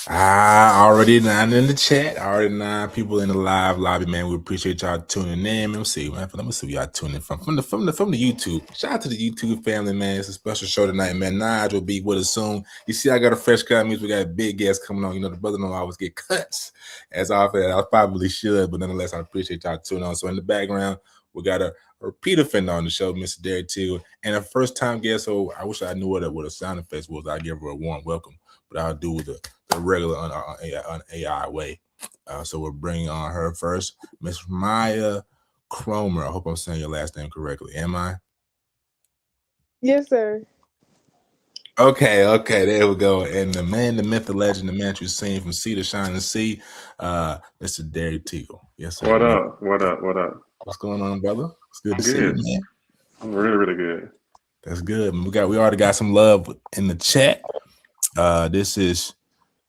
Already 9 in the chat. Already 9 people in the live lobby, man. We appreciate y'all tuning in. Let me see, man. Let me see where y'all tuning in from the YouTube. Shout out to the YouTube family, man. It's a special show tonight, man. Naj will be with us soon. You see, I got a fresh cut. Means we got a big guest coming on. You know, the brother don't always get cuts as often as I probably should, but nonetheless, I appreciate y'all tuning on. So in the background, we got a repeat offender on the show, Mr. Derrick Teagle, and a first-time guest. So I wish I knew what a sound effect was. I'd give her a warm welcome, but I'll do the regular on AI way. So we're bringing on her first, Miss Amiya Cromer. I hope I'm saying your last name correctly. Am I? Yes, sir. Okay, there we go. And the man, the myth, the legend, the man you've seen from sea to shining sea, Mr. Derrick Teagle. Yes, sir. What up? What up? What up? What's going on, brother? It's good to see Good. you, man. I'm really, really good. That's good. We already got some love in the chat. This is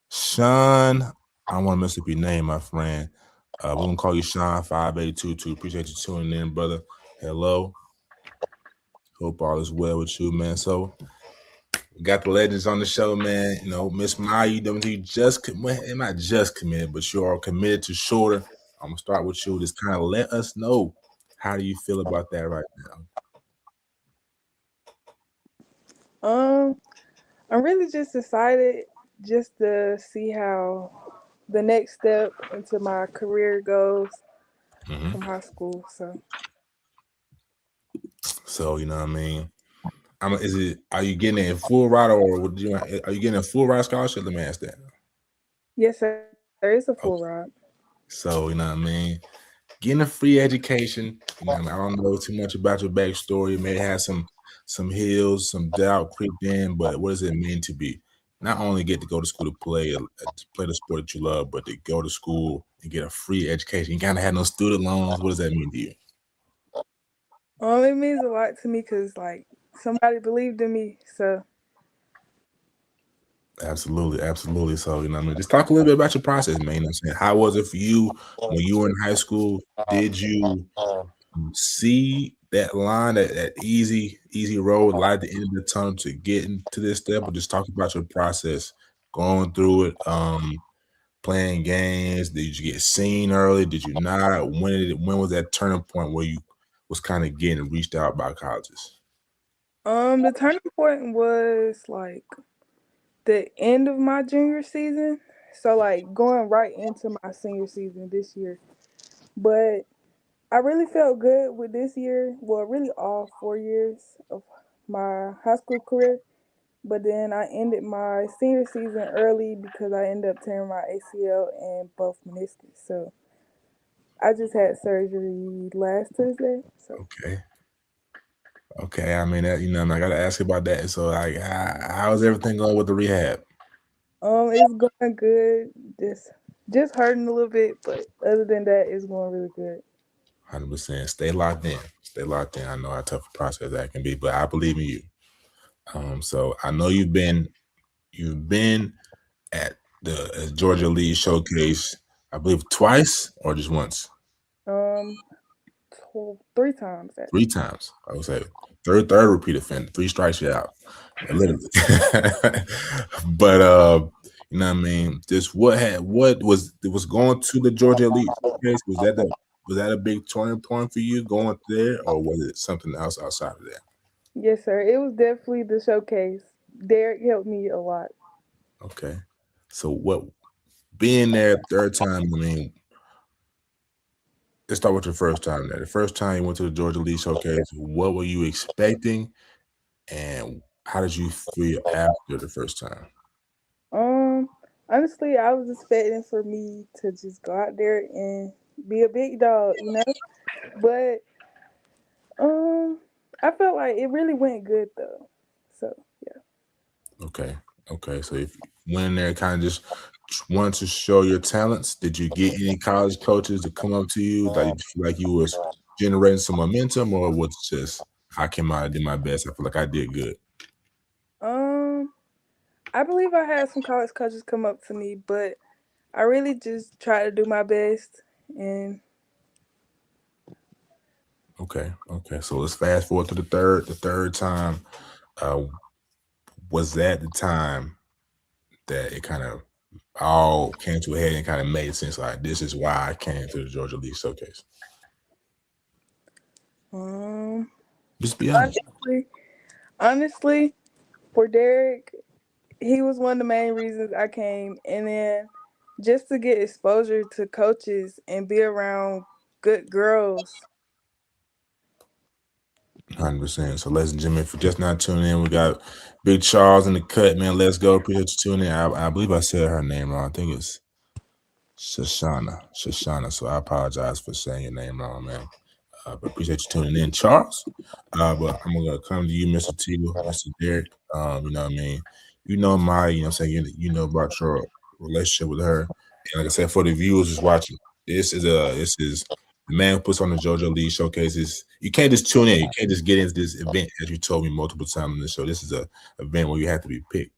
Sean. I don't want to mess up your name, my friend. We're gonna call you Sean 5822. Appreciate you tuning in, brother. Hello. Hope all is well with you, man. So we got the legends on the show, man. You know, Miss Maya, you not just committed, but you are committed to shorter. I'm gonna start with you. Just kind of let us know, how do you feel about that right Um, I'm really just excited just to see how the next step into my career goes now? from high school. So you know what I mean. Are you getting a full ride, or are you getting a full ride scholarship? Let me ask that. Yes, sir. It's a full Okay. ride. So you know what I mean. Getting a free education. You know what I mean? I don't know too much about your backstory. You may have some hills, some doubt creeped in, but what does it mean to be not only get to go to school to play the sport that you love, but to go to school and get a free education? You kind of had no student loans. What does that mean to you? It means a lot to me because like somebody believed in me. So Absolutely. So, you know what I mean? Just talk a little bit about your process, man. You know what I'm saying? How was it for you when you were in high school? Did you see that line, that easy road, light at the end of the tunnel to get into this step? Or just talk about your process, going through it, playing games. Did you get seen early? Did you not? When was that turning point where you was kind of getting reached out by colleges? the turning point was like the end of my junior season. So like going right into my senior season this year. But I really felt good with this year. Well, really all 4 years of my high school career. But then I ended my senior season early because I ended up tearing my ACL and both meniscus. So I just had surgery last Tuesday. So Okay. I mean, that, you know, I got to ask about that. So, like, how's everything going with the rehab? it's going good. Just hurting a little bit, but other than that, it's going really good. 100%. Stay locked in. Stay locked in. I know how tough a process that can be, but I believe in you. So I know you've been at the Georgia League Showcase, I believe twice or just once. Um, 3 times actually. 3 times. I would say third repeat offender. 3 strikes you out, literally. But you know what I mean. Just what was going to the Georgia Elite Showcase? Was that a big turning point for you going there, or was it something else outside of that? Yes, sir. It was definitely the showcase. Derek helped me a lot. Okay. So what being there third time, I mean, let's start with your first time there. The first time you went to the Georgia League Showcase, what were you expecting, and how did you feel after the first time? Um, Honestly, I was expecting for me to just go out there and be a big dog. But um, I felt like it really went good though. So yeah. Okay. So if you went in there, kind of just wanted to show your talents, did you get any college coaches to come up to you? Like, did you feel like you was generating some momentum, or was it just I came out, I did my best, I feel like I did good? Um, I believe I had some college coaches come up to me, but I really just tried to do my best. And Okay. So let's fast forward to the third time. Uh, was that the time that it kind of all came to a head and kind of made sense. Like, this is why I came to the Georgia League Showcase. Just be honest. Honestly, for Derrick, he was one of the main reasons I came, and then just to get exposure to coaches and be around good girls. 100%. So, ladies and gentlemen, for just now tuning in, we got Big Charles in the cut, man. Let's go. Appreciate you tuning in. I believe I said her name wrong. I think it's Shoshana. So I apologize for saying your name wrong, man. But appreciate you tuning in, Charles. But I'm gonna come to you, Mr. Teagle, Mr. Derrick. You know what I mean? You know my, you know what I'm saying, you know about your relationship with her. And like I said, for the viewers who's watching, this is the man who puts on the JoJo League showcases. You can't just tune in. You can't just get into this event, as you told me multiple times on the show. This is a event where you have to be picked.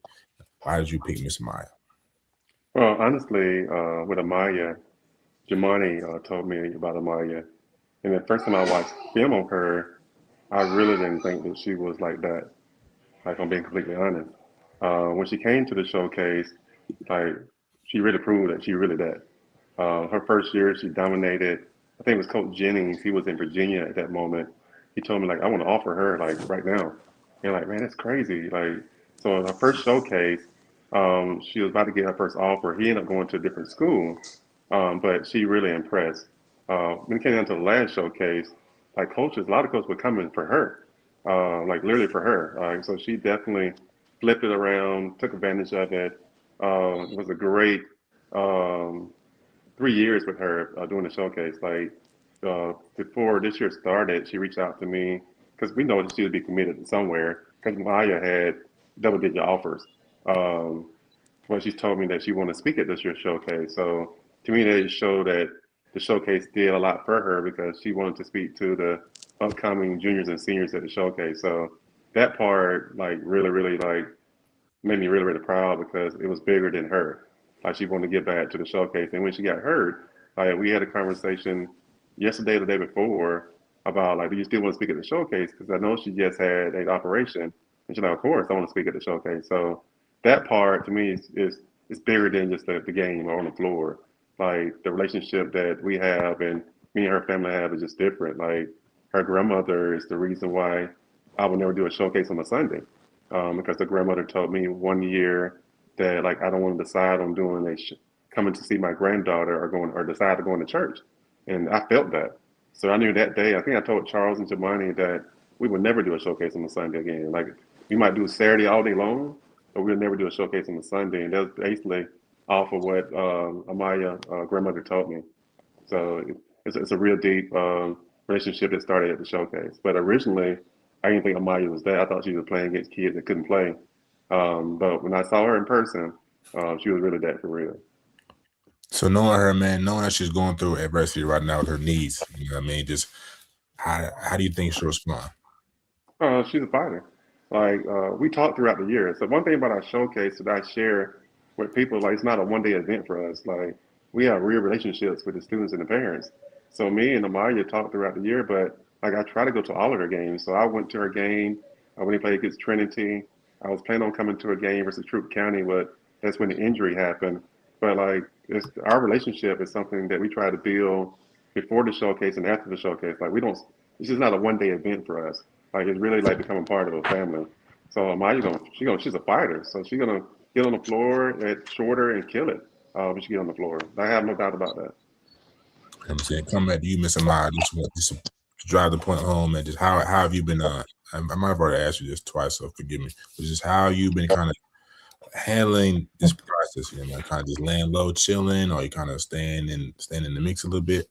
Why did you pick Miss Maya? Well, honestly, with Amiya, Jamani told me about Amiya, and the first time I watched film on her, I really didn't think that she was like that. Like, I'm being completely honest. When she came to the showcase, like, she really proved that she really that. Her first year, she dominated. I think it was Coach Jennings. He was in Virginia at that moment. He told me like, I want to offer her like right now. And like, man, that's crazy. Like, so in her first showcase, she was about to get her first offer. He ended up going to a different school, but she really impressed. When it came down to the last showcase, like coaches, a lot of coaches were coming for her, like literally for her. So she definitely flipped it around, took advantage of it. It was a great. Um, 3 years with her doing the showcase. Like before this year started, she reached out to me because we know that she would be committed to somewhere. Because Maya had double-digit offers, but she told me that she wanted to speak at this year's showcase. So to me, that showed that the showcase did a lot for her because she wanted to speak to the upcoming juniors and seniors at the showcase. So that part, like, really, like made me really proud because it was bigger than her. Like she wanted to get back to the showcase, and when she got hurt, like we had a conversation yesterday or the day before about like, do you still want to speak at the showcase? Because I know she just had an operation, and she's like, of course, I want to speak at the showcase. So that part to me is bigger than just the game or on the floor. Like the relationship that we have and me and her family have is just different. Like her grandmother is the reason why I would never do a showcase on a Sunday because the grandmother told me one year that like I don't want to decide on doing coming to see my granddaughter or going or decide to go into church, and I felt that. So I knew that day. I think I told Charles and Jamani that we would never do a showcase on a Sunday again. Like we might do Saturday all day long, but we'll never do a showcase on a Sunday. And that's basically off of what Amaya grandmother told me. So it's a real deep relationship that started at the showcase. But originally, I didn't think Amaya was that. I thought she was playing against kids that couldn't play. But when I saw her in person, she was really that for real. So knowing her, man, knowing that she's going through adversity right now with her knees, you know what I mean? Just how do you think she'll respond? She's a fighter. Like we talked throughout the year. So one thing about our showcase that I share with people, like it's not a one day event for us. Like we have real relationships with the students and the parents. So me and Amaya talked throughout the year, but like I try to go to all of her games. So I went to her game when he played against Trinity. I was planning on coming to a game versus Troup County, but that's when the injury happened. But like our relationship is something that we try to build before the showcase and after the showcase. Like we don't. It's just not a one day event for us. Like it's really like becoming part of a family. So Amaya's she's a fighter. So she's gonna get on the floor at shorter and kill it when she get on the floor. I have no doubt about that. I'm saying, come back to you, Miss Amaya, just to drive the point home, and just how have you been? I might have already asked you this twice, so forgive me. But just how you been kind of handling this process? You know, like kind of just laying low, chilling, or you kind of staying in the mix a little bit.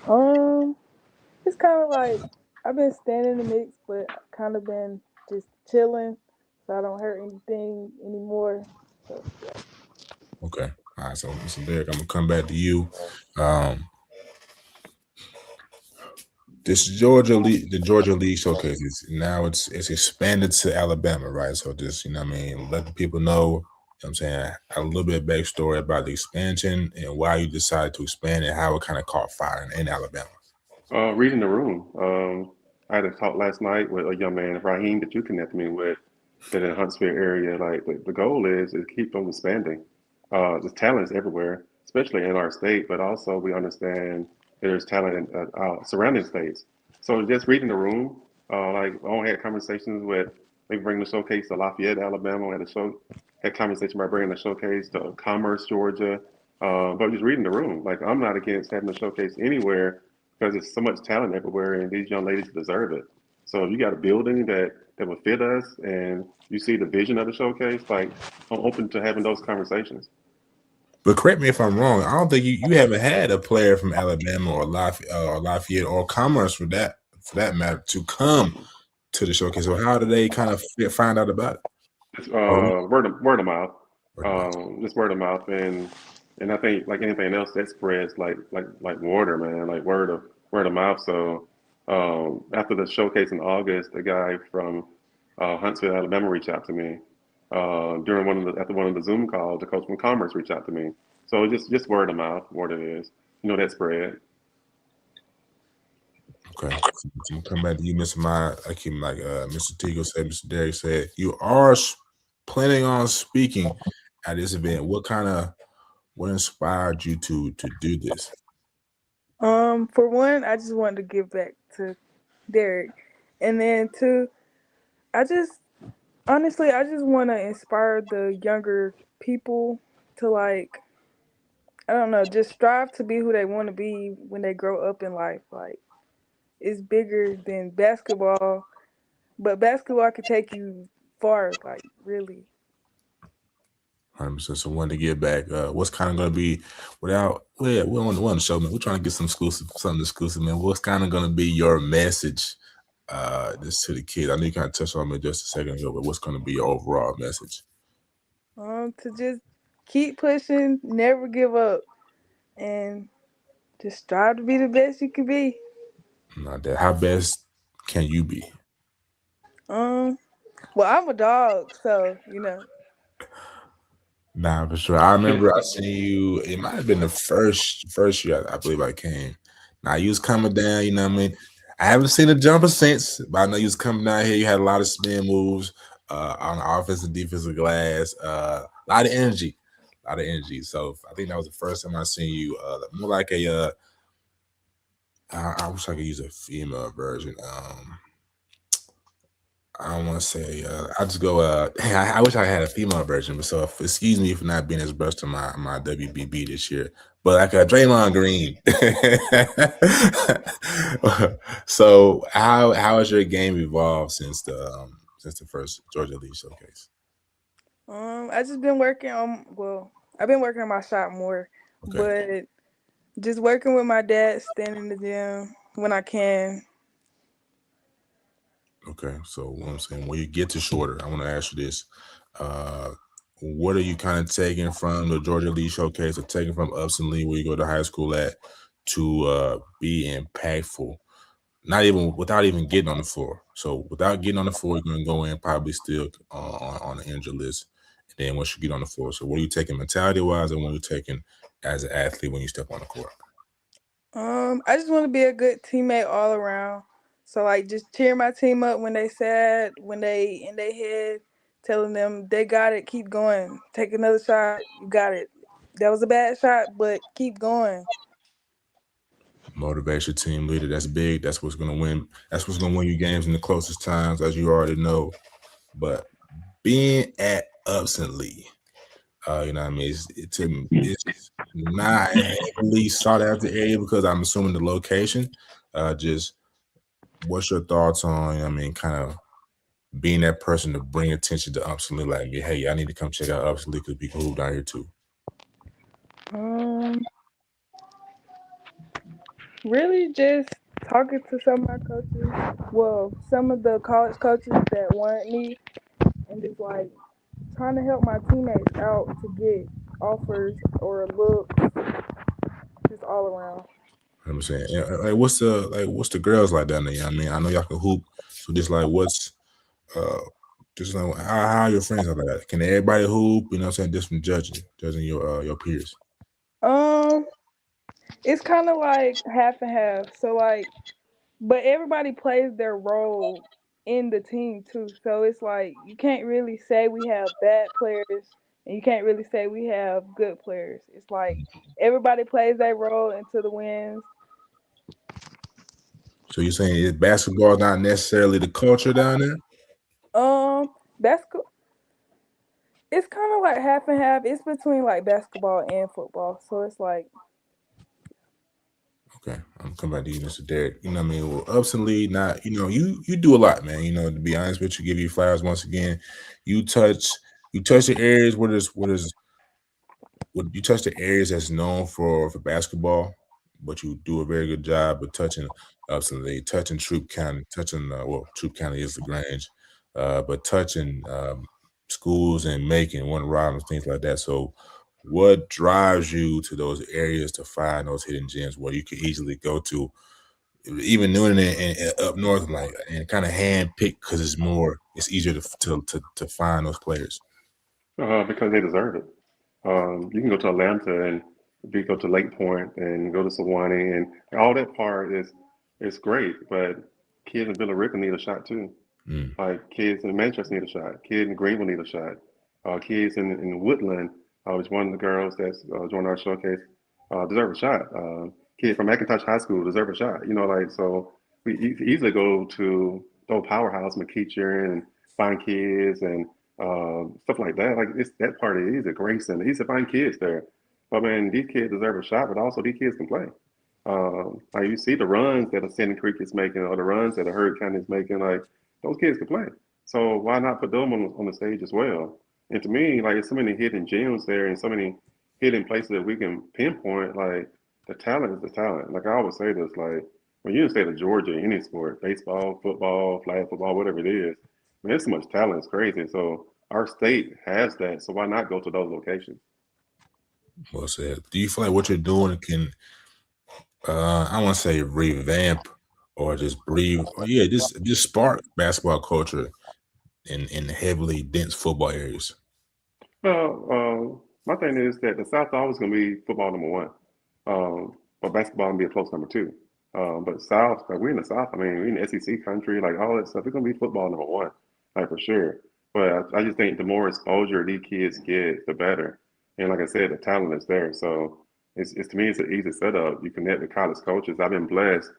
Um, it's kind of like I've been staying in the mix, but kind of been just chilling, so I don't hurt anything anymore. So yeah. Okay, all right. So, Mr. Derrick, I'm gonna come back to you. Um, this the Georgia League Showcase is now it's expanded to Alabama, right? So just, you know what I mean, let the people know, you know what I'm saying, a little bit of backstory about the expansion and why you decided to expand and how it kind of caught fire in Alabama. Reading the room. I had a talk last night with a young man, Raheem, that you connected me with, that in the Huntsville area. Like the goal is keep on expanding. The talent is everywhere, especially in our state, but also we understand there's talent in surrounding states. So just reading the room, like I had conversations with maybe bringing the showcase to Lafayette, Alabama. We had a show, had conversation about bringing the showcase to Commerce, Georgia. But just reading the room, like I'm not against having a showcase anywhere because there's so much talent everywhere, and these young ladies deserve it. So if you got a building that would fit us, and you see the vision of the showcase, like I'm open to having those conversations. But correct me if I'm wrong. I don't think you haven't had a player from Alabama or Lafayette or Commerce for that matter to come to the showcase. So how do they kind of find out about it? It's Or word of mouth, word of mouth? just word of mouth, and I think like anything else that spreads like water, man, like word of mouth. So after the showcase in August, a guy from Huntsville, Alabama, reached out to me during after one of the Zoom calls. The coach from Commerce reached out to me. So just word of mouth, what it is, that spread. Okay. So I'm gonna come back to you, Mr. My I keep like Mr. Teagle said, Mr. Derrick said, you are planning on speaking at this event. What inspired you to do this? For one, I just wanted to give back to Derek, and then two, I just honestly, I just want to inspire the younger people to like, I don't know, just strive to be who they want to be when they grow up in life. Like, it's bigger than basketball, but basketball can take you far. Like, really. 100%. So wanted to get back. What's kind of going to be well, yeah, we on the show, man. We're trying to get something exclusive, man. What's kind of going to be your message, this to the kids? I know you kind of touched on it just a second ago, but what's going to be your overall message? To just keep pushing, never give up, and just strive to be the best you can be. Not that. How best can you be? Um, well, I'm a dog, so you know. Nah, for sure. I remember I seen you. It might have been the first year I believe I came. Now you was coming down. You know what I mean? I haven't seen a jumper since, but I know you was coming down here. You had a lot of spin moves on the offensive, defensive glass. A lot of energy, a lot of energy. So I think that was the first time I seen you. More like a. I wish I could use a female version. I don't want to say. I just go. I wish I had a female version, but so excuse me for not being as brushed to my WBB this year. But like a Draymond Green. So how has your game evolved since the first Georgia League showcase? I just been working on. Well, I've been working on my shot more, Okay. but just working with my dad, staying in the gym when I can. Okay. So what I'm saying, when you get to shorter, I want to ask you this. Uh, what are you kind of taking from the Georgia League showcase or taking from Upson Lee where you go to high school at to be impactful? Not even without even getting on the floor. So without getting on the floor, you're gonna go in probably still on the injured list. And then once you get on the floor, so what are you taking mentality wise, and what are you taking as an athlete when you step on the court? I just want to be a good teammate all around. So like, just cheer my team up when they sad, when they in their head, telling them they got it, keep going, take another shot, you got it. That was a bad shot, but keep going. Motivation, team leader. That's big. That's what's gonna win. That's what's gonna win you games in the closest times, as you already know. But being at Upson Lee, you know what I mean? It's not heavily sought after area because I'm assuming the location. Just what's your thoughts on, you know what I mean, kind of being that person to bring attention to Upson Lee, like, hey, I need to come check out Upson Lee because we can move down here too. Um, Really just talking to some of my coaches. Well, some of the college coaches that want me, and just like trying to help my teammates out to get offers or looks, just all around. I'm saying, like, what's the girls like down there? You know what I mean, I know y'all can hoop, so just like, what's uh, just like how are your friends are like that? Can everybody hoop? You know what I'm saying? Just from judging your peers. Um, it's kind of like half and half. So like, but everybody plays their role in the team too. So it's like you can't really say we have bad players And you can't really say we have good players. It's like everybody plays their role into the wins. So you're saying is basketball not necessarily the culture down there? Basketball. It's kind of like half and half. It's between like basketball and football. So it's like, Okay, I'm coming back to you, Mr. Derrick. You know what I mean? Well, ups and lead, not you do a lot, man. You know, to be honest with you, give you flowers once again. You touch the areas you touch the areas that's known for basketball, but you do a very good job of touching ups and lead, touching Troop County, touching Troop County is the Grange, but touching schools and Macon, Warren Robins, things like that. So what drives you to those areas to find those hidden gems where you could easily go to, even Noonan and up north, like, and kind of hand pick because it's easier to find those players? Because they deserve it. You can go to Atlanta and you go to Lake Point and go to Sewanee and all that part is great, but kids in Villa Rica need a shot too. Mm. Like kids in Manchester need a shot. Kids in Greenville need a shot. Kids in Woodland, was one of the girls that's joined our showcase, deserve a shot. Kid from McIntosh High School deserve a shot. You know, like so we easily go to those powerhouse McKeecher and find kids and stuff like that. Like it's that part is easy. Grayson, easy to find kids there. But man, these kids deserve a shot, but also these kids can play. Like you see the runs that a Sandy Creek is making, or the runs that a Hurd County is making. Like those kids can play. So why not put them on the stage as well? And to me, like there's so many hidden gems there, and so many hidden places that we can pinpoint. Like the talent is the talent. Like I always say this, like when you're in the state of Georgia, any sport, baseball, football, flag football, whatever it is, man, there's so much talent. It's crazy. So our state has that. So why not go to those locations? Well said. Do you feel like what you're doing can, I want to say, revamp or just breathe, or yeah, just spark basketball culture in heavily dense football areas? Well, my thing is that the South always going to be football number one, but basketball going to be a close number two. But South, like we're in the South. I mean, we're in the SEC country, like all that stuff. It's going to be football number one, like for sure. But I just think the more exposure these kids get, the better. And like I said, the talent is there. So it's to me, it's an easy setup. You connect with college coaches. I've been blessed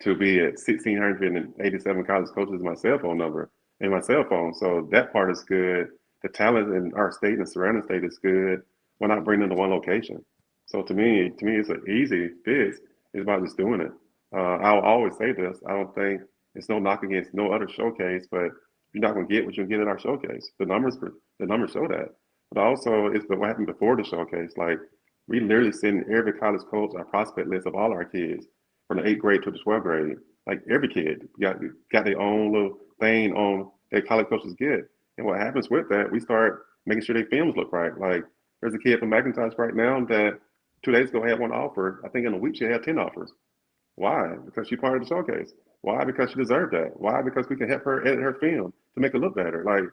to be at 1,687 college coaches, my cell phone number and my cell phone. So that part is good. The talent in our state and the surrounding state is good. Why not bring them to one location? So to me, it's an easy fix. It's about just doing it. I'll always say this. I don't think it's no knock against no other showcase, but you're not going to get what you get at our showcase. The numbers show that. But also, it's what happened before the showcase. Like we literally send every college coach our prospect list of all our kids from the eighth grade to the 12th grade. Like every kid got their own little thing on their college coaches get. And what happens with that, we start making sure their films look right. Like there's a kid from McIntosh right now that 2 days ago had one offer. I think in a week she had 10 offers. Why? Because she's part of the showcase. Why? Because she deserved that. Why? Because we can help her edit her film to make it look better. Like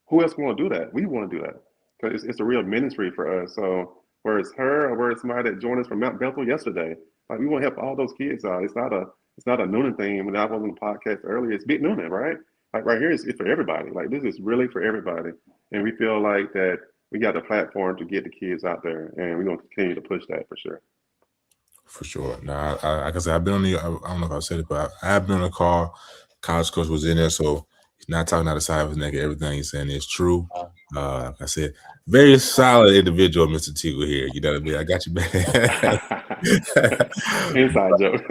who else want to do that? We want to do that because it's a real ministry for us. So where it's her or where it's somebody that joined us from Mount Bethel yesterday, like we want to help all those kids out. It's not a Noonan thing. When I was on the podcast earlier, it's Big Noonan, right? Like right here, it's for everybody. Like this is really for everybody, and we feel like that we got the platform to get the kids out there, and we're gonna continue to push that for sure. For sure. Now, like I said, I've been on I don't know if I said it, but I have been on a call. College coach was in there, so he's not talking out the side of his neck. Everything he's saying is true. Like I said, very solid individual, Mr. Teagle here. You know what I mean? I got you back. Inside joke.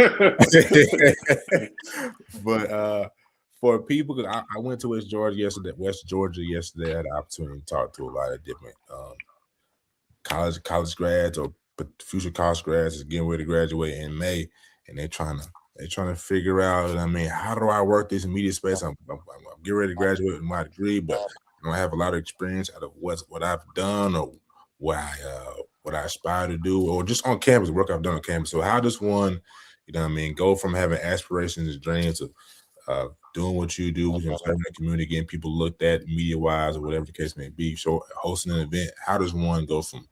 But for people, 'cause I went to West Georgia yesterday. I had the opportunity to talk to a lot of different college grads or future college grads is getting ready to graduate in May, and they're trying to figure out. I mean, how do I work this media space? I'm getting ready to graduate with my degree, but I don't have a lot of experience out of what I've done or what I aspire to do, or just on campus, work I've done on campus. So how does one, you know what I mean, go from having aspirations and dreams to doing what you do, serving the community, getting people looked at media wise or whatever the case may be, so hosting an event? How does one go from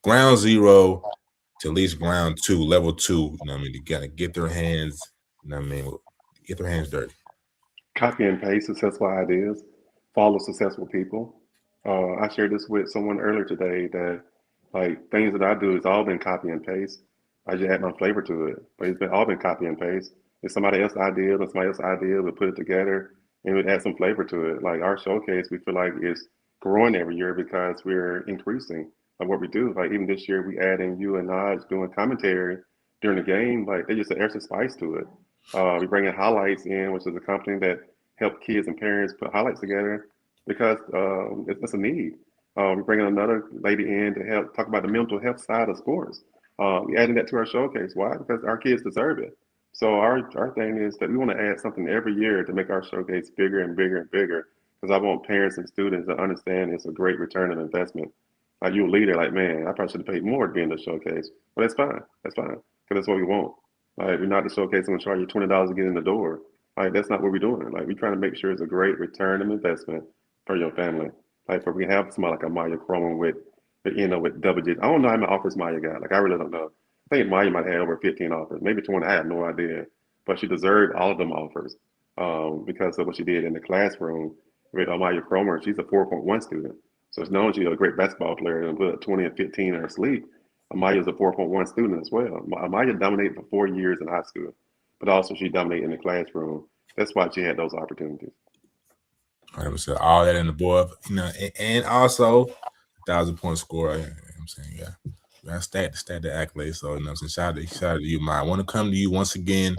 ground zero to at least ground two, level two? You know what I mean? You gotta get their hands, you know what I mean, get their hands dirty. Copy and paste successful ideas, follow successful people. I shared this with someone earlier today that like things that I do has all been copy and paste. I just add my flavor to it, but it's been all been copy and paste. It's somebody else's idea, but somebody else's idea. We put it together and we add some flavor to it. Like our showcase, we feel like is growing every year because we're increasing like what we do. Like even this year, we adding you and Naj doing commentary during the game. Like they just add some spice to it. We bring in highlights in, which is a company that help kids and parents put highlights together because it's a need. We're bringing another lady in to help talk about the mental health side of sports. We're adding that to our showcase. Why? Because our kids deserve it. So our thing is that we want to add something every year to make our showcase bigger and bigger and bigger. Because I want parents and students to understand it's a great return of investment. Like you a leader, like man, I probably should have paid more to be in the showcase, but that's fine. That's fine because that's what we want. Like we're not the showcase. I'm gonna charge you $20 to get in the door. Like that's not what we're doing. Like we're trying to make sure it's a great return of investment for your family. Like for we have somebody like Amiya Cromer with double digits. I don't know how many offers Maya got. Like I really don't know. I think Maya might have had over 15 offers, maybe 20. I have no idea, but she deserved all of them offers because of what she did in the classroom with Amiya Cromer. She's a 4.1 student, so it's known she's a great basketball player and put 20 and 15 in her sleep. Amaya's a 4.1 student as well. Amaya dominated for 4 years in high school, but also she dominated in the classroom. That's why she had those opportunities. 100%. All that in the board, and also 1,000 point score. You know what I'm saying, yeah. We got stat the accolades. So I'm saying, shout out to you, Maya. I want to come to you once again.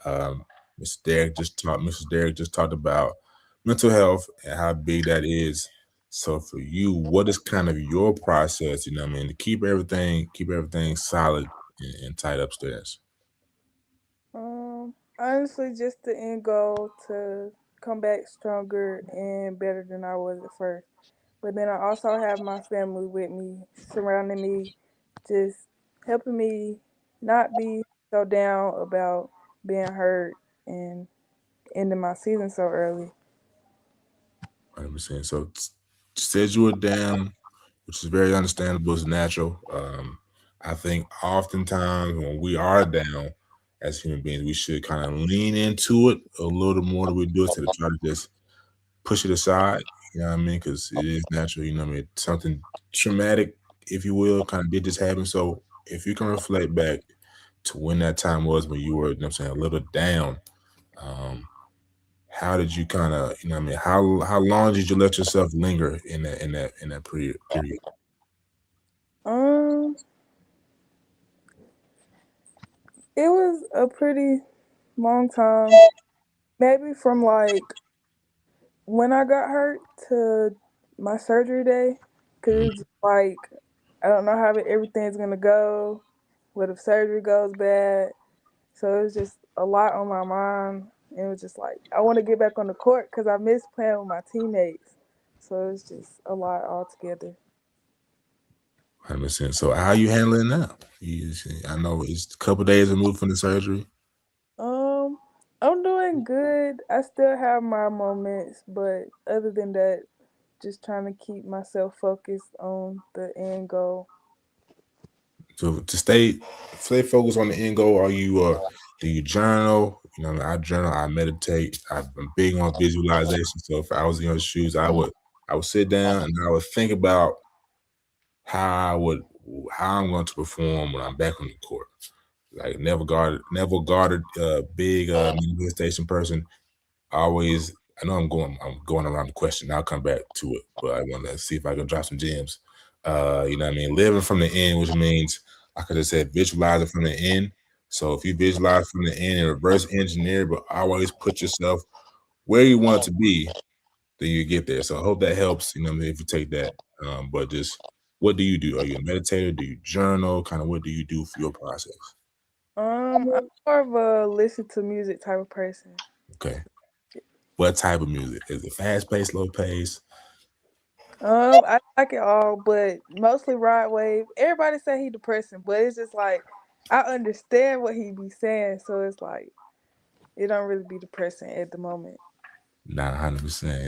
Mr. Derrick just talked about mental health and how big that is. So for you, what is kind of your process? You know what I mean, to keep everything solid and tight upstairs. Honestly, just the end goal to come back stronger and better than I was at first. But then I also have my family with me, surrounding me, just helping me not be so down about being hurt and ending my season so early. 100%. So said you were down, which is very understandable. It's natural. I think oftentimes when we are down as human beings, we should kind of lean into it a little more than we do instead of try to just push it aside. You know what I mean? Because it is natural. You know what I mean? Something traumatic, if you will, kind of did just happen. So if you can reflect back to when that time was when you were, you know what I'm saying, a little down, um, how did you kind of, you know what I mean? How long did you let yourself linger in that period? Um, it was a pretty long time, maybe from like when I got hurt to my surgery day, cause it's Mhm. just like I don't know how everything's gonna go. What if surgery goes bad? So it was just a lot on my mind. It was just like I want to get back on the court because I miss playing with my teammates. So it's just a lot altogether. 100%. So how you handling it now? I know it's a couple days removed from the surgery. Um, I'm doing good. I still have my moments, but other than that, just trying to keep myself focused on the end goal. So to stay focused on the end goal, do you journal? You know, I journal, I meditate. I'm big on visualization. So if I was in your shoes, I would sit down and I would think about how I would how I'm going to perform when I'm back on the court. Like never guarded, big manifestation person. Always, I know I'm going around the question. I'll come back to it, but I want to see if I can drop some gems. You know what I mean? Living from the end, which means I could have said visualizing from the end. So if you visualize from the end and reverse engineer, but always put yourself where you want to be, then you get there. So I hope that helps. You know what I mean? If you take that, but just what do you do? Are you a meditator? Do you journal? Kind of what do you do for your process? I'm more of a listen to music type of person. Okay. What type of music? Is it fast paced, slow paced? I like it all, but mostly Rod Wave. Everybody say he depressing, but it's just like I understand what he be saying, so it's like it don't really be depressing at the moment. Not 100%.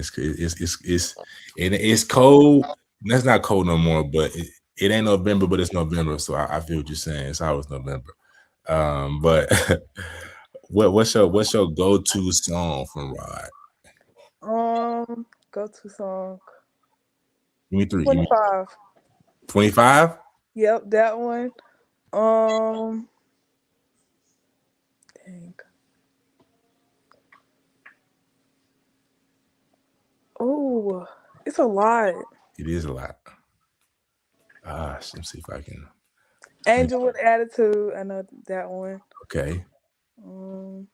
It's cold. That's not cold no more, but it ain't November, but it's November. So I feel what you're saying. It's always November. But what's your go to song from Rod? Go to song. Give me 3. 25. 25. Yep, that one. Dang. Oh, it's a lot. It is a lot. Let me see if I can. Angel with Attitude. I know that one. Okay. Um,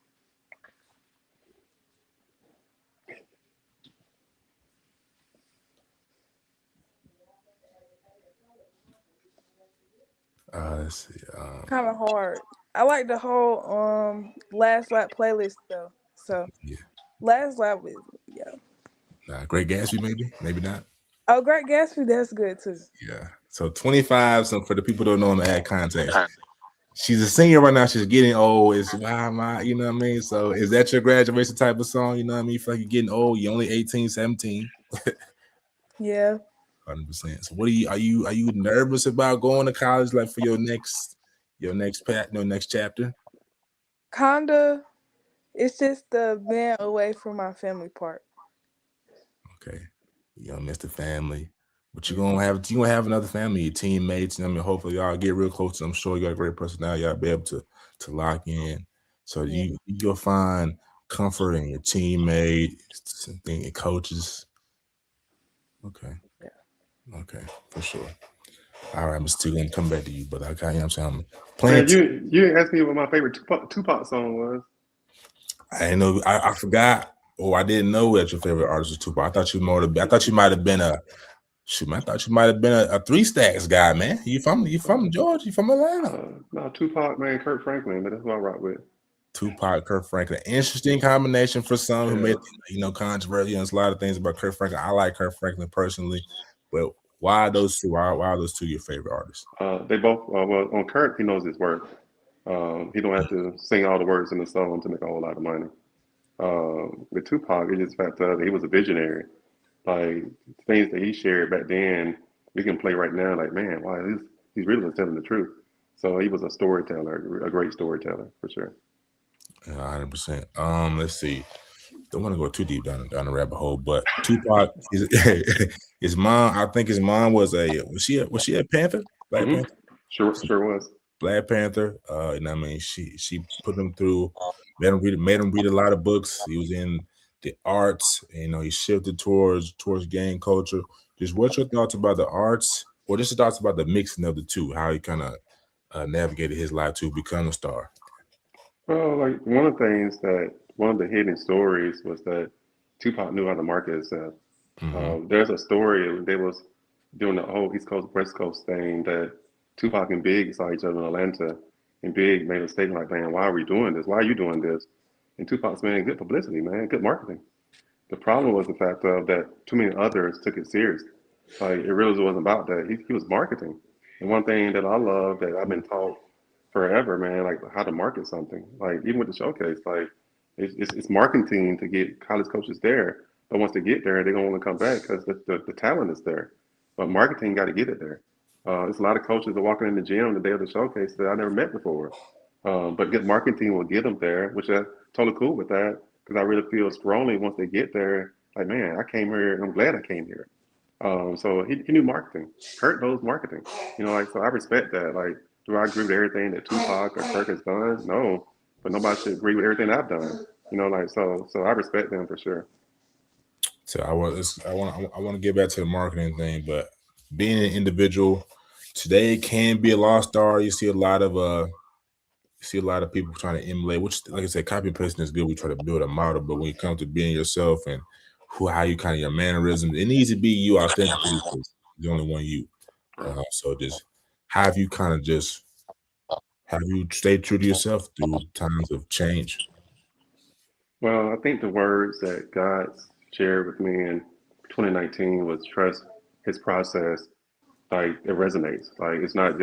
Let's see. Kind of hard. I like the whole Last Lap playlist though. So Yeah. Last Lap is Great Gatsby, maybe not. Oh, Great Gatsby, that's good too. Yeah. So 25. So for the people who don't know, to add context, she's a senior right now. She's getting old. It's why am I? You know what I mean? So is that your graduation type of song? You know what I mean? You feel like you're getting old. You're only 18, 17. Yeah. 100%. So what are you nervous about going to college, like for your next next chapter? Kinda. It's just the being away from my family part. Okay. You gonna miss the family. But you're gonna have another family, your teammates, and I mean hopefully y'all get real close. I'm sure you got a great personality, y'all be able to lock in. So Yeah. you'll find comfort in your teammates, your coaches. Okay. Yeah. Okay, for sure. All right, Mr. Teagle, I'm coming back to you, but I got, you know what I'm saying, Man, playing. you didn't ask me what my favorite Tupac song was. I didn't know. I forgot, or I didn't know that your favorite artist was Tupac. I thought you might have been a shoot. Man, I thought you might have been a 3 Stacks guy, man. You from Georgia? You from Atlanta? No, Tupac, man, Kurt Franklin, but that's who I rock with. Tupac, Kurt Franklin. Interesting combination for some who Yeah. made controversy. There's a lot of things about Kurt Franklin. I like Kurt Franklin personally, but why those two? Why are those two your favorite artists? They both well on Kurt, he knows his worth. He don't have to sing all the words in the song to make a whole lot of money. With Tupac, it's just the fact that he was a visionary. Like things that he shared back then, we can play right now. Like man, wow, he's really telling the truth. So he was a storyteller, a great storyteller for sure. 100%. Let's see. Don't want to go too deep down the rabbit hole, but Tupac is his mom. I think his mom was she a Panther? Black Panther? Sure was. Black Panther. And I mean, she put him through, made him read a lot of books. He was in the arts. He shifted towards gang culture. Just what's your thoughts about the arts, or just your thoughts about the mixing of the two? How he kind of navigated his life to become a star. Well, like one of the hidden stories was that Tupac knew how to market himself. There's a story they was doing the whole East Coast West Coast thing that Tupac and Big saw each other in Atlanta, and Big made a statement like, "Man, why are we doing this? Why are you doing this?" And Tupac's, "Man, good publicity, man, good marketing." The problem was the fact of that too many others took it serious. Like it really wasn't about that. He was marketing. And one thing that I love that I've been taught forever, man, like how to market something. Like even with the showcase, like it's marketing to get college coaches there. But once they get there, they're gonna want to come back because the talent is there. But marketing got to get it there. There's a lot of coaches that walking in the gym the day of the showcase that I never met before. But good marketing will get them there, which I totally cool with that because I really feel strongly once they get there, like man, I came here and I'm glad I came here. So he knew marketing. Kurt knows marketing. Like so I respect that. Like, do I agree with everything that Tupac or Kurt has done? No, but nobody should agree with everything I've done. Like so I respect them for sure. So I want to get back to the marketing thing, but being an individual today can be a lost star. You see a lot of people trying to emulate, which, like I said, copy pasting is good. We try to build a model, but when it comes to being yourself and how you kind of your mannerisms, it needs to be you authentically. The only one you. So just have you stayed true to yourself through times of change? Well, I think the words that God shared with me in 2019 was trust His process. Like it resonates. Like it's not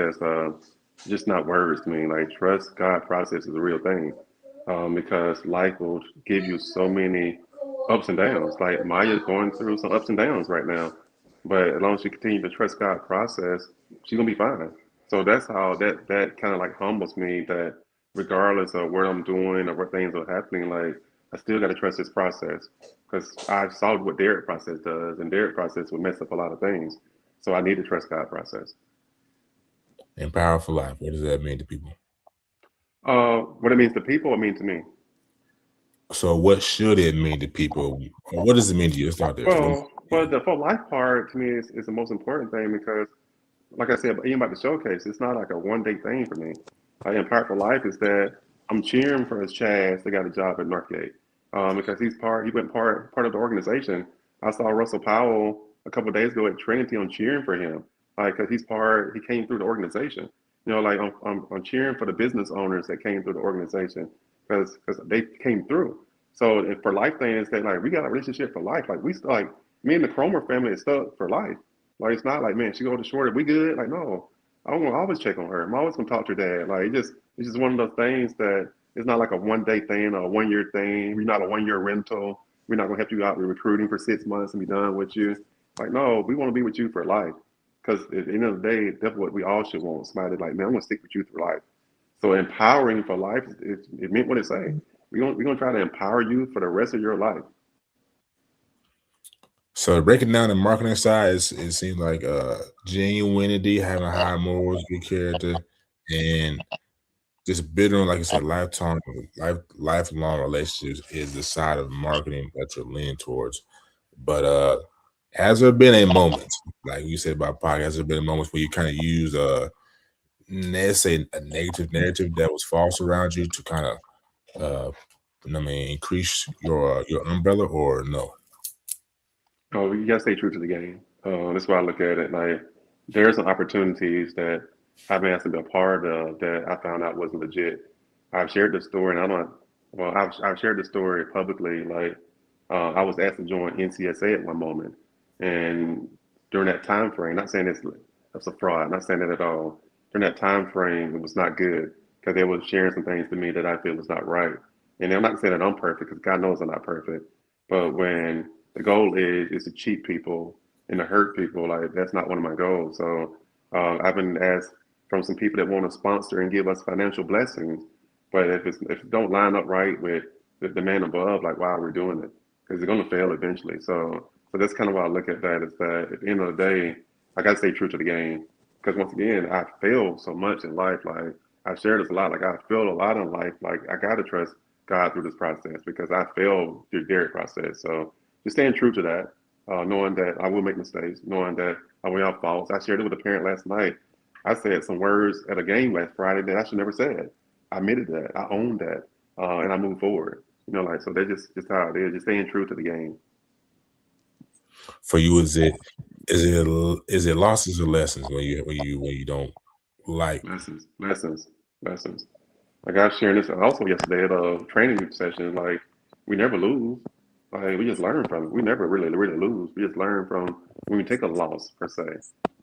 just not words to me. Like trust God process is a real thing, because life will give you so many ups and downs. Like Maya's going through some ups and downs right now, but as long as she continues to trust God process, she's gonna be fine. So that's how that kind of like humbles me. That regardless of what I'm doing or what things are happening, like I still got to trust His process because I saw what Derrick process does, and Derrick process will mess up a lot of things. So I need to trust God process. Empower for life. What does that mean to people? What it means to people, it means to me. So what should it mean to people? Or what does it mean to you? Let's start there. Well, the for life part to me is the most important thing because, like I said, even about the showcase, it's not like a one day thing for me. Like Empower for Life is that I'm cheering for his Chaz that got a job at Northgate because he went part of the organization. I saw Russell Powell a couple of days ago at Trinity. I'm cheering for him, like because he came through the organization. You know, like I'm cheering for the business owners that came through the organization because they came through. So for life thing is that like we got a relationship for life. Like like me and the Cromer family is stuck for life. Like it's not like man, she go to short. We good? Like no, I'm gonna always check on her. I'm always gonna talk to her dad. Like it's just one of those things that it's not like a one day thing or a 1 year thing. We're not a 1 year rental. We're not gonna help you out with recruiting for 6 months and be done with you. Like no, we want to be with you for life. Because at the end of the day, that's what we all should want. Somebody like man, I'm gonna stick with you through life. So empowering for life, it meant what it say. We're gonna try to empower you for the rest of your life. So breaking down the marketing side, it seems like genuinity, having high morals, good character, and just building, like you said, lifelong relationships is the side of marketing that you're leaning towards. But has there been a moment, like you said about podcast, has there been moments where you kind of use let's say a negative narrative that was false around you to kind of increase your umbrella, or no? Oh, you gotta stay true to the game. That's why I look at it. Like there's some opportunities that I've been asked to be a part of that I found out wasn't legit. I've shared the story, and I don't. Well, I've shared the story publicly. Like I was asked to join NCSA at one moment, and during that time frame, not saying it's a fraud, not saying that at all. During that time frame, it was not good because they were sharing some things to me that I feel was not right. And I'm not saying that I'm perfect because God knows I'm not perfect. But when the goal is to cheat people and to hurt people, like that's not one of my goals. So I've been asked from some people that want to sponsor and give us financial blessings, but if it don't line up right with the man above, like why are we doing it? Because it's going to fail eventually. So that's kind of why I look at that is that at the end of the day, I got to stay true to the game. Because once again, I failed so much in life. Like I've shared this a lot. Like I failed a lot in life. Like I got to trust God through this process because I failed through Derrick process. So just staying true to that, knowing that I will make mistakes, knowing that I will have faults. I shared it with a parent last night. I said some words at a game last Friday that I should never said. I admitted that. I owned that, and I moved forward. You know, like so. That's just how it is. Just staying true to the game. For you, is it losses or lessons when you don't like? Lessons. Like I was sharing this also yesterday at a training session. Like we never lose. Like we just learn from it. We never really lose. We just learn from when we take a loss per se.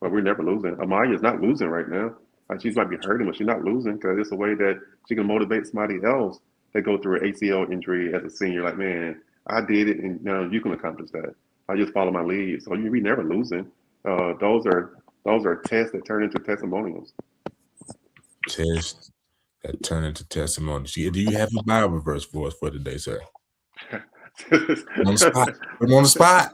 But we're never losing. Amaya's not losing right now. Like she might be hurting, but she's not losing because it's a way that she can motivate somebody else that go through an ACL injury as a senior. Like man, I did it, and now you can accomplish that. I just follow my lead. So we never losing. Those are tests that turn into testimonials. Tests that turn into testimonies. Do you have a Bible verse for us for today, sir? On the spot. Put him on the spot.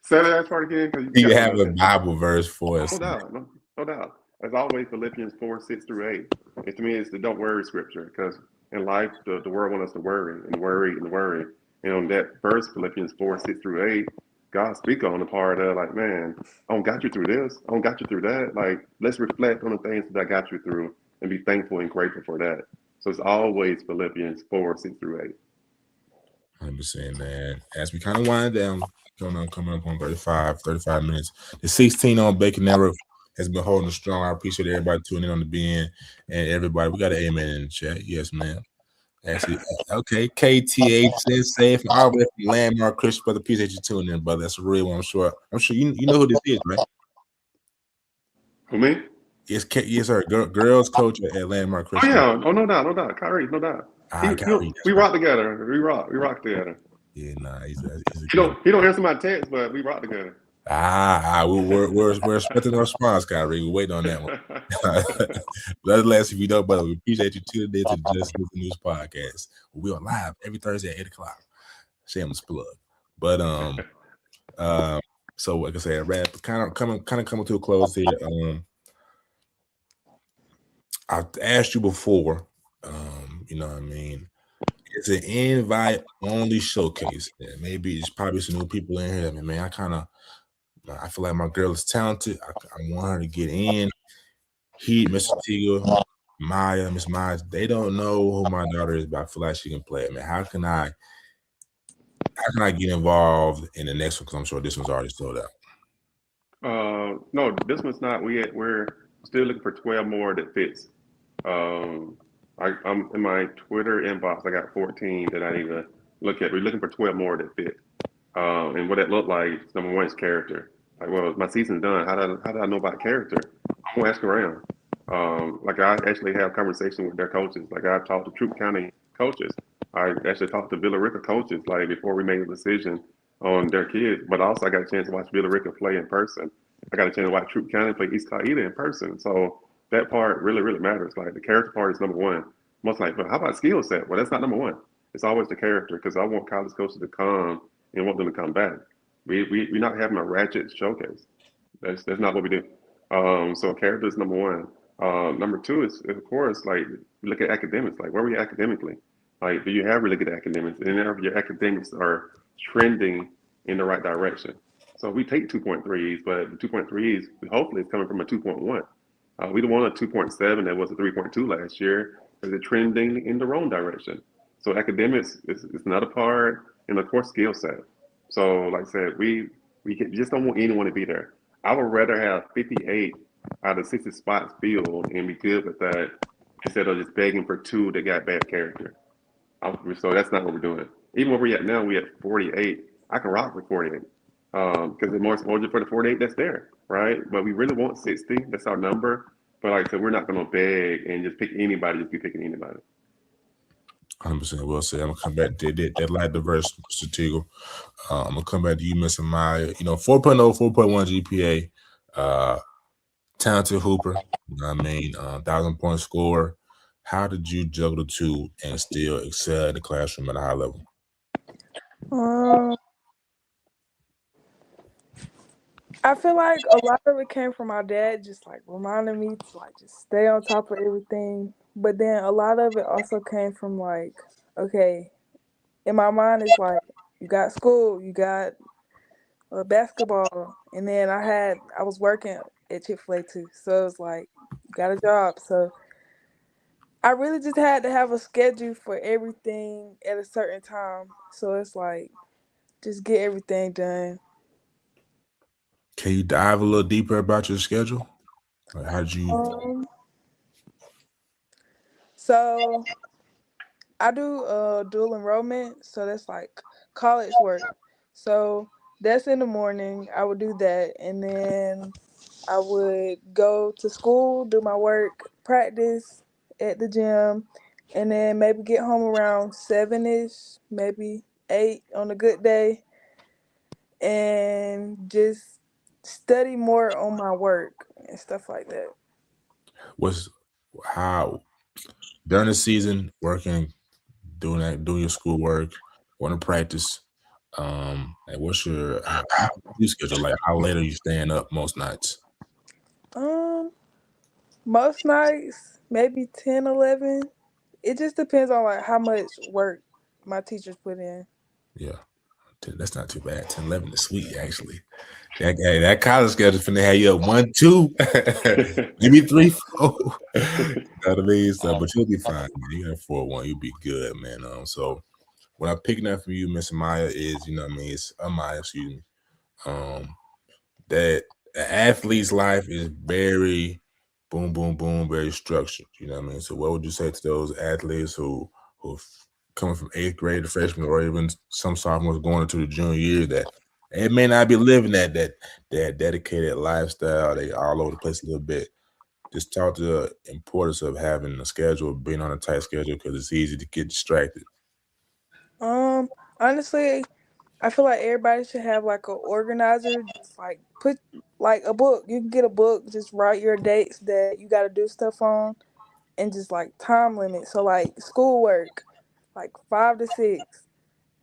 Say that part again. Do you have a Bible verse for us? No doubt. No doubt. As always, Philippians 4:6-8. And to me, it's the don't worry scripture because in life, the world wants us to worry and worry and worry. And on that verse, Philippians 4:6-8, God speak on the part of like, man, I don't got you through this. I don't got you through that. Like, let's reflect on the things that I got you through and be thankful and grateful for that. So it's always Philippians 4:6-8. 100%, man. As we kind of wind down, coming up on 35 minutes. The 16 on Bacon Network has been holding strong. I appreciate everybody tuning in on the BN and everybody. We got an amen in the chat. Yes, man. Actually, okay. KTH says safe all the way from Landmark Christian, brother. Appreciate you tuning in, brother. That's a real one. I'm sure you know who this is, right? Who me? Yes, sir. Girls coach at Landmark Christian. Oh yeah. Oh no doubt. Kyrie, no doubt. We rock together. We rock together. Yeah, nah. He's he don't answer my text, but we rock together. We're expecting a response, Kyrie. We're waiting on that one. Nonetheless, if you know, brother, we appreciate you tuning in to the Just Listen News podcast. We are live every Thursday at 8 o'clock. Shameless plug. But So like I said, wrap kind of coming to a close here. I asked you before, you know what I mean? It's an invite only showcase. Yeah, maybe it's probably some new people in here. I mean, man, I feel like my girl is talented. I want her to get in. He, Mr. Teagle, Maya, Miss Maya, they don't know who my daughter is, but I feel like she can play. I mean, how can I get involved in the next one? Because I'm sure this one's already sold out. No, this one's not. We're still looking for 12 more that fits. Um, I'm in my Twitter inbox. I got 14 that I need to look at. We're looking for 12 more that fit. And what that looked like, number one is character. Like, well, my season's done. How do I know about character? I'm gonna ask around. Like I actually have conversation with their coaches. Like I've talked to Troup County coaches. I actually talked to Villa Rica coaches like before we made a decision on their kids. But also I got a chance to watch Villa Rica play in person. I got a chance to watch Troup County play East Qaeda in person. So that part really, really matters. Like the character part is number one. Most like, but how about skill set? Well, that's not number one. It's always the character because I want college coaches to come and want them to come back. We're not having a ratchet showcase. That's not what we do. So character is number one. Number two is of course like look at academics. Like where were you academically? Like do you have really good academics? And if your academics are trending in the right direction. So we take 2.3s, but the 2.3s hopefully is coming from a 2.1. We don't want a 2.7 that was a 3.2 last year because it's trending in the wrong direction. So academics is another part, and of course skill set. So like I said, just don't want anyone to be there. I would rather have 58 out of 60 spots filled and be good with that instead of just begging for two that got bad character. So that's not what we're doing. Even where we're at now, we're at 48. I can rock with 48 because the more exposure for the 48 that's there, right? But we really want 60. That's our number. But like I said, we're not going to beg and just pick anybody, just be picking anybody. 100% will say. I'm gonna come back to that light diverse, Mr. Teagle. I'm gonna come back to you, Mr. Maya. 4.0, 4.1 GPA, talented hooper. You know what I mean? 1,000 point scorer. How did you juggle the two and still excel in the classroom at a high level? Um, I feel like a lot of it came from my dad, just like reminding me to like just stay on top of everything. But then a lot of it also came from like, okay, in my mind it's like you got school, you got basketball, and then I was working at Chick-fil-A too, so it was like you got a job. So I really just had to have a schedule for everything at a certain time. So it's like just get everything done. Can you dive a little deeper about your schedule? Like how did you Um, so I do dual enrollment, so that's like college work. So that's in the morning. I would do that, and then I would go to school, do my work, practice at the gym, and then maybe get home around 7ish, maybe 8 on a good day, and just study more on my work and stuff like that. was how during the season working, doing your schoolwork, going to practice? And what's your schedule like? How late are you staying up most nights? Um, Most nights, maybe 10, 11. It just depends on like how much work my teachers put in. Yeah, that's not too bad. 10, 11 is sweet actually. That college schedule finna have you up 1, 2, maybe 3, 4. You know what I mean? So, but you'll be fine, man. You got 4-1, you'll be good, man. So what I'm picking up from you, Miss Maya, is it's Amaya, excuse me. Um, that an athlete's life is very boom, boom, boom, very structured. You know what I mean? So what would you say to those athletes who coming from 8th grade to freshman, or even some sophomores going into the junior year, that it may not be living that dedicated lifestyle? They all over the place a little bit. Just talk to the importance of having a schedule, being on a tight schedule, because it's easy to get distracted. Um, Honestly, I feel like everybody should have like a organizer. Just like put like a book. You can get a book. Just write your dates that you got to do stuff on, and just like time limit. So like schoolwork, like 5 to 6,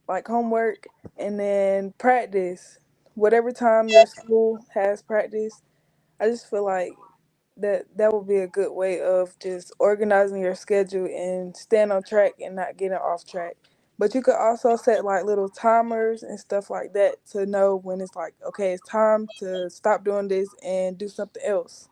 like homework, and then practice whatever time your school has practice, I just feel like that would be a good way of just organizing your schedule and staying on track and not getting off track. But you could also set like little timers and stuff like that to know when it's like, okay, it's time to stop doing this and do something else.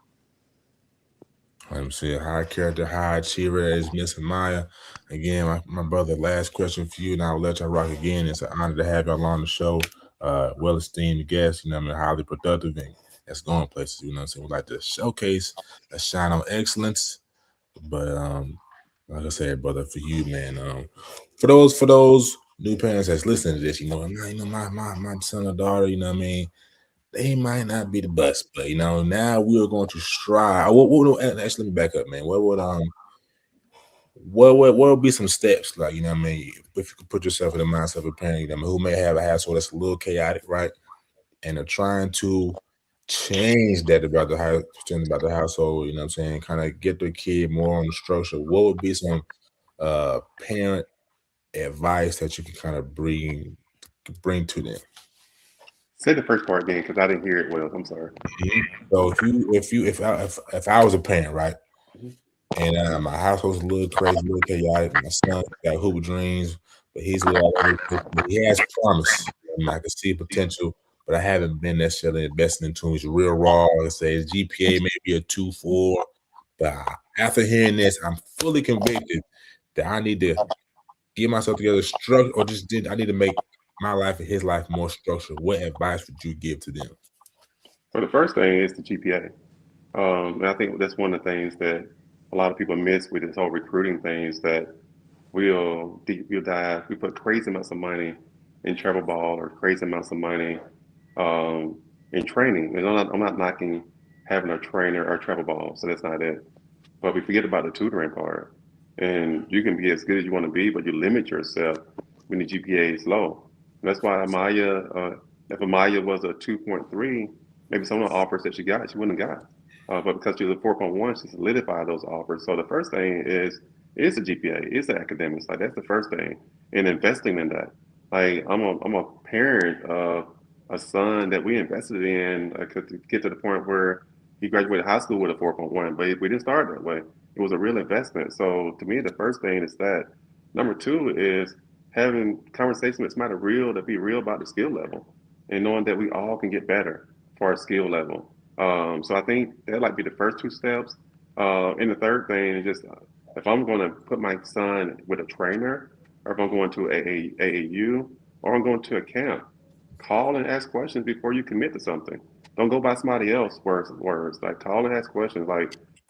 I'm saying high character, high achiever is Miss Amaya. Again, my brother, last question for you, and I'll let y'all rock again. It's an honor to have y'all on the show. Well esteemed guest, highly productive and that's going places, We like to showcase a shine on excellence. But like I said, brother, for you, man, for those new parents that's listening to this, my son or daughter, they might not be the best, but now we are going to strive. Actually, let me back up, man. What would be some steps, like if you could put yourself in the mindset of a parent, who may have a household that's a little chaotic, right? And are trying to change that about the house, about the household, kind of get their kid more on the structure. What would be some parent advice that you can kind of bring to them? Say the first part again because I didn't hear it well. I'm sorry. Mhm. So if I was a parent, right, and my household's a little crazy, a little chaotic, my son got hoop dreams, but he's a little all over the place, but he has promise, and I can see potential, but I haven't been necessarily investing into him. He's real raw. Let's say his GPA may be a 2.4, but after hearing this, I'm fully convicted that I need to get myself together, structure, or I need to make my life and his life more structured. What advice would you give to them? Well, the first thing is the GPA. And I think that's one of the things that a lot of people miss with this whole recruiting thing is that we'll dive, we put crazy amounts of money in travel ball or crazy amounts of money um, in training. And I'm not knocking having a trainer or travel ball, so that's not it. But we forget about the tutoring part. And you can be as good as you want to be, but you limit yourself when the GPA is low. And that's why if Amaya was a 2.3, maybe some of the offers that she got, she wouldn't have got. But because she was a 4.1, she solidified those offers. So the first thing is the GPA, is the academics. Like that's the first thing, and investing in that. Like I'm a parent of a son that we invested in to get to the point where he graduated high school with a 4.1, but we didn't start that way. It was a real investment. So to me, the first thing is that. Number two is having conversations with somebody real to be real about the skill level and knowing that we all can get better for our skill level. So I think that like be the first two steps. And the third thing is just if I'm going to put my son with a trainer, or if I'm going to AAU, or I'm going to a camp, call and ask questions before you commit to something. Don't go by somebody else's words. Like call and ask questions.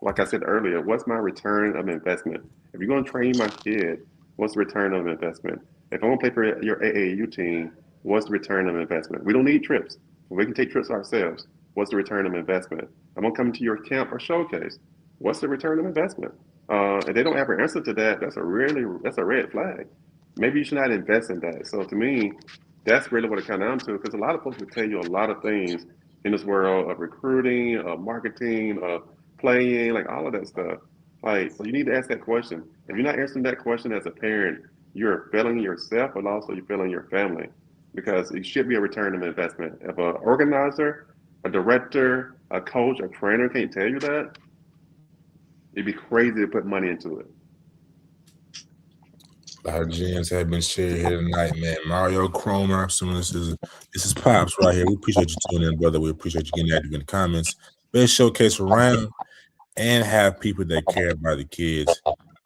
Like I said earlier, what's my return of investment? If you're going to train my kid, what's the return of investment? If I'm going to play for your AAU team, what's the return of investment? We don't need trips. We can take trips ourselves. What's the return of investment? I'm going to come to your camp or showcase. What's the return of investment? If they don't have an answer to that, that's a red flag. Maybe you should not invest in that. So to me, that's really what it comes down to. Because a lot of folks will tell you a lot of things in this world of recruiting, of marketing, of playing, like all of that stuff. Like, so you need to ask that question. If you're not answering that question as a parent, you're failing yourself, but also you're failing your family because it should be a return of investment. If an organizer, a director, a coach, a trainer can't tell you that, it'd be crazy to put money into it. A lot of gems have been shared here tonight, man. Mario Cromer, I'm assuming this is Pops right here. We appreciate you tuning in, brother. We appreciate you getting active in the comments. Best showcase around, and have people that care about the kids,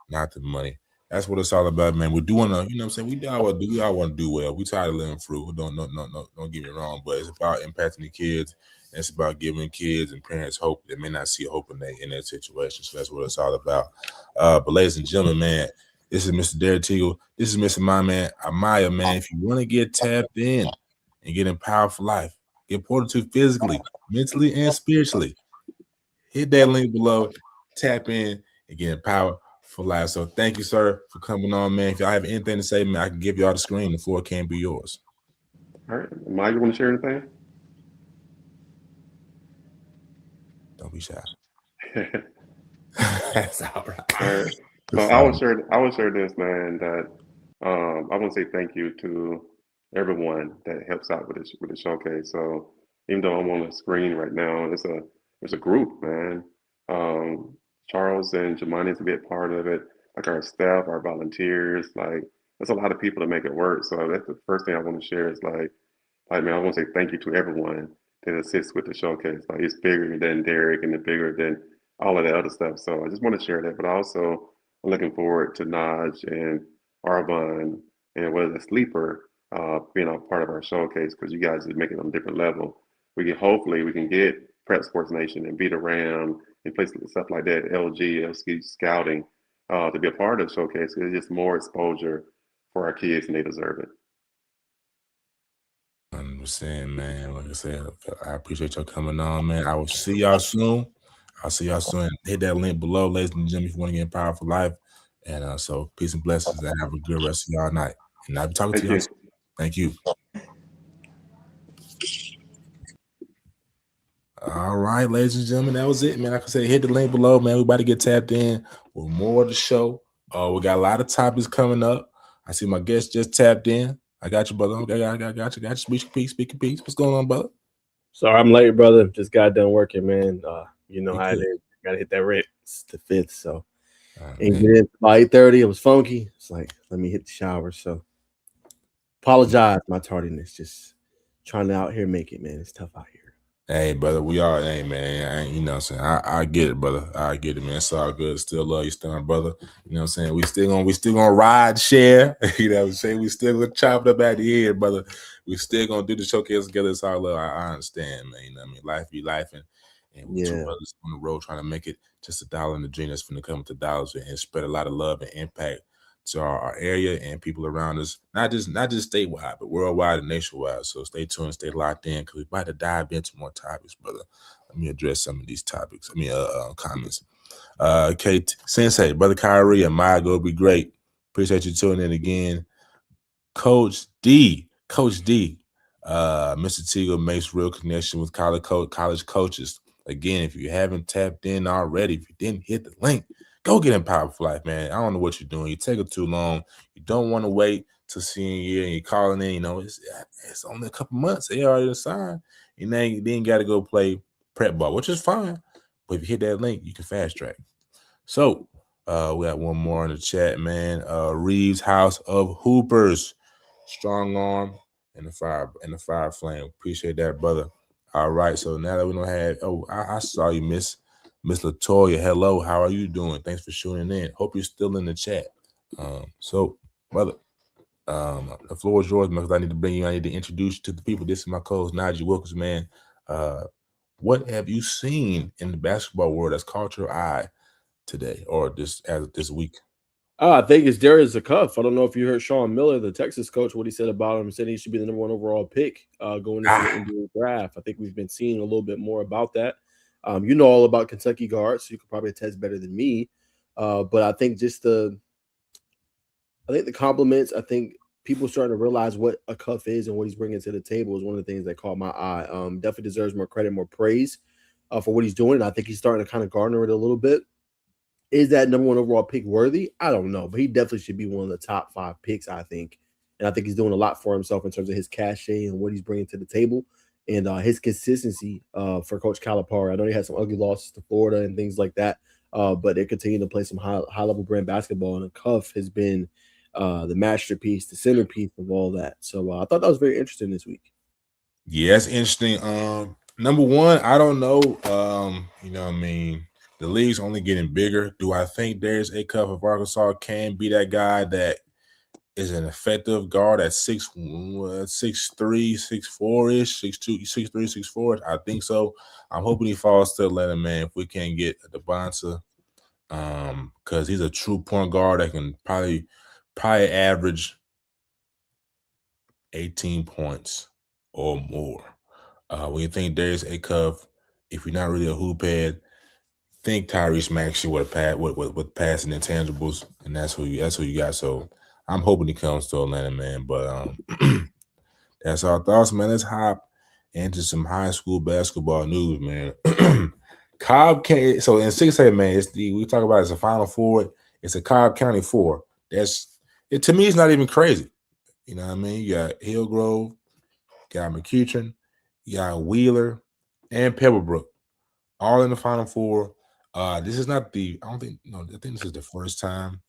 not the money. That's what it's all about, man. We do want to, you know what I'm saying? We all want to do well. We tired of living through. Don't no, no, no, don't get me wrong, but it's about impacting the kids. And it's about giving kids and parents hope that may not see hope in their situation. So that's what it's all about. But ladies and gentlemen, man, this is Mr. Derrick Teagle. This is Mr. My Man, Amaya, man. If you want to get tapped in and get empowered for life, get poured into physically, mentally, and spiritually, hit that link below, tap in, and get empowered for life. So thank you, sir, for coming on, man. If y'all have anything to say, man, I can give y'all the screen. The floor can be yours. All right. Maya, you want to share anything? Don't be shy. All That's all right. right. So That's all right. I will share this, man, that I want to say thank you to everyone that helps out with the showcase. So even though I'm on the screen right now, it's a group, man. Charles and Jemani is a big part of it. Like our staff, our volunteers, like there's a lot of people to make it work. So that's the first thing I want to share is like man, I want to say thank you to everyone that assists with the showcase. Like it's bigger than Derrick and it's bigger than all of the other stuff. So I just want to share that. But also I'm looking forward to Naj and Arvon and what is a sleeper being a part of our showcase because you guys are making it on a different level. Hopefully we can get Prep Sports Nation and Beat Around and places stuff like that, LG, LC Scouting, to be a part of the showcase. It's just more exposure for our kids and they deserve it. 100%, man. Like I said, I appreciate y'all coming on, man. I will see y'all soon. I'll see y'all soon. Hit that link below, ladies and gentlemen, if you want to get empowered for life. And so peace and blessings and have a good rest of y'all night. And I'll be talking to Thank y'all you. soon. Thank you. All right, ladies and gentlemen, that was it, man. Like I said, hit the link below, man. We about to get tapped in with more of the show. We got a lot of topics coming up. I see my guest just tapped in. I got you, brother. Okay, I got you. Speak your piece. What's going on, brother? Sorry, I'm late, brother. Just got done working, man. You know You how it good. is. Gotta hit that rent. It's the 5th, so and Man. get in by 8:30. It was funky. It's like, let me hit the shower. So apologize my tardiness. Just trying to out here make it, man. It's tough out here. Hey, brother, we all, hey, man, you know what I'm saying? I get it, brother. I get it, man. It's all good. Still love you, still my brother. You know what I'm saying? We still gonna ride, share. You know what I'm saying? We still gonna chop it up at the end, brother. We still gonna do the showcase together. It's all love. I understand, man. You know what I mean? Life be life, and we two Yeah. brothers on the road trying to make it just a dollar in the dream that's gonna come to dollars and spread a lot of love and impact to our area and people around us, not just statewide, but worldwide and nationwide. So stay tuned, stay locked in, because we're about to dive into more topics, brother. Let me address some of these topics. Comments. Kate Sensei, brother Kyrie and Maya, go be great. Appreciate you tuning in again. Coach D, Mr. Teagle makes real connection with college coaches. Again, if you haven't tapped in already, if you didn't hit the link, go get Empowered for Life, man. I don't know what you're doing. You take it too long. You don't want to wait till senior year and you're calling in. You know, it's only a couple months. They already signed. And then got to go play prep ball, which is fine. But if you hit that link, you can fast track. So we got one more in the chat, man. Reeves House of Hoopers. Strong arm and the fire flame. Appreciate that, brother. All right. So now that we don't have, I saw you, Miss Latoya. Hello, how are you doing? Thanks for tuning in. Hope you're still in the chat. So, brother, the floor is yours, man. Because I need to introduce you to the people. This is my co-host, Naj Wilkins, man. What have you seen in the basketball world that's caught your eye today or this week? I think it's Darius Zuckuff. I don't know if you heard Sean Miller, the Texas coach, what he said about him. He said he should be the #1 overall pick going into the NBA draft. I think we've been seeing a little bit more about that. You know all about Kentucky guards, so you could probably attest better than me. But I think the compliments, I think people starting to realize what a Cuff is and what he's bringing to the table is one of the things that caught my eye. Definitely deserves more credit, more praise for what he's doing. And I think he's starting to kind of garner it a little bit. Is that #1 overall pick worthy? I don't know, but he definitely should be one of the top 5 picks, I think. And I think he's doing a lot for himself in terms of his cachet and what he's bringing to the table and his consistency for Coach Calipari. I know he had some ugly losses to Florida and things like that, but they continue to play some high-level brand basketball, and Cuff has been the masterpiece, the centerpiece of all that. So I thought that was very interesting this week. Yeah, that's interesting. Number one, I don't know. You know what I mean? The league's only getting bigger. Do I think Darius Cuff of Arkansas can be that guy that is an effective guard at 6'3", 6'4"-ish, 6'2", 6'3", 6'4"? I think so. I'm hoping he falls to Atlanta, man. If we can't get the Bonsa, because he's a true point guard that can probably average 18 points or more. When you think Darius Cuff, if you're not really a hoop head, think Tyrese Maxey with passing intangibles, and that's who you got. So I'm hoping he comes to Atlanta, man. But that's our thoughts, man. Let's hop into some high school basketball news, man. Cobb County. So in 6A, man, we talk about it's a Final Four. It's a Cobb County 4. To me, it's not even crazy. You know what I mean? You got Hillgrove, you got McEachern, you got Wheeler, and Pebblebrook, all in the Final Four. This is not the. I don't think. No, I think this is the first time.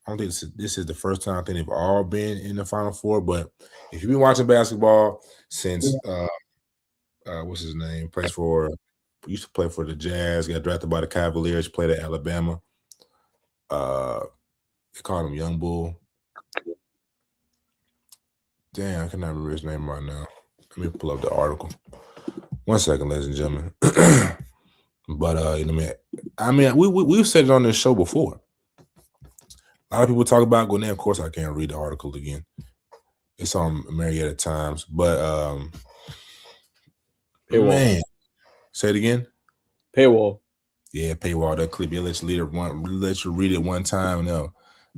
I don't think this is the first time I think they've all been in the Final Four. But if you've been watching basketball since what's his name? Plays for used to play for the Jazz, got drafted by the Cavaliers, played at Alabama. They called him Young Bull. Damn, I cannot remember his name right now. Let me pull up the article. 1 second, ladies and gentlemen. But you know, we've said it on this show before. A lot of people talk about Gwinnett. Of course, I can't read the article again. It's on Marietta Times. But Paywall. Man, say it again. Paywall. Yeah, paywall. That clip. Yeah, let you read it one time. No,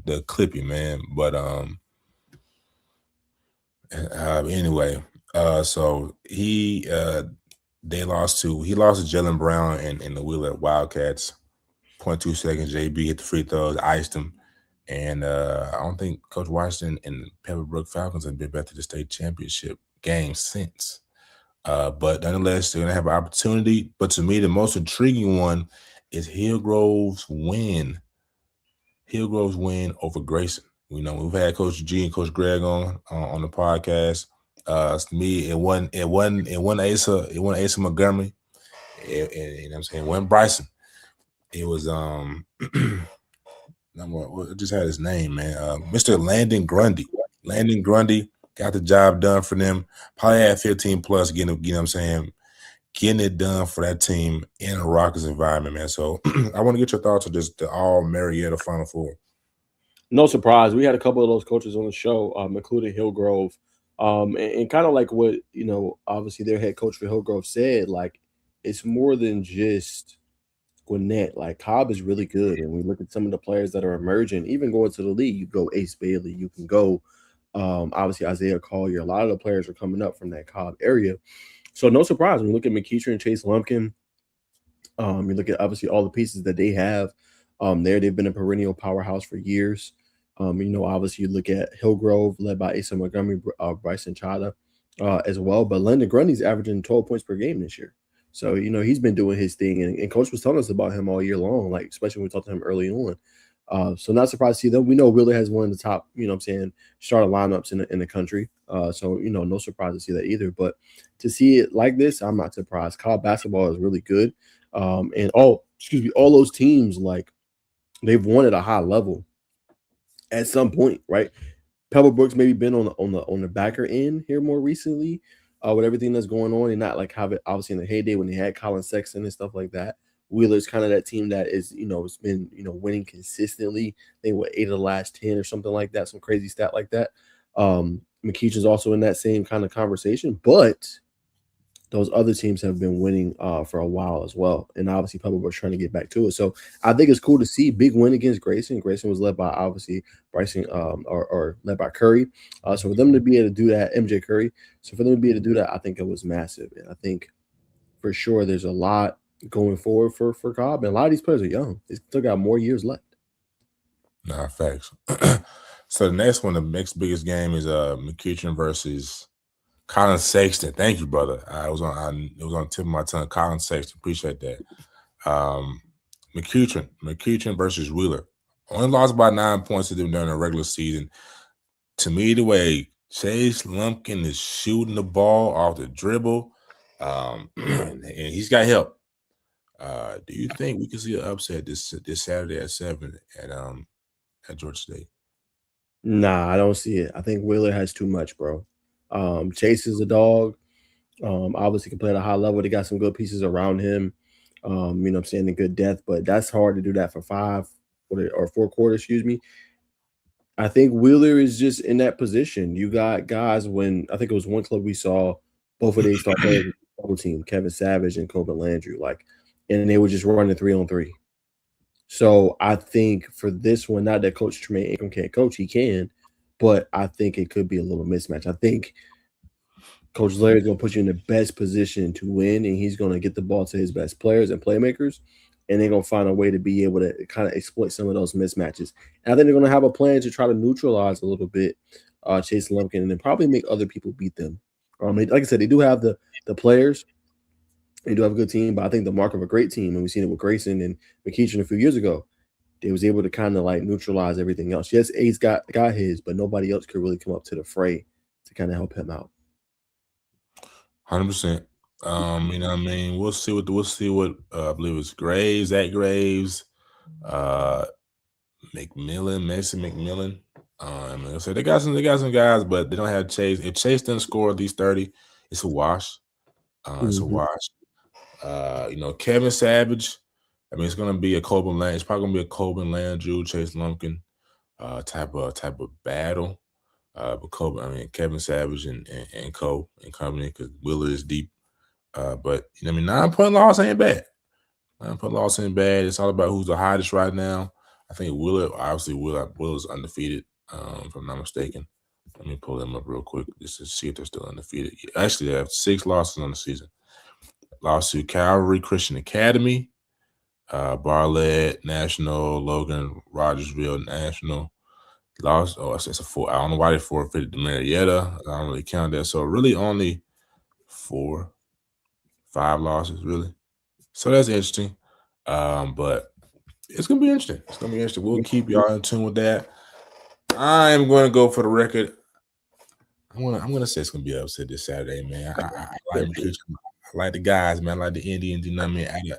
the clippy, man. But anyway, so he lost to Jalen Brown and the Wheeler Wildcats. 0.2 seconds. JB hit the free throws, iced him. And I don't think Coach Washington and the Pebblebrook Falcons have been back to the state championship game since. But nonetheless, they're going to have an opportunity. But to me, the most intriguing one is Hillgrove's win. Hillgrove's win over Grayson. You know, we've had Coach G and Coach Greg on the podcast. To me, it wasn't Asa Montgomery. You know what I'm saying? It wasn't Bryson. It was I just had his name, man. Mr. Landon Grundy. Landon Grundy got the job done for them. Probably had 15 plus getting, you know what I'm saying, getting it done for that team in a Rockets environment, man. So I want to get your thoughts on just the all Marietta Final Four. No surprise. We had a couple of those coaches on the show, including Hillgrove. And kind of like what, you know, obviously their head coach for Hillgrove said, like, it's more than just Gwinnett. Like, Cobb is really good. And we look at some of the players that are emerging, even going to the league. You go Ace Bailey, you can go obviously Isaiah Collier. A lot of the players are coming up from that Cobb area. So no surprise when you look at McEachern and Chase Lumpkin. You look at obviously all the pieces that they have there. They've been a perennial powerhouse for years. You know, obviously you look at Hillgrove, led by Asa Montgomery, Bryson Chada as well. But Landon Grundy's averaging 12 points per game this year. So, you know, he's been doing his thing. And Coach was telling us about him all year long, like especially when we talked to him early on. So not surprised to see them. We know Wheeler has one of the top, you know what I'm saying, starter lineups in the country. So, you know, no surprise to see that either. But to see it like this, I'm not surprised. College basketball is really good. And all those teams, like, they've won at a high level at some point, right? Pebblebrook's maybe been on the backer end here more recently, with everything that's going on, and not like have it obviously in the heyday when they had Colin Sexton and stuff like that. Wheeler's kind of that team that is, you know, it's been, you know, winning consistently. They were 8 of the last 10 or something like that, some crazy stat like that. McEachern's also in that same kind of conversation, but those other teams have been winning for a while as well. And obviously Pebblebrook's trying to get back to it. So I think it's cool to see big win against Grayson. Grayson was led by obviously Bryson or led by Curry. So for them to be able to do that, MJ Curry. So for them to be able to do that, I think it was massive. And I think for sure there's a lot going forward for Cobb. And a lot of these players are young. They still got more years left. Nah, facts. So the next one, the next biggest game is McEachern versus Colin Sexton. Thank you, brother. It was on the tip of my tongue. Colin Sexton. Appreciate that. McEachern versus Wheeler. Only lost by 9 points to them during the regular season. To me, the way Chase Lumpkin is shooting the ball off the dribble, and he's got help. Do you think we can see an upset this Saturday at 7 at Georgia State? Nah, I don't see it. I think Wheeler has too much, bro. Chase is a dog. Obviously can play at a high level. They got some good pieces around him. You know what I'm saying, in good depth, but that's hard to do that for 5 or 4 quarters, excuse me. I think Wheeler is just in that position. You got guys when I think it was one club we saw both of these star players on the double team, Kevin Savage and Coben Landry, like, and they were just running 3-on-3. So I think for this one, not that Coach Tremaine Ingram can't coach, he can, but I think it could be a little mismatch. I think Coach Larry's going to put you in the best position to win, and he's going to get the ball to his best players and playmakers. and they're gonna find a way to be able to kind of exploit some of those mismatches. And I think they're gonna have a plan to try to neutralize a little bit Chase Lumpkin, and then probably make other people beat them. Like I said, they do have the players. They do have a good team, but I think the mark of a great team, and we've seen it with Grayson and McEachin a few years ago, they was able to kind of like neutralize everything else. Yes, Ace got his, but nobody else could really come up to the fray to kind of help him out. 100%. You know what I mean? We'll see what I believe it's Graves, Zach Graves, McMillan, Mason McMillan. So they got some guys, but they don't have Chase. If Chase doesn't score at least 30, it's a wash. It's a wash. You know, Kevin Savage. I mean, it's gonna be a Coben Land. It's probably gonna be a Coben Landrew, Chase Lumpkin type of battle. But Kevin Savage and Co and company, because Wheeler is deep. But you know, I mean, 9-point loss ain't bad. 9-point loss ain't bad. It's all about who's the hottest right now. I think Willer's undefeated, if I'm not mistaken. Let me pull them up real quick just to see if they're still undefeated. Actually, they have 6 losses on the season. Lost to Calvary Christian Academy, Barlett National, Logan Rogersville National. Lost. Oh, it's a 4. I don't know why they forfeited to Marietta. I don't really count that. So really only 4, 5 losses really. So that's interesting. But it's gonna be interesting. It's gonna be interesting. We'll keep y'all in tune with that. I'm gonna go for the record. I'm gonna say it's gonna be an upset this Saturday, man. I like the guys, man. I like the Indians. You know what I mean?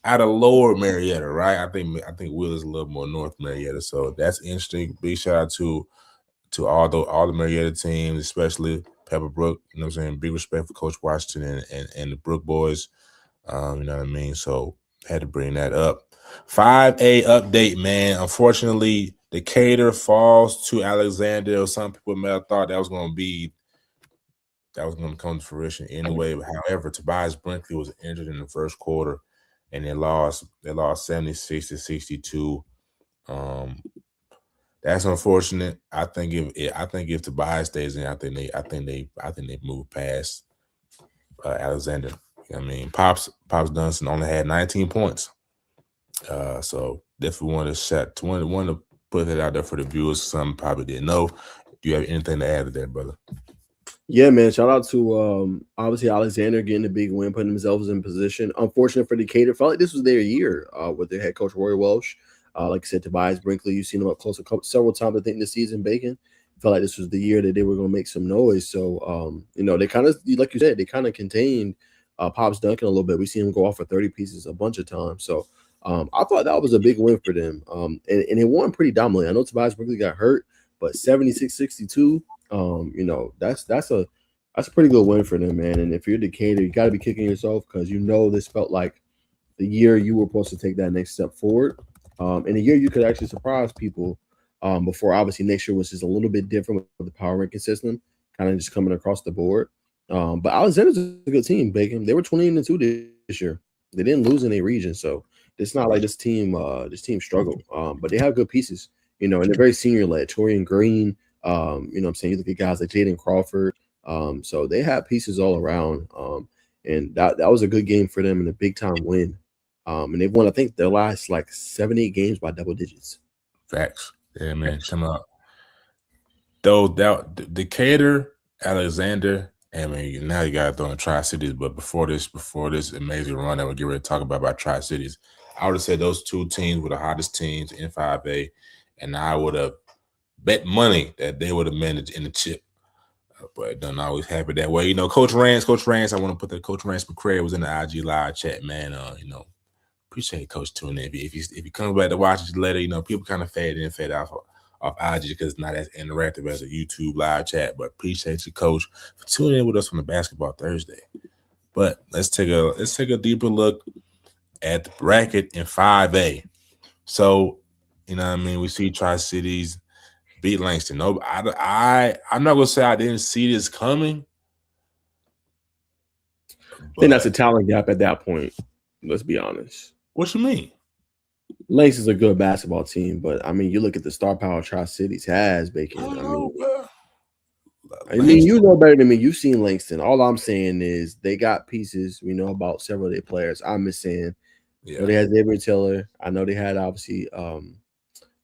Out of lower Marietta, right? I think Will is a little more North Marietta, so that's interesting. Big shout out to all the Marietta teams, especially Pepperbrook. You know what I'm saying? Big respect for Coach Washington and the Brook boys. You know what I mean? So had to bring that up. 5A update, man. Unfortunately, Decatur falls to Alexander. Some people may have thought that was going to come to fruition anyway. But however, Tobias Brinkley was injured in the first quarter, and they lost 76-62. That's unfortunate. I think if Tobias stays in, I think they move past Alexander. I mean, Pops Dunston only had 19 points. So definitely want to put that out there for the viewers. Some probably didn't know. Do you have anything to add to that, brother? Yeah, man. Shout out to obviously Alexander getting a big win, putting themselves in position. Unfortunate for Decatur. Felt like this was their year with their head coach Roy Welsh. Like I said, Tobias Brinkley, you've seen him up close several times, I think, this season. Bacon felt like this was the year that they were going to make some noise. So, you know, they kind of, like you said, they kind of contained Pops Duncan a little bit. We seen him go off for 30 pieces a bunch of times. So I thought that was a big win for them. And they won pretty dominantly. I know Tobias Brinkley got hurt, but 76-62, you know, that's a pretty good win for them, man. And if you're Decatur, you got to be kicking yourself because you know this felt like the year you were supposed to take that next step forward. In a year you could actually surprise people before obviously next year was just a little bit different with the power ranking system, kind of just coming across the board. But Alexander's a good team, Bacon. They were 20-2 this year. They didn't lose in a region, so it's not like this team struggled. But they have good pieces, you know, and they're very senior led. Torian Green, you know what I'm saying? You look at guys like Jaden Crawford. So they have pieces all around. And that was a good game for them and a big time win. And they've won, I think, their last like 7-8 games by double digits. Facts. Yeah, man. Come out. Though Decatur, Alexander, I mean, now you got to throw in Tri-Cities, but before this amazing run that we're getting ready to talk about Tri-Cities, I would have said those two teams were the hottest teams in 5A, and I would have bet money that they would have managed in the chip. But it doesn't always happen that way. You know, Coach Rance, I want to put that Coach Rance McCray was in the IG live chat, man. You know, appreciate Coach tuning in. If he comes back to watch it later, you know, people kind of fade in and fade out off IG because it's not as interactive as a YouTube live chat. But appreciate you, Coach, for tuning in with us on the Basketball Thursday. But let's take a deeper look at the bracket in 5A. So, you know what I mean? We see Tri-Cities beat Langston. No, I'm not gonna say I didn't see this coming. I think that's a talent gap at that point. Let's be honest. What you mean? Langston's a good basketball team, but I mean, you look at the star power Tri-Cities has, Bacon. I mean, you know better than me. You've seen Langston. All I'm saying is they got pieces. We know about several of their players. I'm just saying I know they had Derrick Teagle. I know they had obviously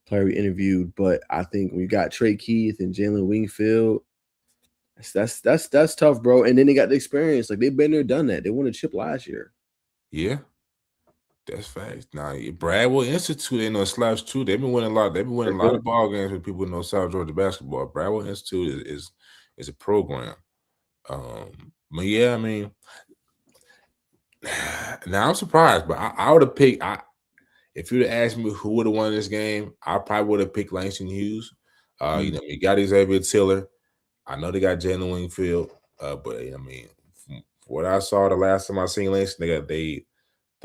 player we interviewed, but I think when you got Trey Keith and Jalen Wingfield, that's tough, bro. And then they got the experience. Like they've been there, done that. They won a chip last year. Yeah. That's facts. Now, Bradwell Institute ain't no slouch too. They've been winning a lot. They've been winning a lot of ball games with people who know South Georgia basketball. Bradwell Institute is a program. But yeah, I mean, now I'm surprised, but I would have picked. If you'd have asked me who would have won this game, I probably would have picked Langston Hughes. You know, you got Xavier Tiller. I know they got Jalen Wingfield, but I mean, from what I saw the last time I seen Langston, they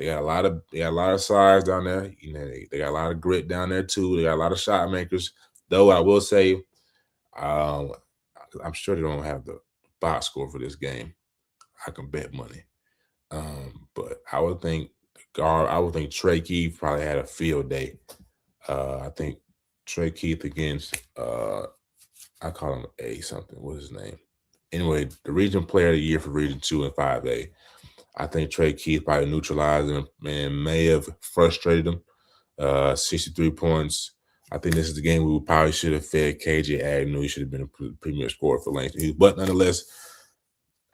got a lot of size down there. You know, they got a lot of grit down there too. They got a lot of shot makers. Though I will say, I'm sure they don't have the box score for this game. I can bet money. But I would think Trey Keith probably had a field day. I think Trey Keith against I call him A something. What's his name? Anyway, the region player of the year for Region 2 and 5A. I think Trey Keith probably neutralized him and may have frustrated him. 63 points. I think this is the game we probably should have fed KJ Agnew. He should have been a premier scorer for Langston. But nonetheless,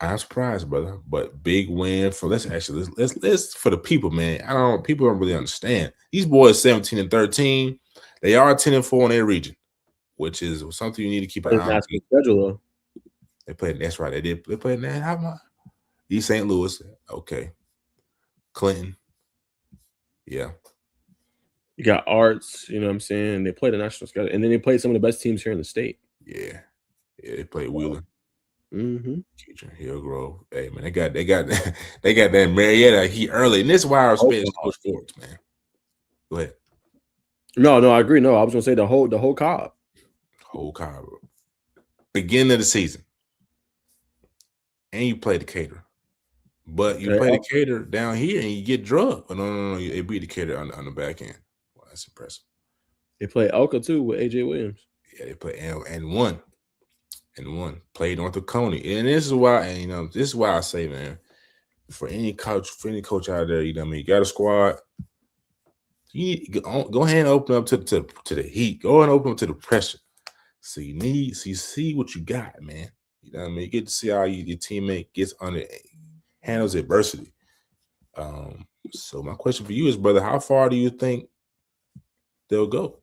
I'm surprised, brother. But big win for let's for the people, man. People don't really understand. These boys 17 and 13. They are 10 and 4 in their region, which is something you need to keep an eye on. Schedule. They played. That's right. They played that. How much? East St. Louis. Okay. Clinton. Yeah. You got Arts, you know what I'm saying? They played the national schedule. And then they played some of the best teams here in the state. Yeah. Yeah, they played Wheeler. Mm-hmm. Hillgrove. Hey man, they got that Marietta Heat early. And this is why I respect Coach Forbes, man. Go ahead. No, I agree. No, I was gonna say the whole Cobb. Whole Cobb. Beginning of the season. And you play Decatur. But you play Decatur down here and you get drugged. But no. They beat Decatur on the back end. Wow, that's impressive. They play Elka too with AJ Williams. Yeah, they play and won. Played North Oconee. And this is why I say, man, for any coach out there, you know what I mean, you got a squad. You need, go ahead and open up to the heat. Go and open up to the pressure. So you see what you got, man. You know what I mean? You get to see how your teammate handles adversity. So my question for you is, brother, how far do you think they'll go?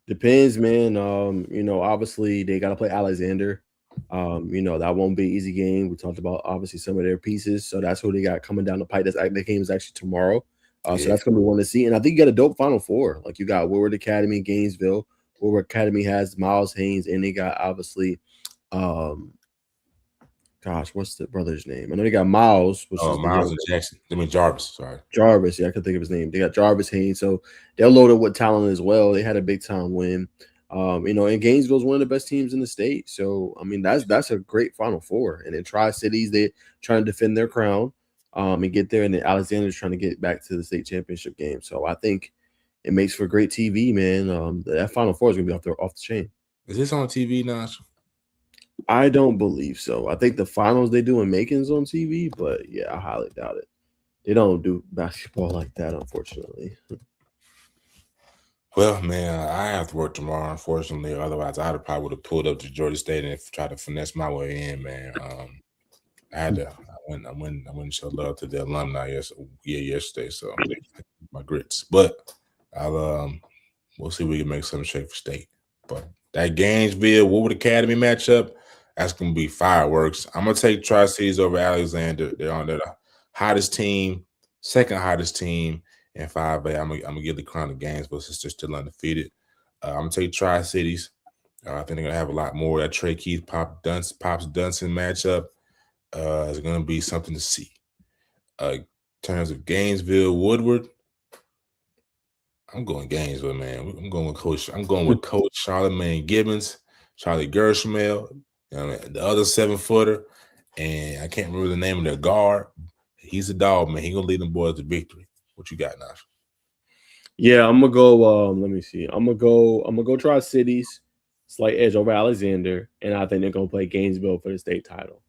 Depends, man. Obviously they got to play Alexander. That won't be an easy game. We talked about obviously some of their pieces, so that's who they got coming down the pipe. The game is actually tomorrow, so that's gonna be one to see. And I think you got a dope Final Four. Like you got Woodward Academy, Gainesville. Woodward Academy has Miles Haynes, and they got obviously, what's the brother's name? I know they got Miles, which is Miles and Jackson. I mean Jarvis. Sorry, Jarvis. Yeah, I couldn't think of his name. They got Jarvis Haynes, so they're loaded with talent as well. They had a big time win. And Gainesville's one of the best teams in the state. So, I mean, that's a great Final Four. And in Tri-Cities, they're trying to defend their crown and get there. And then Alexander's trying to get back to the state championship game. So I think it makes for great TV, man. That Final Four is going to be off the chain. Is this on TV, Naj? I don't believe so. I think the finals they do in Macon's on TV, but yeah, I highly doubt it. They don't do basketball like that, unfortunately. Well, man, I have to work tomorrow, unfortunately. Otherwise, I probably would have pulled up to Georgia State and tried to finesse my way in, man. I had to. I went and showed love to the alumni yesterday, so my grits. But we'll see if we can make something shape for state. But that Gainesville Woodward Academy matchup, that's gonna be fireworks. I'm gonna take Tri-Cities over Alexander. They're on the hottest team, second hottest team. And 5A, I'm gonna give the crown to Gainesville since they're still undefeated. I'm gonna take Tri-Cities. I think they're gonna have a lot more. That Trey Keith Pops Dunson matchup is gonna be something to see. In terms of Gainesville Woodward, I'm going Gainesville, man. I'm going with Coach Charlemagne Gibbons, Charlie Gershmel, the other 7-footer, and I can't remember the name of their guard. He's a dog, man. He gonna lead them boys to victory. What you got, Naj? Yeah, I'm gonna go. Let me see. I'm gonna go Tri-Cities, slight edge over Alexander, and I think they're gonna play Gainesville for the state title.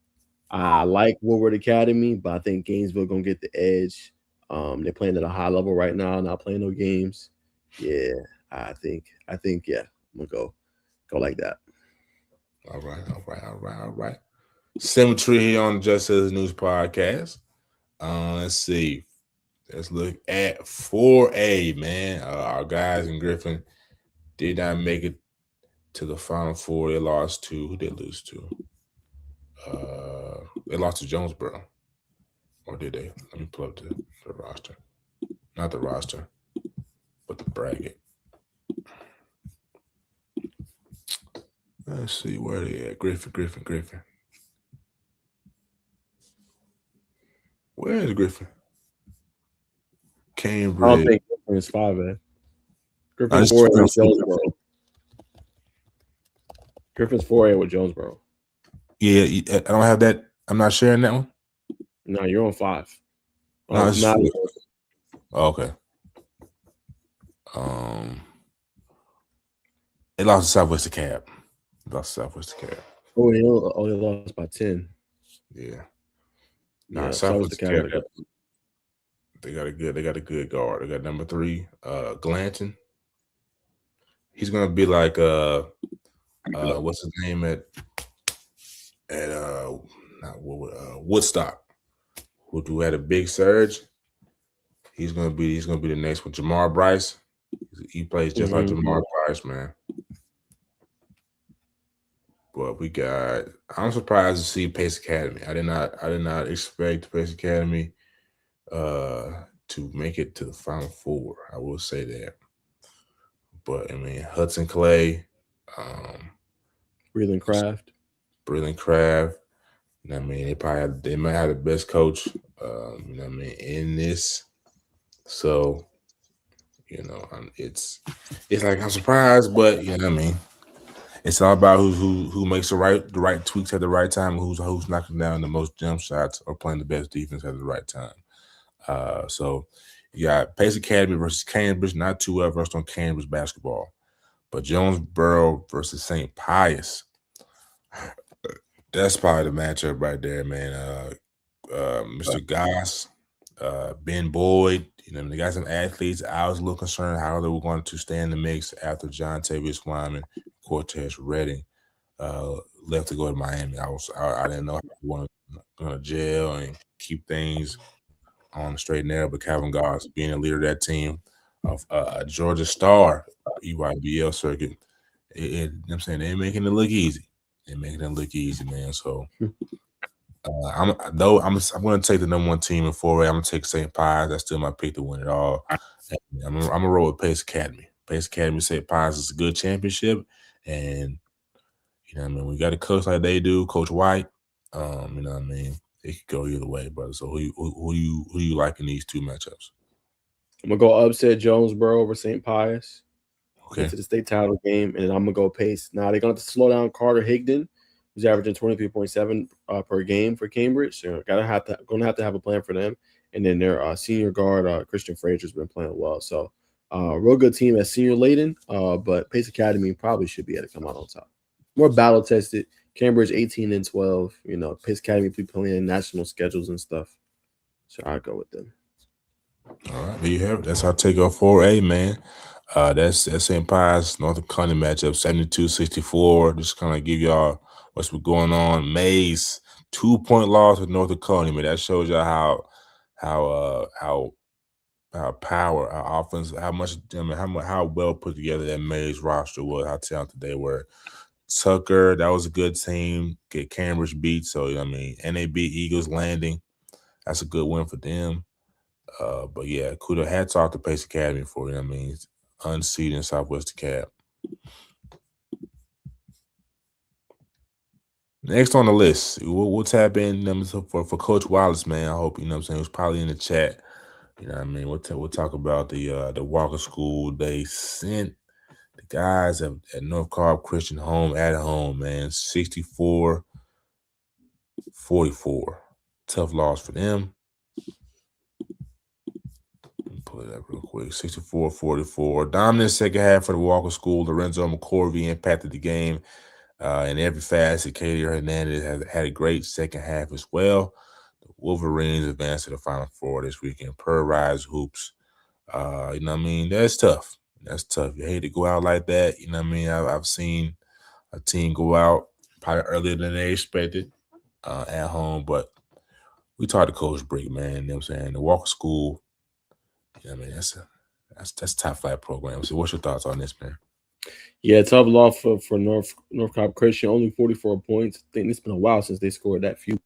I like Woodward Academy, but I think Gainesville gonna get the edge. They're playing at a high level right now, not playing no games. Yeah, I think yeah, I'm gonna go like that. All right. Symmetry here on the Just As News podcast. Let's see. Let's look at 4A, man. Our guys in Griffin did not make it to the Final Four. They lost to, who did they lose to? They lost to Jonesboro. Or did they? Let me pull up the roster. Not the roster, but the bracket. Let's see where they at. Griffin. Where is Griffin? Cambridge. I don't think Griffin is 5A. Griffin's 4A with Jonesboro. Griffin's 4A with Jonesboro. Yeah, I don't have that. I'm not sharing that one. No, you're on 5. No, it's not. Oh, okay. They lost to Southwest Cab. Oh, they lost by 10. Yeah. Nah, Southwest Cab. They got a good guard. They got number 3, Glanton. He's gonna be like what's his name at Woodstock, who had a big surge. He's gonna be the next one. Jamar Bryce. He plays just like Jamar Bryce, man. But I'm surprised to see Pace Academy. I did not expect Pace Academy to make it to the Final Four. I will say that. But I mean, Hudson Clay, Breland Craft. You know what I mean? They might have the best coach, you know what I mean, in this. So, you know, it's like I'm surprised, but you know what I mean. It's all about who makes the right tweaks at the right time, who's knocking down the most jump shots or playing the best defense at the right time. So you got Pace Academy versus Cambridge, not too well versed on Cambridge basketball, but Jonesboro versus St. Pius. That's probably the matchup right there, man. Mr. Goss, Ben Boyd, you know, they got some athletes. I was a little concerned how they were going to stay in the mix after John Tavius Wyman, Cortez Redding left to go to Miami. I didn't know if he wanted to go to jail and keep things on the straight and narrow, but Calvin Goss being a leader of that team, of Georgia Star, EYBL circuit, you know what I'm saying, they're making it look easy. Man. So I'm going to take the number 1 team in 4A. I'm going to take St. Pius. That's still my pick to win it all. I'm going to roll with Pace Academy. Pace Academy, St. Pius is a good championship. And, you know what I mean, we got a coach like they do, Coach White. You know what I mean? It could go either way, brother. So who you like in these 2 matchups? I'm going to go upset Jonesboro over St. Pius. Okay. Into the state title game, and I'm going to go Pace. Now, they're going to have to slow down Carter Higdon, who's averaging 23.7 per game for Cambridge. So going to have to have a plan for them. And then their senior guard, Christian Frazier's been playing well. So real good team at senior laden, but Pace Academy probably should be able to come out on top. More battle tested. Cambridge 18-12. You know, Pace Academy be playing national schedules and stuff. So I'll go with them. All right, there you have it. That's our take on 4A, man. That's St. Pius North County matchup, 72-64. Just kind of give y'all what's been going on. Mays 2-point loss with North County, man. That shows y'all how power, our offense, how well put together that Mays roster was, how talented they were. Tucker, that was a good team. Get Cambridge beat, so I mean, and they beat Eagles Landing. That's a good win for them. But yeah, kudos, hats off to Pace Academy for it. I mean, unseeded Southwest Cab. Next on the list, we'll tap in for Coach Wallace, man. I hope, you know what I'm saying, he was probably in the chat. You know what I mean? We'll talk about the Walker School. They sent the guys at North Carb Christian home at home, man. 64-44. Tough loss for them. Pull it up real quick. 64-44. Dominant second half for the Walker School. Lorenzo McCorvey impacted the game in every facet. Katie Hernandez has had a great second half as well. Wolverines advanced to the Final Four this weekend. Per Rise Hoops. You know what I mean? That's tough. That's tough. You hate to go out like that. You know what I mean? I've seen a team go out probably earlier than they expected at home, but we taught the coach break, man. You know what I'm saying? The Walker School, you know what I mean? That's top flight program. So what's your thoughts on this, man? Yeah, tough loss for North Cobb Christian. Only 44 points. I think it's been a while since they scored that few.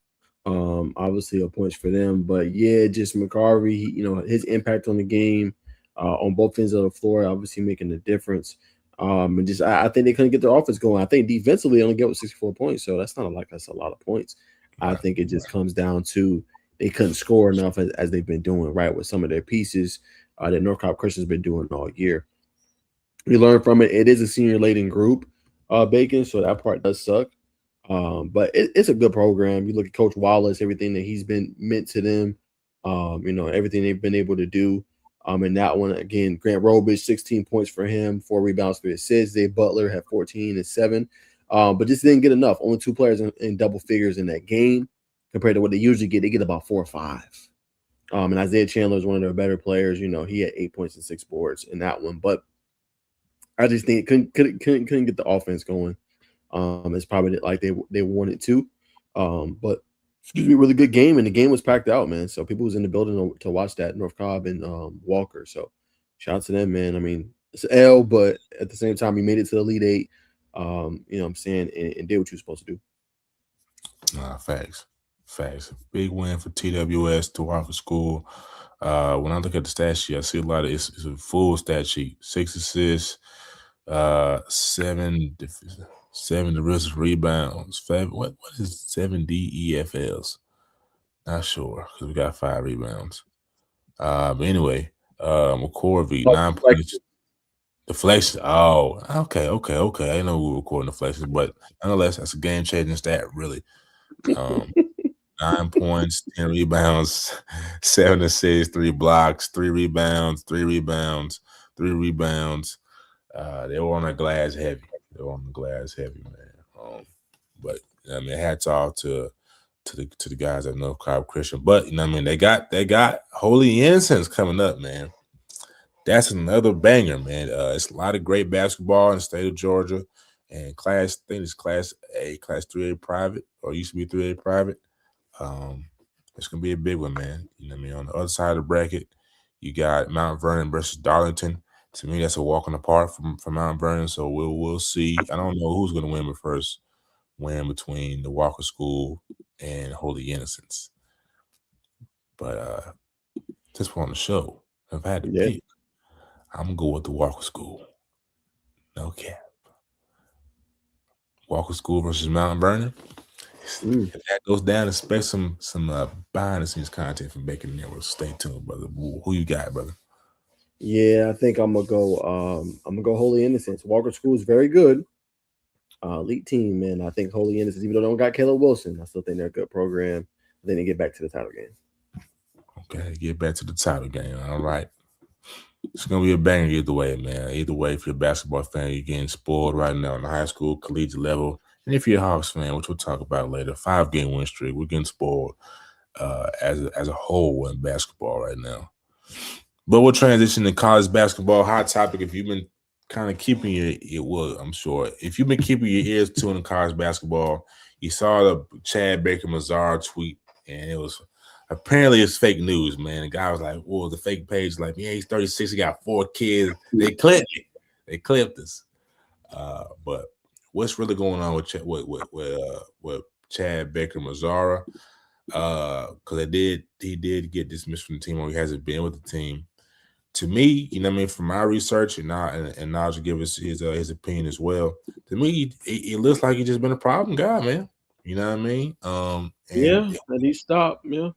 Obviously a points for them, but yeah, just McCarvey, his impact on the game, on both ends of the floor, obviously making a difference. And just I think they couldn't get their offense going. I think defensively they only get with 64 points, so that's a lot of points. I think it just comes down to they couldn't score enough as they've been doing, right, with some of their pieces that North Cobb Christian's been doing all year. We learned from it. It is a senior-laden group, Bacon, so that part does suck. But it's a good program. You look at Coach Wallace, everything that he's been meant to them, everything they've been able to do. And that one, again, Grant Robich, 16 points for him, 4 rebounds, 3 assists. Dave Butler had 14 and 7. But just didn't get enough. Only 2 players in double figures in that game compared to what they usually get. They get about 4 or 5. And Isaiah Chandler is one of their better players. He had 8 points and 6 boards in that one. But I just think couldn't get the offense going. It's probably like they wanted to. But excuse me, really good game, and the game was packed out, man. So people was in the building to watch that, North Cobb and Walker. So shout out to them, man. I mean, it's an L, but at the same time, you made it to the Elite Eight. You know what I'm saying, and did what you were supposed to do. Facts. Big win for TWS to Walker School. When I look at the stat sheet, I see a lot of it's a full stat sheet. 6 assists, 7 defensive rebounds. What is 7 DEFLs? Not sure because we got 5 rebounds. But anyway, McCorvey, 9 points. Deflection. Oh, okay. I didn't know we were recording deflections, but nonetheless, that's a game-changing stat, really. 9 points, 10 rebounds, 7 assists, 3 blocks, 3 rebounds, 3 rebounds, 3 rebounds. They were on the glass heavy. Man. But I mean, hats off to the guys at North Cobb Christian. But they got Holy Innocents coming up, man. That's another banger, man. It's a lot of great basketball in the state of Georgia, and I think it's Class A, Class 3A private, or used to be 3A private. It's gonna be a big one, man. On the other side of the bracket, you got Mount Vernon versus Darlington. To me, that's a walk in the park from Mount Vernon. So we'll see. I don't know who's gonna win, but first win between the Walker School and Holy Innocents. But just on the show, if I had to pick, I'm gonna go with the Walker School. No cap. Walker School versus Mount Vernon. If that goes down, expect some behind the scenes content from Bacon Network. Stay tuned, brother. Who you got, brother? Yeah, I think I'm gonna go Holy Innocents. Walker School is very good. Elite team, man. I think Holy Innocents, even though they don't got Caleb Wilson, I still think they're a good program. Then they get back to the title game. Okay, get back to the title game. All right. It's going to be a banger either way, man. Either way, if you're a basketball fan, you're getting spoiled right now on the high school, collegiate level. And if you're a Hawks fan, which we'll talk about later, 5-game win streak, we're getting spoiled as a whole in basketball right now. But we'll transition to college basketball. Hot topic. If you've been kind of keeping I'm sure. If you've been keeping your ears tuned in college basketball, you saw the Chad Baker Mazar tweet, and it was apparently it's fake news, man. The guy was like, "Well, the fake page, like, yeah, he's 36, he got 4 kids." They clipped it. They clipped us. But what's really going on with Chad Baker Mazara? Because he did get dismissed from the team, or he hasn't been with the team. To me, from my research, and Naj will give us his opinion as well. To me, it looks like he's just been a problem guy, man. You know what I mean? And he stopped. Yeah.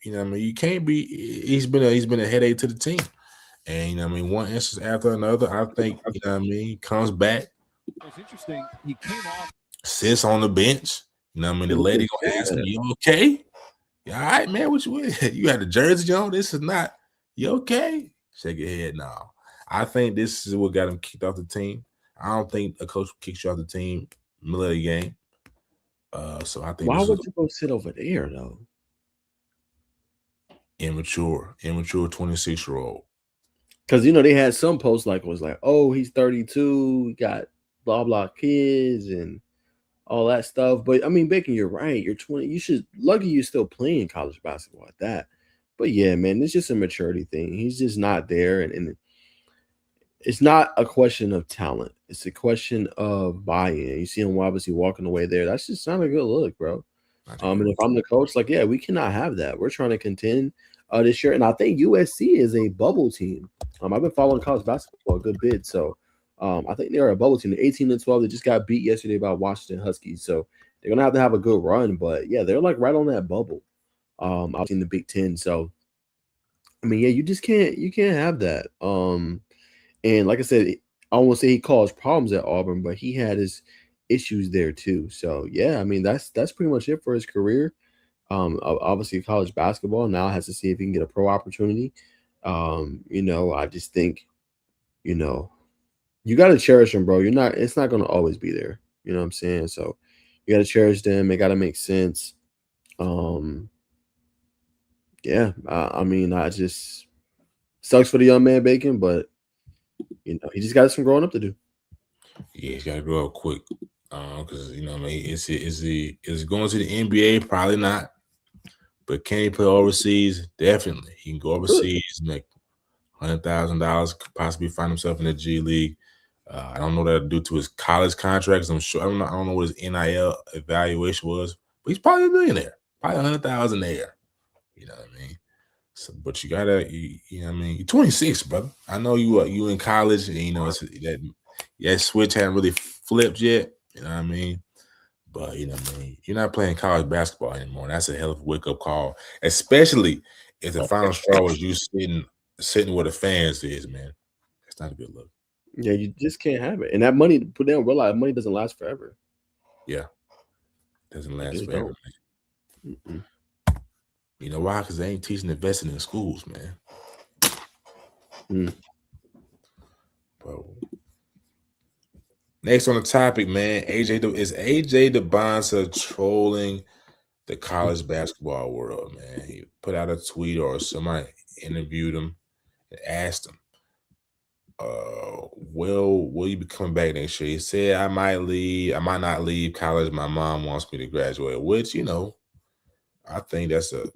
You can't be. He's been a headache to the team, and one instance after another. I think comes back. It's interesting. He came off, sits on the bench. The lady gonna ask him, "You okay? You all right, man? What you with? You had a jersey on? This is not. You okay?" Shake your head. No. I think this is what got him kicked off the team. I don't think a coach kicks you off the team middle of the game. So I think Why this would is you go sit over there though? immature 26-year-old. Because they had some posts was like, oh, he's 32, he got blah blah kids and all that stuff. But I mean, Bacon, you're right. You're 20. You should lucky you're still playing college basketball at that. But yeah, man, it's just a maturity thing. He's just not there, and it's not a question of talent. It's a question of buy-in. You see him obviously walking away there. That's just not a good look, bro. And if I'm the coach, yeah, we cannot have that. We're trying to contend this year, and I think USC is a bubble team. I've been following college basketball a good bit, so I think they are a bubble team. They're 18-12. They just got beat yesterday by Washington Huskies, so they're gonna have a good run. But yeah, they're like right on that bubble. I've seen the Big Ten, so I mean, yeah, you just can't have that. And like I said, I won't say he caused problems at Auburn, but he had his issues there too. So yeah, I mean that's pretty much it for his career. Obviously college basketball now has to see if he can get a pro opportunity. I just think, you got to cherish them, bro. It's not going to always be there. You know what I'm saying? So you got to cherish them. It got to make sense. Yeah, I mean, I just sucks for the young man Bacon, but he just got some growing up to do. Yeah, he's got to grow up quick. Because I mean, is he going to the NBA? Probably not. But can he play overseas? Definitely. He can go overseas, make $100,000, possibly find himself in the G League. I don't know what that'll do to his college contracts. I'm sure I don't know what his NIL evaluation was, but he's probably a millionaire. Probably $100,000 there. You know what I mean? So, but you gotta, you know what I mean? You're 26, brother. I know you in college, and it's that switch hadn't really flipped yet. You know what I mean? But you know what I mean? You're not playing college basketball anymore. That's a hell of a wake-up call, especially if the final straw was you sitting where the fans is, man. That's not a good look. Yeah, you just can't have it. And that money, they don't realize money doesn't last forever. Yeah. Doesn't last forever, man. Mm-mm. You know why? Because they ain't teaching investing in schools, man. Bro. Next on the topic, man, is AJ DeBonsa trolling the college basketball world, man. He put out a tweet or somebody interviewed him and asked him, will you be coming back next year? He said, I might not leave college. My mom wants me to graduate, which, I think that's a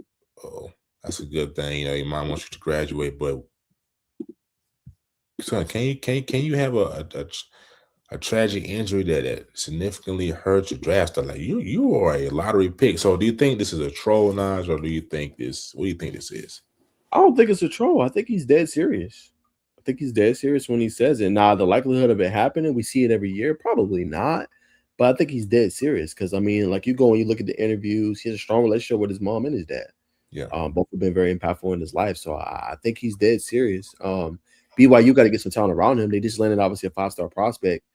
good thing. Your mom wants you to graduate, but son, can you have a tragic injury that significantly hurts your draft stock? Like you are a lottery pick. So do you think this is a troll, Naj, or what do you think this is? I don't think it's a troll. I think he's dead serious. I think he's dead serious when he says it. Now, the likelihood of it happening, we see it every year, probably not. But I think he's dead serious because, I mean, like you go and you look at the interviews, he has a strong relationship with his mom and his dad. Yeah. Both have been very impactful in his life. So I think he's dead serious. BYU got to get some talent around him. They just landed, obviously, a 5-star prospect,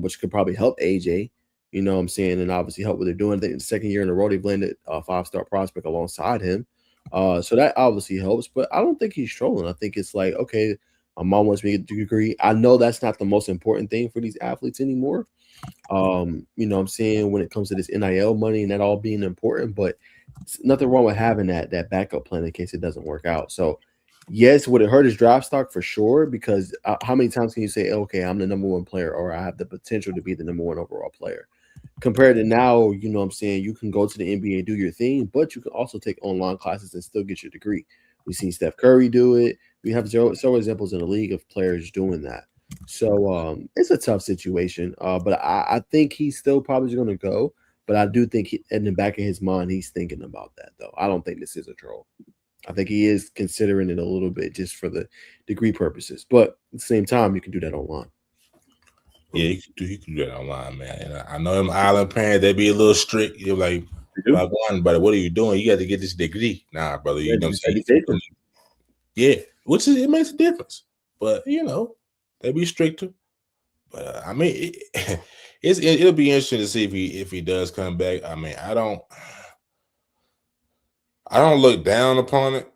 which could probably help AJ, you know what I'm saying, and obviously help what they're doing. I think the second year in a row, they've landed a 5-star prospect alongside him. So that obviously helps, but I don't think he's trolling. I think it's like, okay, my mom wants me to get a degree. I know that's not the most important thing for these athletes anymore. You know what I'm saying, when it comes to this NIL money and that all being important, but nothing wrong with having that backup plan in case it doesn't work out. So yes, would it hurt his draft stock for sure? Because how many times can you say, okay, I'm the number one player, or I have the potential to be the number one overall player? Compared to now, you know what I'm saying, you can go to the NBA and do your thing, but you can also take online classes and still get your degree. We've seen Steph Curry do it. We have several examples in the league of players doing that. So it's a tough situation, but I think he's still probably going to go. But I do think in the back of his mind, he's thinking about that, though. I don't think this is a troll. I think he is considering it a little bit just for the degree purposes. But at the same time, you can do that online. Yeah, he can do that online, man. And I know them island parents, they be a little strict. You're like, brother, what are you doing? You got to get this degree. Nah, brother, you know what I'm saying? Yeah, it makes a difference. But, they be stricter. But, I mean, it'll be interesting to see if he does come back. I mean, I don't look down upon it,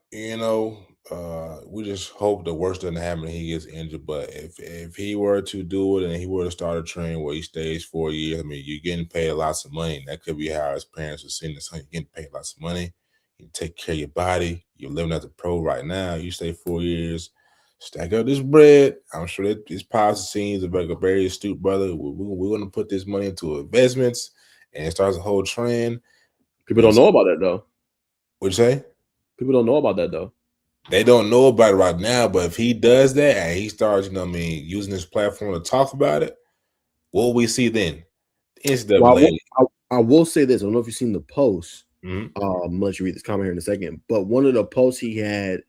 We just hope the worst doesn't happen and he gets injured. But if he were to do it and he were to start a trend where he stays 4 years, I mean, you're getting paid lots of money. That could be how his parents are seeing this. You're getting paid lots of money. You take care of your body. You're living as a pro right now. You stay 4 years, stack up this bread. I'm sure that his policy seems like a very astute brother. We're going to put this money into investments and it starts a whole trend. People don't know about that though. What'd you say? People don't know about that though. They don't know about it right now, but if he does that and he starts, using his platform to talk about it, what will we see then? NCAA. Well, I will say this. I don't know if you've seen the post. Mm-hmm. I'm gonna let you read this comment here in a second. But one of the posts he had,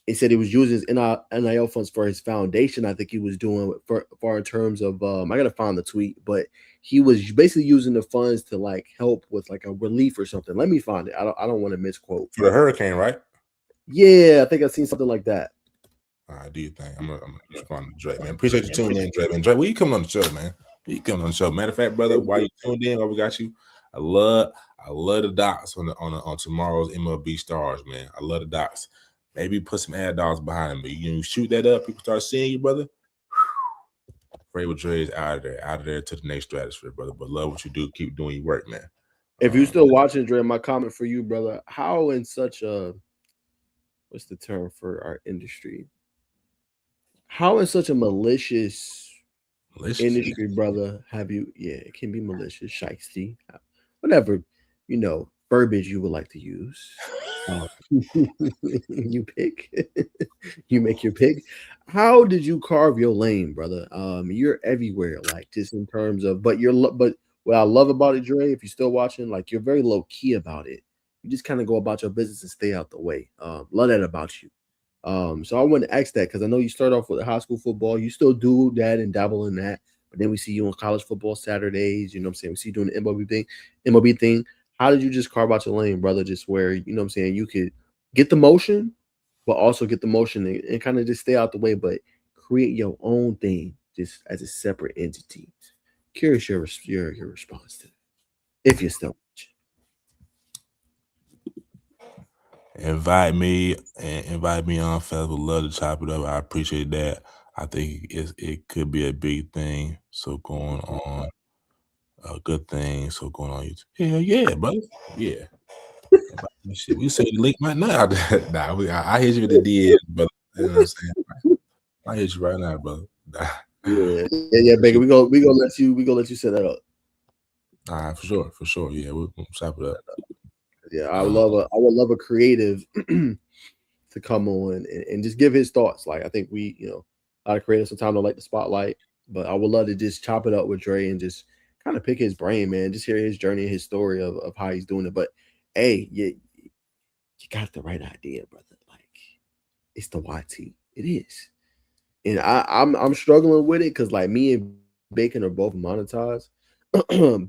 he said he was using his NIL funds for his foundation. I think he was doing for in terms of I gotta find the tweet, but he was basically using the funds to like help with like a relief or something. Let me find it. I don't want to misquote. For the hurricane, right? Yeah, I think I've seen something like that. All right, do you think? I'm gonna respond to Dre, man. Appreciate you tuning in, Dre. Man, Dre, when you coming on the show, man? When you coming on the show? Matter of fact, brother, while you tuned in, while we got you, I love the docs on tomorrow's MLB Stars, man. I love the docs. Maybe put some ad dogs behind them, but you shoot that up, people start seeing you, brother. Fable Dre is out of there to the next stratosphere, brother. But love what you do. Keep doing your work, man. If you're still watching, Dre, my comment for you, brother, how in such a what's the term for our industry? How in such a malicious industry, brother, have you? Yeah, it can be malicious, shiesty, whatever verbiage you would like to use. You pick, you make your pick. How did you carve your lane, brother? You're everywhere, like just in terms of, but what I love about it, Dre, if you're still watching, like you're very low key about it. You just kind of go about your business and stay out the way. Love that about you. So I want to ask that because I know you start off with high school football. You still do that and dabble in that, but then we see you on college football Saturdays. You know what I'm saying? We see you doing the MLB thing. How did you just carve out your lane, brother? Just where you know what I'm saying you could get the motion, but also get the motion and kind of just stay out the way, but create your own thing just as a separate entity. Curious your response to that, if you're still watching. Invite me on, fellas. Would love to chop it up. I appreciate that. I think it could be a big thing. So going on, a good thing. So going on YouTube. Hell yeah, brother. Yeah. Shit, we say the link right now. Nah, I hit you with the DM, brother. You know what I'm saying? I hit you right now, brother. Yeah, Baker. We gonna let you set that up. All right, for sure. Yeah, we'll chop it up. Yeah, I would love a creative to come on and just give his thoughts. Like I think we, a lot of creators sometimes don't like the spotlight, but I would love to just chop it up with Dre and just kind of pick his brain, man. Just hear his journey and his story of how he's doing it. But hey, you got the right idea, brother. Like it's the YT. It is. And I'm struggling with it because like me and Bacon are both monetized.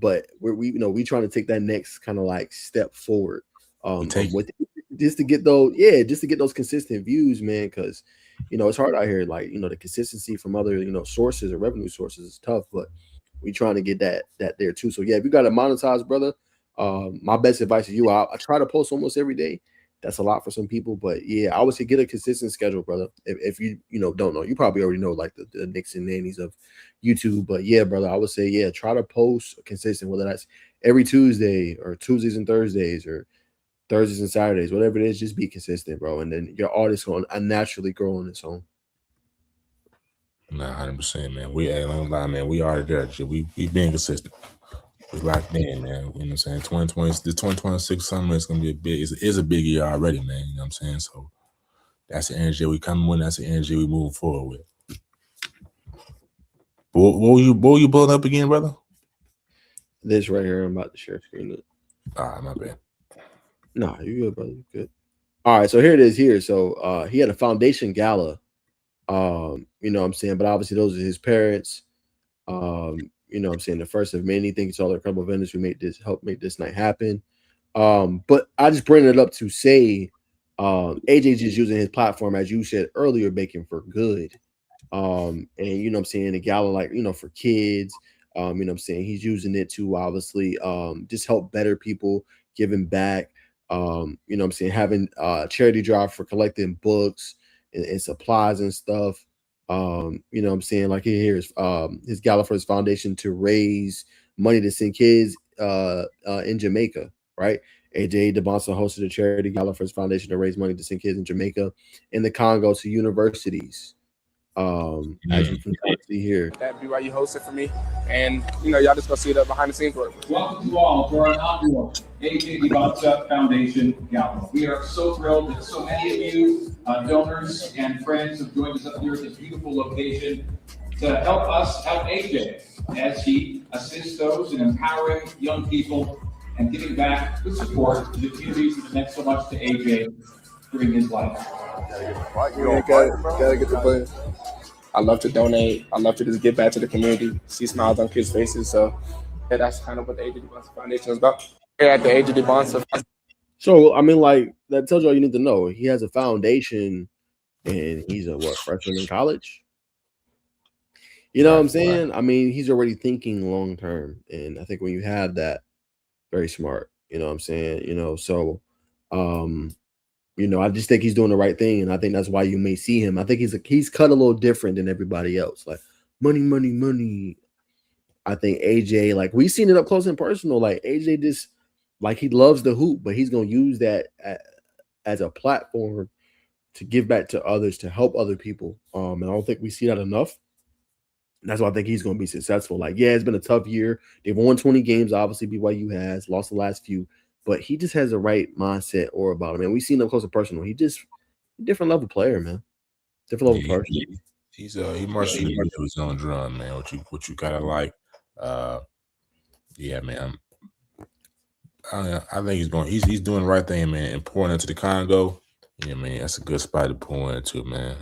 But we trying to take that next kind of like step forward with just to get those consistent views, man, because it's hard out here, like the consistency from other sources or revenue sources is tough, but we trying to get that there too. So yeah, if you got to monetize, brother, my best advice to you, I try to post almost every day. That's a lot for some people, but yeah, I would say get a consistent schedule, brother. If you don't know, you probably already know like the nicks and nannies of YouTube, but yeah, brother, I would say yeah, try to post consistent, whether that's every Tuesday or Tuesdays and Thursdays or Thursdays and Saturdays, whatever it is, just be consistent, bro, and then your artist going to naturally grow on its own. Nah, 100%, man. We ain't gonna lie, man. We are there. We being consistent. We locked in, man. You know what I'm saying? 2020, the 2026 summer is gonna be a big year already, man. You know what I'm saying? So that's the energy we coming with. That's the energy we moving forward with. What were you pulling up again, brother? This right here, I'm about to share screen. All right, my bad. Nah, you good, brother. You good. All right, so here it is here. So he had a foundation gala. You know what I'm saying? But obviously those are his parents. You know what I'm saying? The first of many. Thank you to all the incredible vendors who help make this night happen. But I just bring it up to say AJ just using his platform, as you said earlier, Bacon, for good. And you know what I'm saying, the gala, like, for kids, you know what I'm saying, he's using it to obviously just help better people, giving back. You know what I'm saying, having charity drive for collecting books and supplies and stuff. You know what I'm saying, like here's his Gallifrey's Foundation to raise money to send kids in Jamaica, right? AJ DeBonsa hosted a charity Gallifrey's Foundation to raise money to send kids in Jamaica in the Congo to universities. As you can kind of see here. That BYU hosted for me, and y'all just gonna see the behind the scenes work. Welcome to all to our inaugural AJ DeBonsa Foundation Gala. We are so thrilled that so many of you donors and friends have joined us up here at this beautiful location to help us help AJ as he assists those in empowering young people and giving back good support to the communities that meant so much to AJ during his life. Gotta get the play. I love to donate. I love to just give back to the community, see smiles on kids' faces. So yeah, that's kind of what the AJ DeBonsa Foundation is about. Here at the AJ DeBonsa. So I mean, like that tells you all you need to know. He has a foundation, and he's a freshman in college. You know what I'm saying? I mean, he's already thinking long term, and I think when you have that, very smart. You know what I'm saying? So I just think he's doing the right thing, and I think that's why you may see him. I think he's cut a little different than everybody else. Like money, money, money. I think AJ, like we've seen it up close and personal. Like AJ just like he loves the hoop, but he's gonna use that as a platform to give back to others, to help other people. And I don't think we see that enough. And that's why I think he's gonna be successful. Like, yeah, it's been a tough year. They've won 20 games. Obviously, BYU has lost the last few. But he just has the right mindset or about him. Man, we've seen him close and personal. He just a different level player, man. Different level person. He marches to his own drum, man. What you kind of like. Yeah, man. I think he's doing the right thing, man, and pouring into the Congo. Yeah, man, that's a good spot to pour into, man.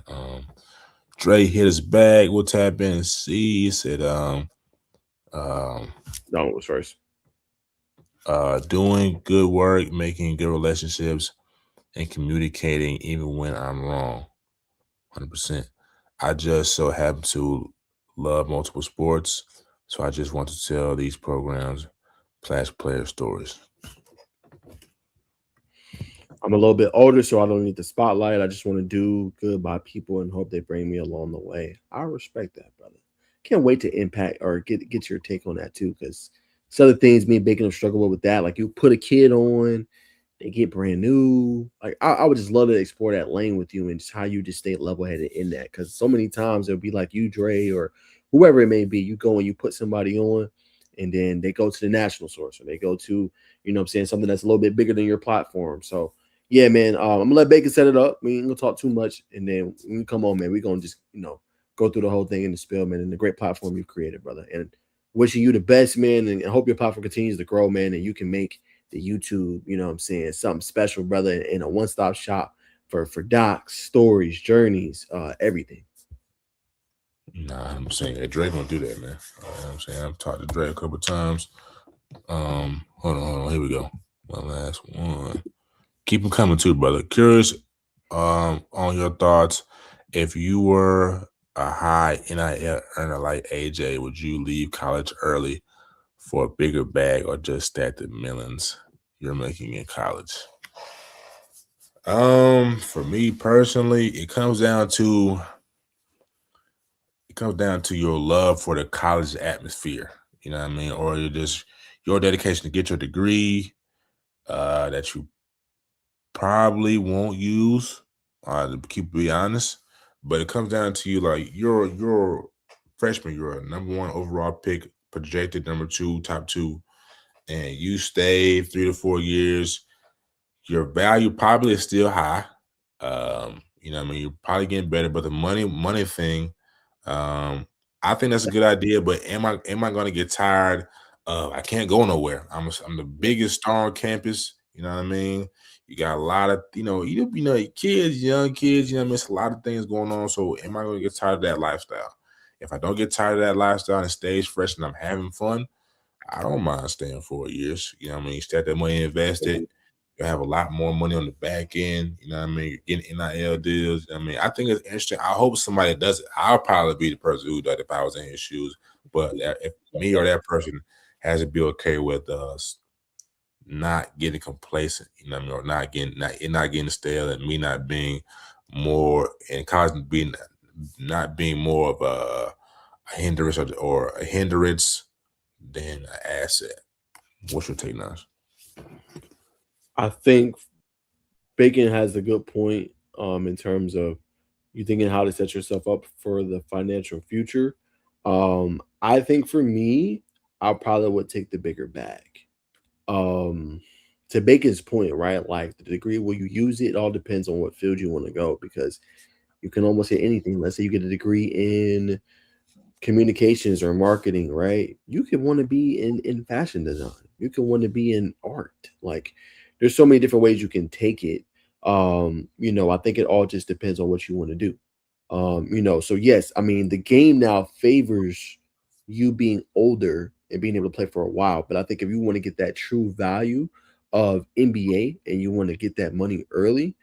Dre hit his bag. We'll tap in and see. He said, no, it was first. Doing good work, making good relationships, and communicating even when I'm wrong. 100%. I just so happen to love multiple sports, so I just want to tell these programs player stories. I'm a little bit older, so I don't need the spotlight. I just want to do good by people and hope they bring me along the way. I respect that, brother. Can't wait to impact or get your take on that too, because some of the things me and Bacon have struggled with that. Like you put a kid on, they get brand new. Like I would just love to explore that lane with you and just how you just stay level headed in that. Because so many times it'll be like you, Dre, or whoever it may be. You go and you put somebody on, and then they go to the national source or they go to, you know what I'm saying, something that's a little bit bigger than your platform. So yeah, man, I'm gonna let Bacon set it up. We ain't gonna talk too much, and then when we come on, man, we're gonna just go through the whole thing in the spill, man, and the great platform you've created, brother. And wishing you the best, man, and hope your platform continues to grow, man, and you can make the YouTube, you know what I'm saying, something special, brother, in a one-stop shop for docs, stories, journeys, everything. Nah, I'm saying Dre gonna do that, man. You know what I'm saying? I've talked to Dre a couple times. Hold on. Here we go. One last one. Keep them coming too, brother. Curious on your thoughts. If you were a high NIL earner like AJ, would you leave college early for a bigger bag or just stack the millions you're making in college? For me personally, it comes down to your love for the college atmosphere. You know what I mean? Or your dedication to get your degree that you probably won't use, to be honest. But it comes down to you, like you're a freshman, you're a number 1 overall pick, projected number 2, top 2, and you stay 3 to 4 years. Your value probably is still high. You know what I mean? You're probably getting better, but the money thing, I think that's a good idea. But am I going to get tired? I can't go nowhere. I'm the biggest star on campus. You know what I mean? You got a lot of kids, young kids. You know what I mean? It's a lot of things going on. So am I going to get tired of that lifestyle? If I don't get tired of that lifestyle and stays fresh and I'm having fun, I don't mind staying 4 years. You know what I mean? You start that money invested. You have a lot more money on the back end. You know what I mean? You're getting NIL deals. I mean, I think it's interesting. I hope somebody does it. I'll probably be the person who does it if I was in his shoes. But if me or that person has to be okay with not getting complacent, you know what I mean, or not getting stale, and me not being more in college, not being more of a hindrance or a hindrance than an asset. What's your take, Naj? I think Bacon has a good point in terms of you thinking how to set yourself up for the financial future. I think for me, I probably would take the bigger bag. To Bacon's point, right? Like the degree will you use it all depends on what field you want to go, because you can almost hit anything. Let's say you get a degree in communications or marketing, right? You could want to be in fashion design. You can want to be in art. Like there's so many different ways you can take it. I think it all just depends on what you want to do. So yes, I mean the game now favors you being older and being able to play for a while. But I think if you want to get that true value of NBA and you want to get that money early,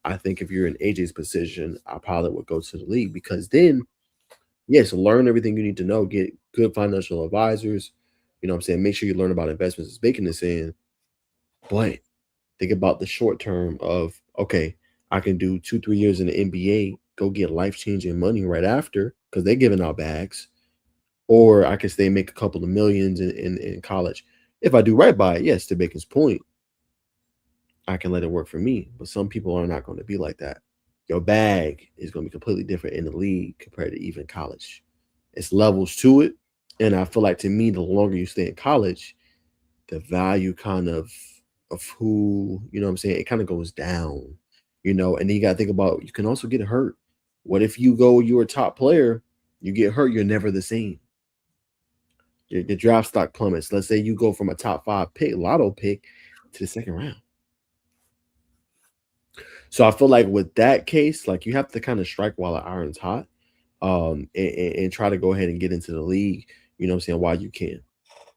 I think if you're in AJ's position, I probably would go to the league, because then yes, learn everything you need to know, get good financial advisors, I'm saying? Make sure you learn about investments, as Bacon is saying. But think about the short term of, okay, I can do 2-3 years in the NBA, go get life-changing money right after, because they're giving out bags. Or I can stay and make a couple of millions in college. If I do right by it, yes, to Bacon's point, I can let it work for me. But some people are not going to be like that. Your bag is going to be completely different in the league compared to even college. It's levels to it. And I feel like, to me, the longer you stay in college, the value kind of who, I'm saying, it kind of goes down, and then you got to think about, you can also get hurt. What if you're a top player, you get hurt, you're never the same. Your draft stock plummets. Let's say you go from a top 5 pick, lotto pick, to the second round. So I feel like with that case, like you have to kind of strike while the iron's hot, and try to go ahead and get into the league, while you can,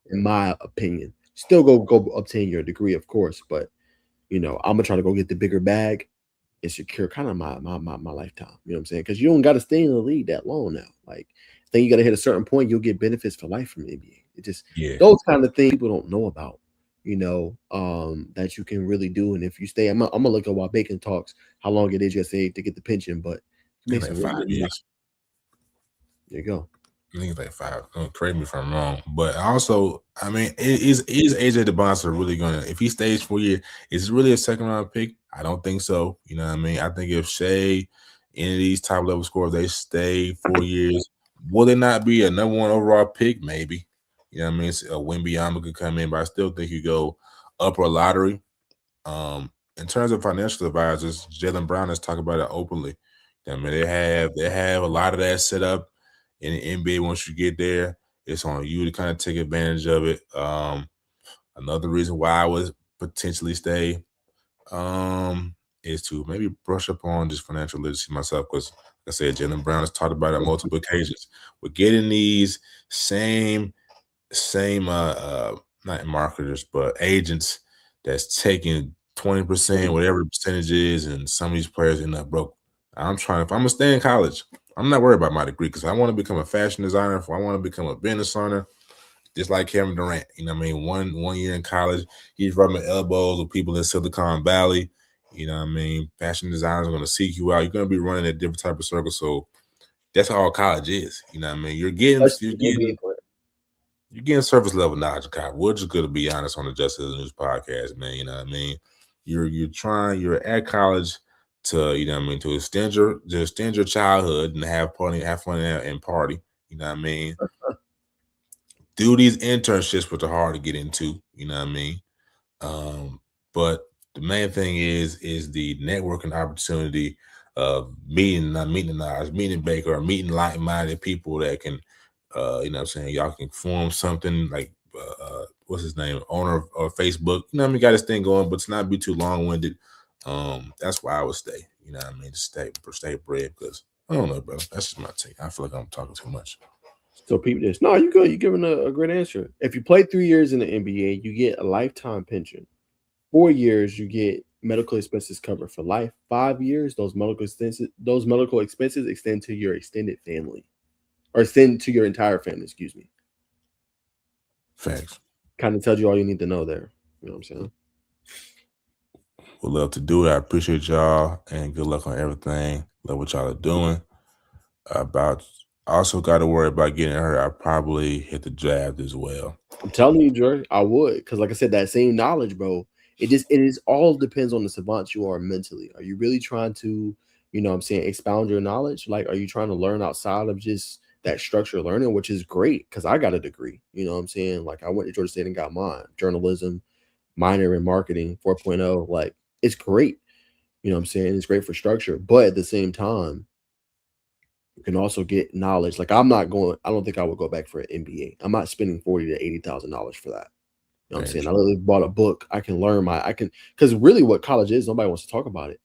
in my opinion. Still go obtain your degree, of course, but I'm gonna try to go get the bigger bag and secure kind of my lifetime. You know what I'm saying? Because you don't got to stay in the league that long now. Like, I think you got to hit a certain point, you'll get benefits for life from the NBA. It just those kind of things people don't know about. That you can really do. And if you stay, I'm gonna look at while Bacon talks how long it is you say to get the pension, but Like 5 years. There you go. I think it's like 5. Correct me if I'm wrong, but also, I mean, is AJ DeBonster really gonna, if he stays 4 years, is it really a second round pick? I don't think so. You know what I mean? I think if Shea, any of these top level scorers, they stay 4 years, will they not be a number 1 overall pick? Maybe. You know what I mean? Wembanyama could come in, but I still think you go upper lottery. In terms of financial advisors, Jaylen Brown has talked about it openly. I mean, they have a lot of that set up in the NBA. Once you get there, it's on you to kind of take advantage of it. Another reason why I would potentially stay is to maybe brush up on just financial literacy myself, because like I said, Jaylen Brown has talked about it on multiple occasions. We're getting these same not marketers, but agents that's taking 20%, whatever the percentage is, and some of these players end up broke. If I'm gonna stay in college, I'm not worried about my degree, because I want to become a fashion designer. If I want to become a business owner, just like Kevin Durant. You know what I mean? One year in college, he's rubbing elbows with people in Silicon Valley. You know what I mean? Fashion designers are going to seek you out. You're going to be running a different type of circle. So that's all college is. You know what I mean? You're getting surface level knowledge of college. We're just going to be honest on the Justice of the News podcast, man. You know what I mean? You're at college to, you know what I mean, to extend your childhood and have fun and party. You know what I mean? Do these internships, which are hard to get into, you know what I mean? But the main thing is the networking opportunity of meeting Baker, or meeting like-minded people that can, you know what I'm saying, y'all can form something like, what's his name, owner of Facebook. You know what I mean? Got this thing going, but it's not be too long-winded. That's why I would stay, you know what I mean? Just stay bred, because I don't know, bro. That's just my take. I feel like I'm talking too much. So people this. No, you good. You're giving a great answer. If you play 3 years in the NBA, you get a lifetime pension. 4 years, you get medical expenses covered for life. 5 years, those medical expenses extend to your extended family, or extend to your entire family. Excuse me. Facts. Kind of tells you all you need to know there. You know what I'm saying? Would love to do it. I appreciate y'all, and good luck on everything. Love what y'all are doing. I also got to worry about getting hurt. I probably hit the draft as well. I'm telling you, Dre, I would, because like I said, that same knowledge, bro. It is all depends on the savant you are mentally. Are you really trying to, you know what I'm saying, expound your knowledge? Like, are you trying to learn outside of just that structured learning, which is great because I got a degree. You know what I'm saying? Like I went to Georgia State and got mine, journalism, minor in marketing 4.0. Like it's great. You know what I'm saying? It's great for structure, but at the same time, you can also get knowledge. Like I don't think I would go back for an MBA. I'm not spending $40,000 to $80,000 for that. You know what I'm saying? I literally bought a book. I can learn because really what college is, nobody wants to talk about it.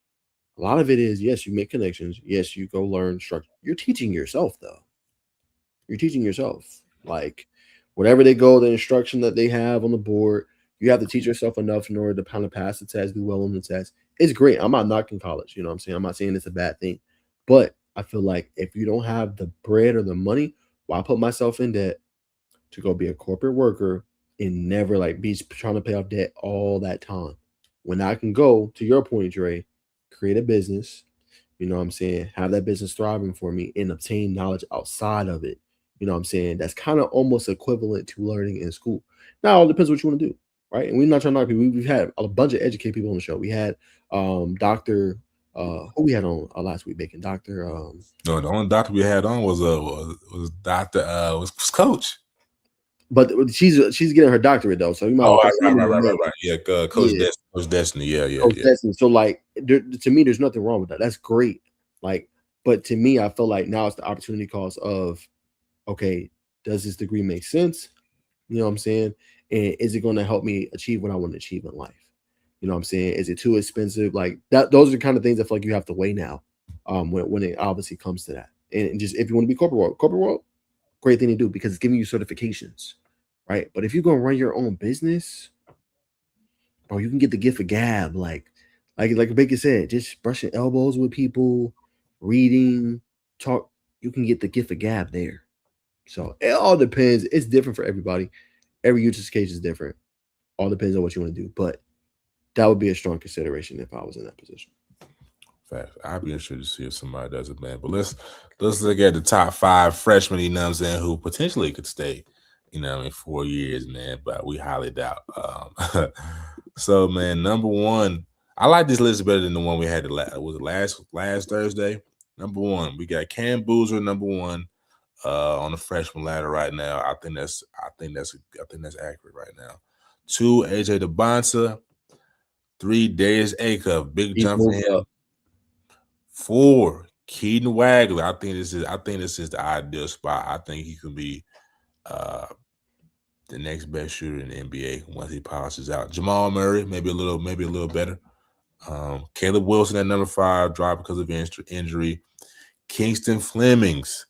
A lot of it is, yes, you make connections. Yes, you go learn structure. You're teaching yourself though. You're teaching yourself. Like whatever they go, the instruction that they have on the board, you have to teach yourself enough in order to kind of pass the test, do well on the test. It's great. I'm not knocking college. You know what I'm saying? I'm not saying it's a bad thing. But I feel like if you don't have the bread or the money, why put myself in debt to go be a corporate worker and never like be trying to pay off debt all that time? When I can go, to your point, Dre, create a business, you know what I'm saying, have that business thriving for me and obtain knowledge outside of it. You know what I'm saying? That's kind of almost equivalent to learning in school. Now, it all depends what you want to do, right? And we're not trying to knock people. We've had a bunch of educated people on the show. We had Dr. Who we had on last week, Bacon? Dr. No, the only doctor we had on was Dr. Was Coach. But she's getting her doctorate though, so you might. Right. Yeah, Coach Destiny. Yeah. Destiny. So like, to me, there's nothing wrong with that. That's great. Like, but to me, I feel like now it's the opportunity cost of, okay, does this degree make sense? You know what I'm saying? And is it going to help me achieve what I want to achieve in life? You know what I'm saying? Is it too expensive? Like that. Those are the kind of things I feel like you have to weigh now. When it obviously comes to that, and just if you want to be corporate world, great thing to do because it's giving you certifications, right? But if you're gonna run your own business, bro, you can get the gift of gab, like Baker said, just brushing elbows with people, reading, talk. You can get the gift of gab there. So it all depends. It's different for everybody. Every use case is different. All depends on what you want to do, but that would be a strong consideration if I was in that position. Fact. I'd be interested to see if somebody does it, man. But let's look at the top 5 freshmen, you know what I'm saying, who potentially could stay, you know, in 4 years, man. But we highly doubt. So, man, number 1, I like this list better than the one we had last Thursday. Number 1, we got Cam Boozer, number 1, on the freshman ladder right now. I think that's accurate right now. 2, AJ DeBonsa. 3, Darius Acuff. Big jump for him. 4, Keaton Wagler. I think this is the ideal spot. I think he could be the next best shooter in the NBA once he polishes out. Jamal Murray, maybe a little better. Caleb Wilson at number 5, dropped because of injury. Kingston Flemings,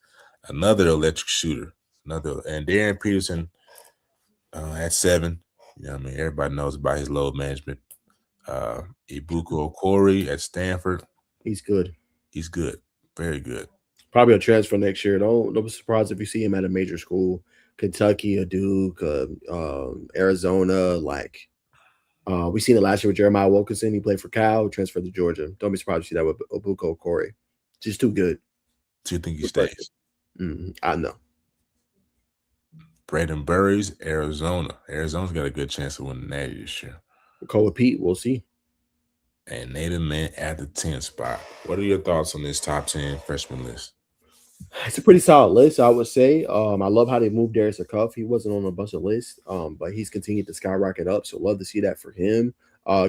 another electric shooter. And Darren Peterson at 7. You know what I mean? Everybody knows about his load management. Ibuka Okori at Stanford. He's good. He's good. Very good. Probably a transfer next year. Don't be surprised if you see him at a major school, Kentucky, a Duke, Arizona. Like we seen it last year with Jeremiah Wilkinson. He played for Cal, transferred to Georgia. Don't be surprised to see that with Ibuka Okori. Just too good. Do you think he stays? I know. Braden Burries, Arizona. Arizona's got a good chance of winning that this year. Cole Pete, we'll see. And Nathan Mint at the 10th spot. What are your thoughts on this top 10 freshman list? It's a pretty solid list, I would say. I love how they moved Derrick Teagle. He wasn't on a bunch of lists, but he's continued to skyrocket up. So love to see that for him.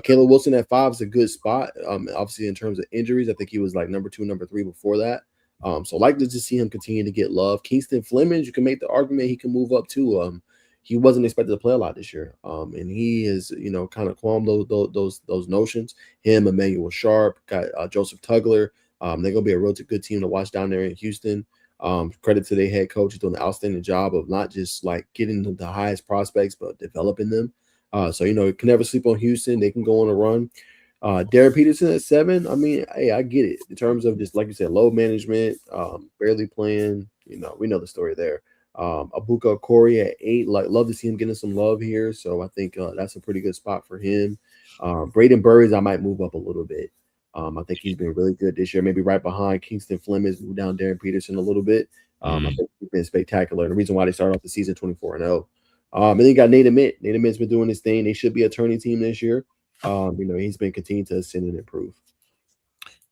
Caleb Wilson at 5 is a good spot. Obviously, in terms of injuries, I think he was like number 2, number 3 before that. So like to just see him continue to get love. Kingston Flemings, you can make the argument he can move up too. He wasn't expected to play a lot this year, and he is, you know, kind of calm those notions. Him, Emmanuel Sharp, got Joseph Tugler. They're gonna be a real good team to watch down there in Houston. Credit to their head coach, doing an outstanding job of not just like getting the highest prospects, but developing them. So you know, you can never sleep on Houston. They can go on a run. Darren Peterson at 7. I mean, hey, I get it in terms of just like you said, load management, barely playing. You know, we know the story there. Abuka Corey at 8. Like, love to see him getting some love here. So I think that's a pretty good spot for him. Braden Burries, I might move up a little bit. I think he's been really good this year. Maybe right behind Kingston Flemings, move down Darren Peterson a little bit. I think he's been spectacular. And the reason why they started off the season 24-0. And then you got Nate Amitt. Nate Amitt's been doing his thing. They should be a turning team this year. He's been continuing to ascend and improve.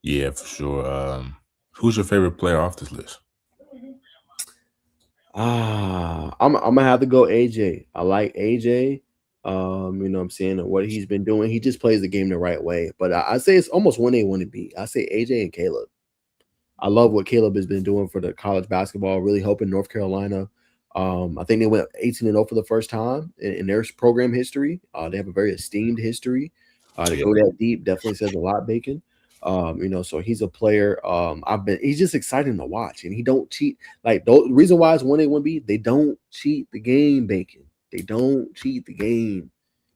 Yeah, for sure. Who's your favorite player off this list? I'm gonna have to go AJ. I like AJ. What I'm saying, and what he's been doing. He just plays the game the right way. But I say it's almost 1A, 1B. I say AJ and Caleb. I love what Caleb has been doing for the college basketball, really helping North Carolina. I think they went 18-0 for the first time in their program history. They have a very esteemed history. To go that deep definitely says a lot, Bacon. So he's a player. He's just exciting to watch, and he don't cheat. Like the reason why it's 1A, 1B, they don't cheat the game, Bacon. They don't cheat the game.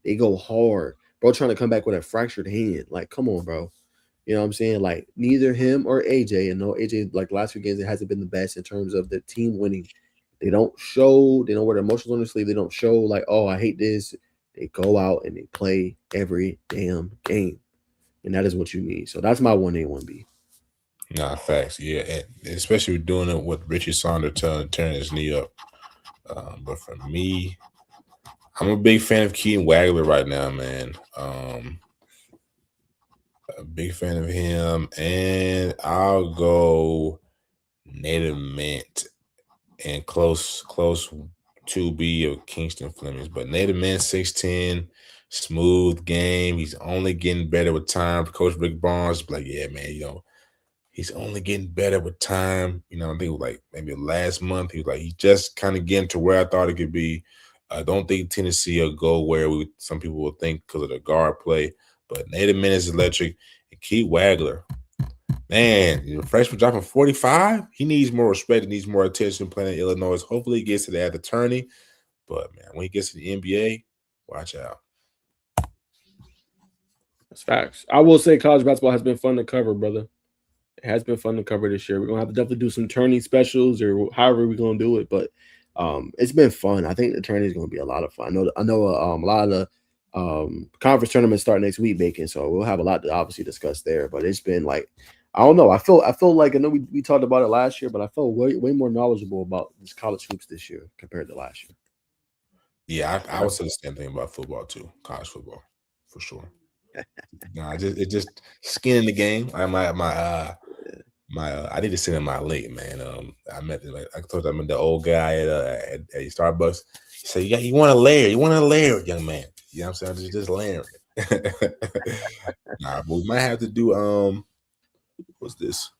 They go hard. Bro trying to come back with a fractured hand. Like, come on, bro. You know what I'm saying? Like, neither him or AJ, and no AJ, like last few games, it hasn't been the best in terms of the team winning. They don't show, they don't wear their emotions on their sleeve. They don't show like, oh, I hate this. They go out and they play every damn game. And that is what you need. So that's my 1A, 1B. Nah, facts. Yeah, and especially doing it with Richie Saunders turning his knee up. But for me, I'm a big fan of Keaton Wagler right now, man. A big fan of him, and I'll go Native Mint and close 2B of Kingston Flemings. But Native Mint 6'10", smooth game. He's only getting better with time. Coach Rick Barnes, like, yeah, man, he's only getting better with time. I think it was like maybe last month. He was like, he's just kind of getting to where I thought it could be. I don't think Tennessee will go where some people will think because of the guard play. But Native Mint is electric. And Keith Wagler, man, the freshman dropping 45. He needs more respect. He needs more attention playing in Illinois. Hopefully he gets to that attorney. But, man, when he gets to the NBA, watch out. That's facts. I will say college basketball has been fun to cover, brother. It has been fun to cover this year. We're going to have to definitely do some tourney specials or however we're going to do it. But it's been fun. I think the tourney is going to be a lot of fun. I know a lot of the conference tournaments start next week, Bacon, so we'll have a lot to obviously discuss there. But it's been like, I don't know. I feel like, I know we talked about it last year, but I felt way more knowledgeable about this college hoops this year compared to last year. Yeah, I would say the same thing about football too, college football, for sure. It's just skin in the game. I need to send him my link, man. I met the old guy at Starbucks. He said, "Yeah, you want a layer? You want a layer, young man?" You know what I'm saying? Just layering. But we might have to do what's this?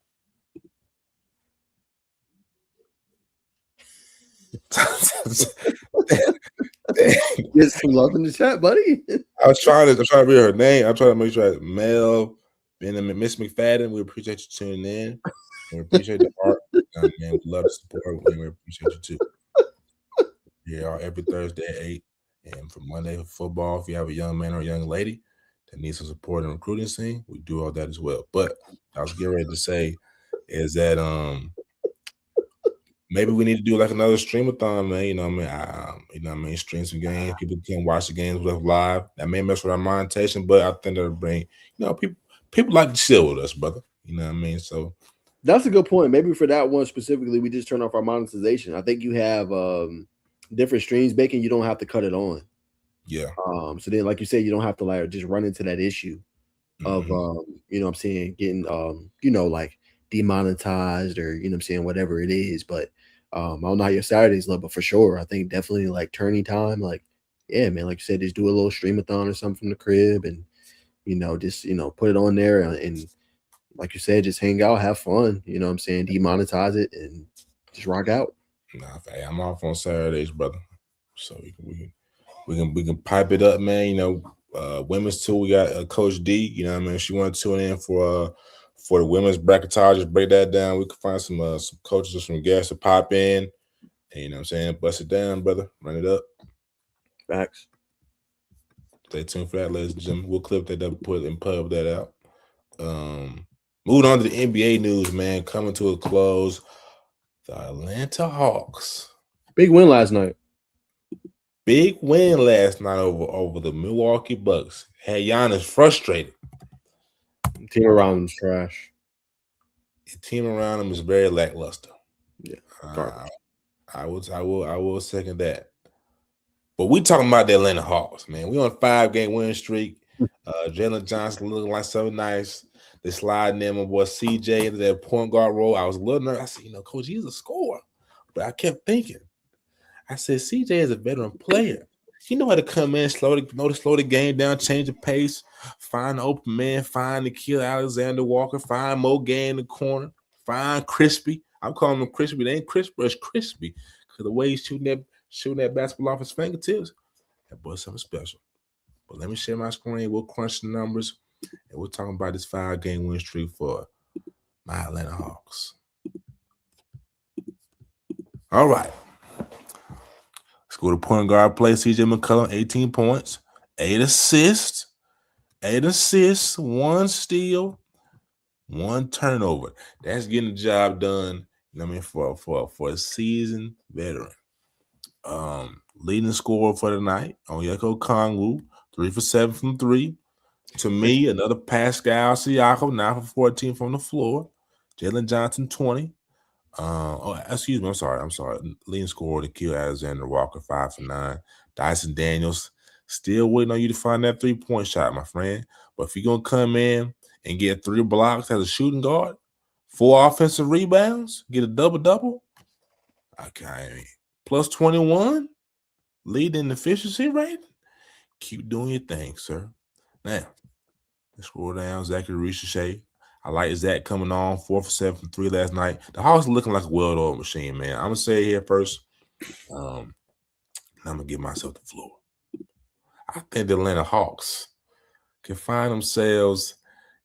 Get some love in the chat, buddy. I was trying to read her name. I'm trying to make sure Mel, Benjamin, Miss McFadden. We appreciate you tuning in. We appreciate the art. Man, we love the support. We appreciate you too. Yeah, every Thursday at 8. And for Monday for football, if you have a young man or a young lady that needs some support in the recruiting scene, we do all that as well. But I was getting ready to say is that maybe we need to do like another streamathon, man. Stream some games. People can watch the games with us live. That may mess with our monetization, but I think that'll bring, people like to chill with us, brother. You know what I mean? So that's a good point. Maybe for that one specifically, we just turn off our monetization. I think you have different streams, Bacon. You don't have to cut it on. Yeah. So then, like you said, you don't have to like just run into that issue of what I'm saying, getting like demonetized or whatever it is. But I don't know how your Saturdays look, but for sure, I think definitely like turning time, like, yeah, man, like you said, just do a little streamathon or something from the crib and just put it on there and like you said, just hang out, have fun, demonetize it and just rock out. Nah, I'm off on Saturdays, brother. So we can pipe it up, man. Women's too. We got Coach D. She wanted to tune in for the women's bracketage. Just break that down. We can find some coaches or some guests to pop in. And, bust it down, brother. Run it up. Facts. Stay tuned for that, ladies and gentlemen. We'll clip that up, put and pub that out. Moving on to the NBA news, man. Coming to a close. The Atlanta Hawks Big win last night. Big win last night over the Milwaukee Bucks. Had Giannis frustrated. The team around him's trash. The team around him is very lackluster. Yeah, I will second that. But we talking about the Atlanta Hawks, man. We on a 5-game win streak. Jalen Johnson looking like so nice. They sliding in my boy CJ into that point guard role. I was a little nervous. I said, Coach, he's a scorer. But I kept thinking. I said, CJ is a veteran player. He know how to come in, slow the game down, change the pace, find the open man, find the kill Alexander Walker, find Mo Gay in the corner, find Crispy. I'm calling him Crispy. They ain't Crispy, it's Crispy. Because the way he's shooting that basketball off his fingertips, that boy's something special. But let me share my screen. We'll crunch the numbers, and we're talking about this 5-game win streak for my Atlanta Hawks. All right. Let's go to point guard play. CJ McCollum, 18 points, 8 assists, 1 steal, 1 turnover. That's getting the job done. I mean, for a seasoned veteran. Leading scorer for the night, Onyeka Okongwu, 3 for 7 from 3. To me, another Pascal Siakam, 9 for 14 from the floor. Jalen Johnson, 20. Excuse me, I'm sorry. Leading scorer to kill Alexander Walker, 5 for 9. Dyson Daniels, still waiting on you to find that 3-point shot, my friend. But if you're going to come in and get 3 blocks as a shooting guard, 4 offensive rebounds, get a double-double, okay, plus 21, leading efficiency rating, keep doing your thing, sir. Now, let's scroll down. Zachary Richardson. I like Zach coming on, 4 for 7 from 3 last night. The Hawks looking like a well-oiled machine, man. I'm going to say it here first. I'm going to give myself the floor. I think the Atlanta Hawks can find themselves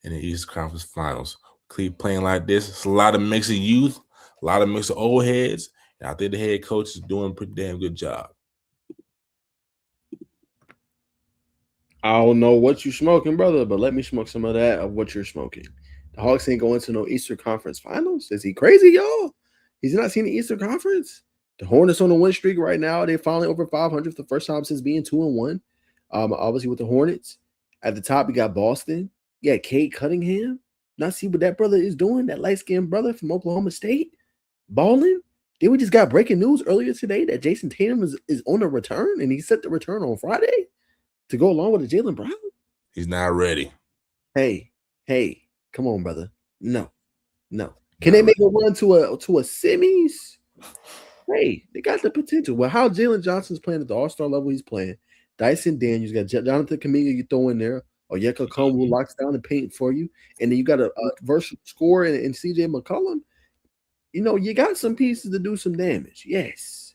in the East Conference Finals. Keep playing like this. It's a lot of mix of youth, a lot of mix of old heads, and I think the head coach is doing a pretty damn good job. I don't know what you smoking, brother, but let me smoke some of that of what you're smoking. The Hawks ain't going to no Eastern Conference Finals. Is he crazy, y'all? He's not seen the Eastern Conference. The Hornets on a win streak right now. They're finally over 500 for the first time since being 2-1. Obviously with the Hornets. At the top, you got Boston. You got Cade Cunningham. Not see what that brother is doing, that light-skinned brother from Oklahoma State. Balling. Then we just got breaking news earlier today that Jason Tatum is on a return, and he set the return on Friday to go along with the Jaylen Brown. He's not ready. Hey, come on, brother. No. Can they make a run to a semis? Hey, they got the potential. Well, how Jalen Johnson's playing at the All-Star level he's playing. Dyson Daniels, got Jonathan Kuminga you throw in there. Onyeka Okongwu locks down the paint for you. And then you got a versatile scorer in CJ McCollum. You know, you got some pieces to do some damage. Yes.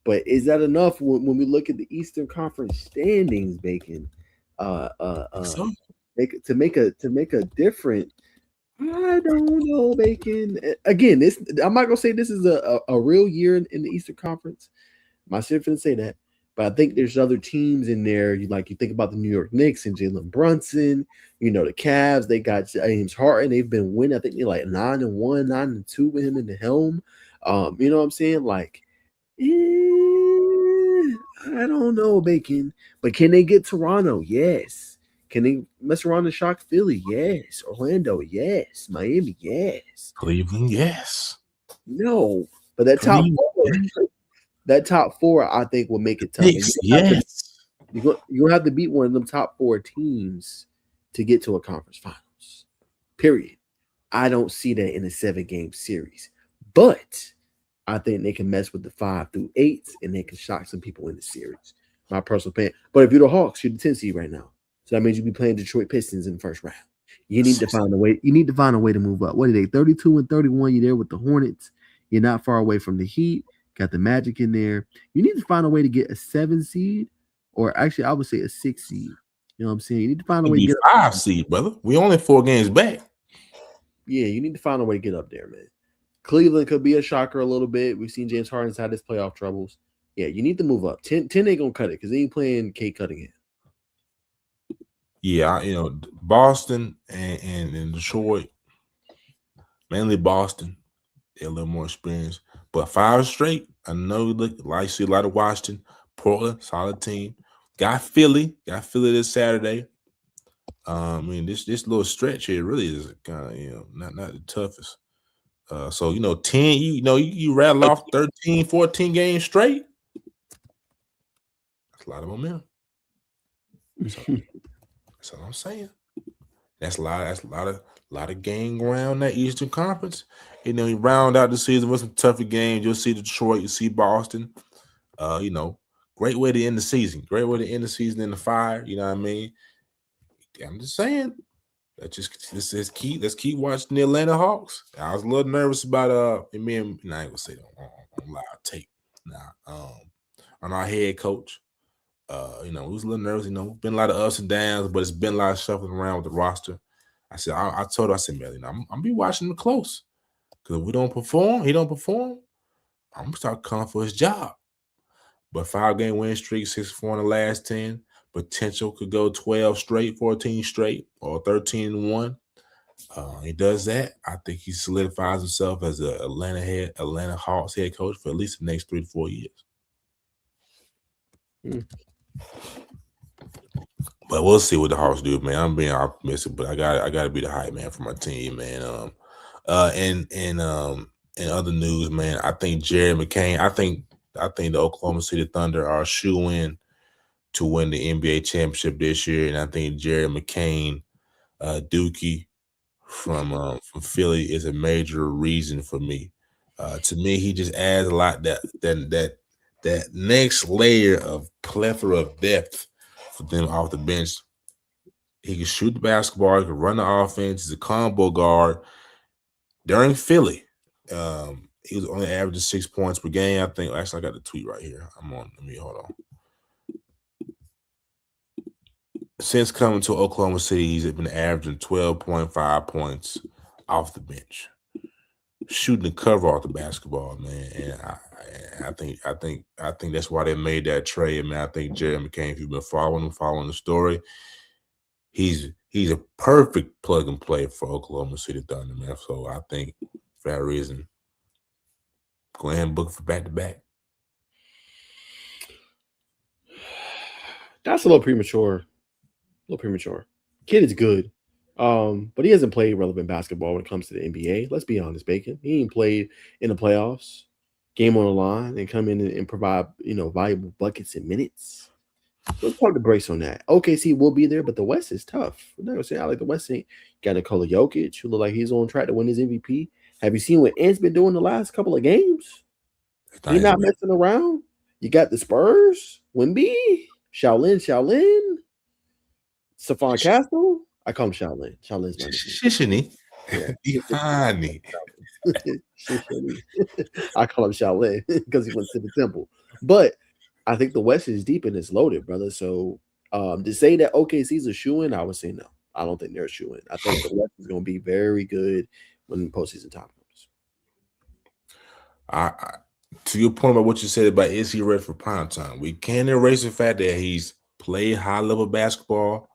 But is that enough when we look at the Eastern Conference standings, Bacon? To make a difference? I don't know, Bacon. Again, I'm not gonna say this is a real year in the Eastern Conference. I'm not sure if I say that, but I think there's other teams in there. You think about the New York Knicks and Jalen Brunson. You know, the Cavs, they got James Harden. They've been winning. I think they're like 9-1, 9-2 with him in the helm. You know what I'm saying? Like, I don't know, Bacon. But can they get Toronto? Yes. Can they mess around and shock Philly? Yes. Orlando? Yes. Miami? Yes. Cleveland? Yes. No. But that top four, I think, will make it tough. Yes. You're going to have to beat one of them top 4 teams to get to a conference finals. Period. I don't see that in a 7-game series. But I think they can mess with the 5 through 8s and they can shock some people in the series. My personal opinion. But if you're the Hawks, you're the 10 seed right now. So that means you'll be playing Detroit Pistons in the first round. You need to find a way. You need to find a way to move up. What are they? 32-31. You're there with the Hornets. You're not far away from the Heat. Got the Magic in there. You need to find a way to get a 7 seed, or actually, I would say a 6 seed. You know what I'm saying? You need to find a way to get a 5 seed, brother. We only 4 games back. Yeah, you need to find a way to get up there, man. Cleveland could be a shocker a little bit. We've seen James Harden's had his playoff troubles. Yeah, you need to move up. 10 ain't gonna cut it because they ain't playing Cade Cunningham. Yeah, Boston and Detroit, mainly Boston, they're a little more experienced. But 5 straight, I know you look like see a lot of Washington, Portland, solid team. Got Philly this Saturday. I mean, this little stretch here really is kind of not the toughest. So 10, you rattle off 13, 14 games straight. That's a lot of momentum. So that's all I'm saying. That's a lot of game ground that Eastern Conference. You round out the season with some tougher games. You'll see Detroit, you see Boston. Great way to end the season. Great way to end the season in the fire. You know what I mean? I'm just saying. Let's keep watching the Atlanta Hawks. I was a little nervous about I ain't gonna say that on live tape. On our head coach. We was a little nervous. Been a lot of ups and downs, but it's been a lot of shuffling around with the roster. I said, I told her, I said, man, I'm be watching him close. Because if we don't perform, he don't perform, I'm gonna start calling for his job. But 5-game win streak, 6-4 in the last 10. Potential could go 12 straight, 14 straight, or 13-1. He does that. I think he solidifies himself as a Atlanta Hawks head coach for at least the next 3 to 4 years. But we'll see what the Hawks do, man. I'm being optimistic, but I got to be the hype man for my team, man. In other news, man, I think Jared McCain. I think the Oklahoma City Thunder are shoo-in to win the NBA championship this year, and I think Jared McCain, Dookie from Philly, is a major reason for me. To me, he just adds a lot that next layer of plethora of depth for them off the bench. He can shoot the basketball, he can run the offense, he's a combo guard. During Philly, he was only averaging 6 points per game. I think actually I got the tweet right here. Let me hold on. Since coming to Oklahoma City, he's been averaging 12.5 points off the bench, shooting the cover off the basketball, man. And I think that's why they made that trade, man. I think Jared McCain, if you've been following the story, he's a perfect plug and play for Oklahoma City Thunder, man. So I think for that reason, go ahead and book for back-to-back. That's a little premature. Kid is good. But he hasn't played relevant basketball when it comes to the NBA. Let's be honest, Bacon. He ain't played in the playoffs, game on the line, and come in and provide, valuable buckets and minutes. So it's hard to brace on that. OKC will be there, but the West is tough. I'm not gonna say I like the West. Ain't got Nikola Jokic, who look like he's on track to win his MVP. Have you seen what Ant's been doing the last couple of games? He's not messing around. You got the Spurs, Wemby, Shaolin, Stephon Castle. I call him Shaolin. Shaolin's my Shishini. Ihani. I call him Shaolin because he went to the temple. But I think the West is deep and it's loaded, brother. So to say that OKC's a shoo-in, I would say no. I don't think they're a shoo-in. I think the West is going to be very good when postseason time comes. To your point about what you said about is he ready for prime time, we can't erase the fact that he's played high-level basketball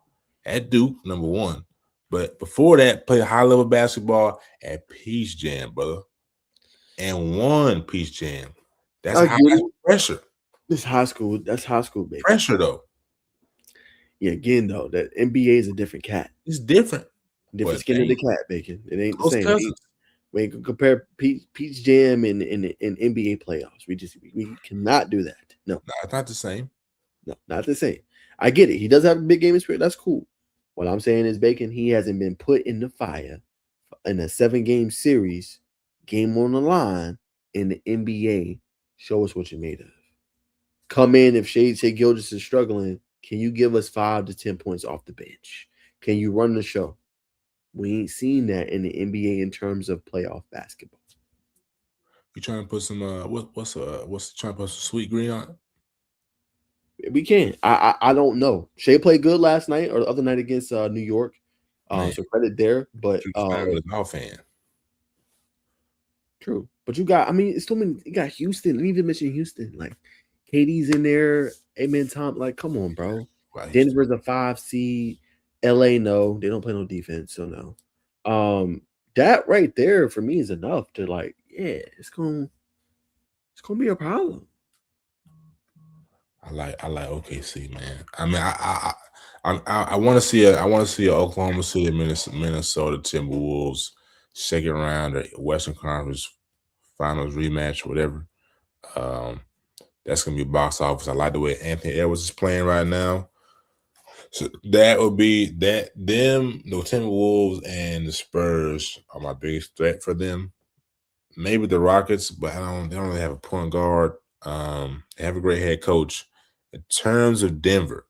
at Duke, number one. But before that, played high-level basketball at Peach Jam, brother. And won Peach Jam. That's high pressure. That's high school, baby. Pressure, though. Yeah, again, though, that NBA is a different cat. It's different. Different skin of the cat, Bacon. It ain't the same. We ain't gonna compare Peach Jam and NBA playoffs. We cannot do that. No, it's not the same. No, not the same. I get it. He does have a big game spirit. That's cool. What I'm saying is, Bacon, he hasn't been put in the fire in a 7-game series, game on the line in the NBA. Show us what you're made of. Come in if Shea Gilgeous is struggling. Can you give us 5 to 10 points off the bench? Can you run the show? We ain't seen that in the NBA in terms of playoff basketball. You trying to put some what's trying to put some sweet green on it? We can. I don't know. Shea played good last night or the other night against New York. So credit there. But a fan. True. But you got, it's too many. You got Houston. Didn't even mention Houston. Like KD's in there. Amen. Tom. Like, come on, bro. Right. Denver's a 5 seed. LA, no, they don't play no defense, so no. That right there for me is enough to it's going It's gonna be a problem. I like OKC, man. I mean, I want to see a Oklahoma City Minnesota Timberwolves second round or Western Conference Finals rematch, whatever. That's gonna be box office. I like the way Anthony Edwards is playing right now. So that would be that. Them, the Timberwolves and the Spurs are my biggest threat for them. Maybe the Rockets, but they don't really have a point guard. They have a great head coach. In terms of Denver,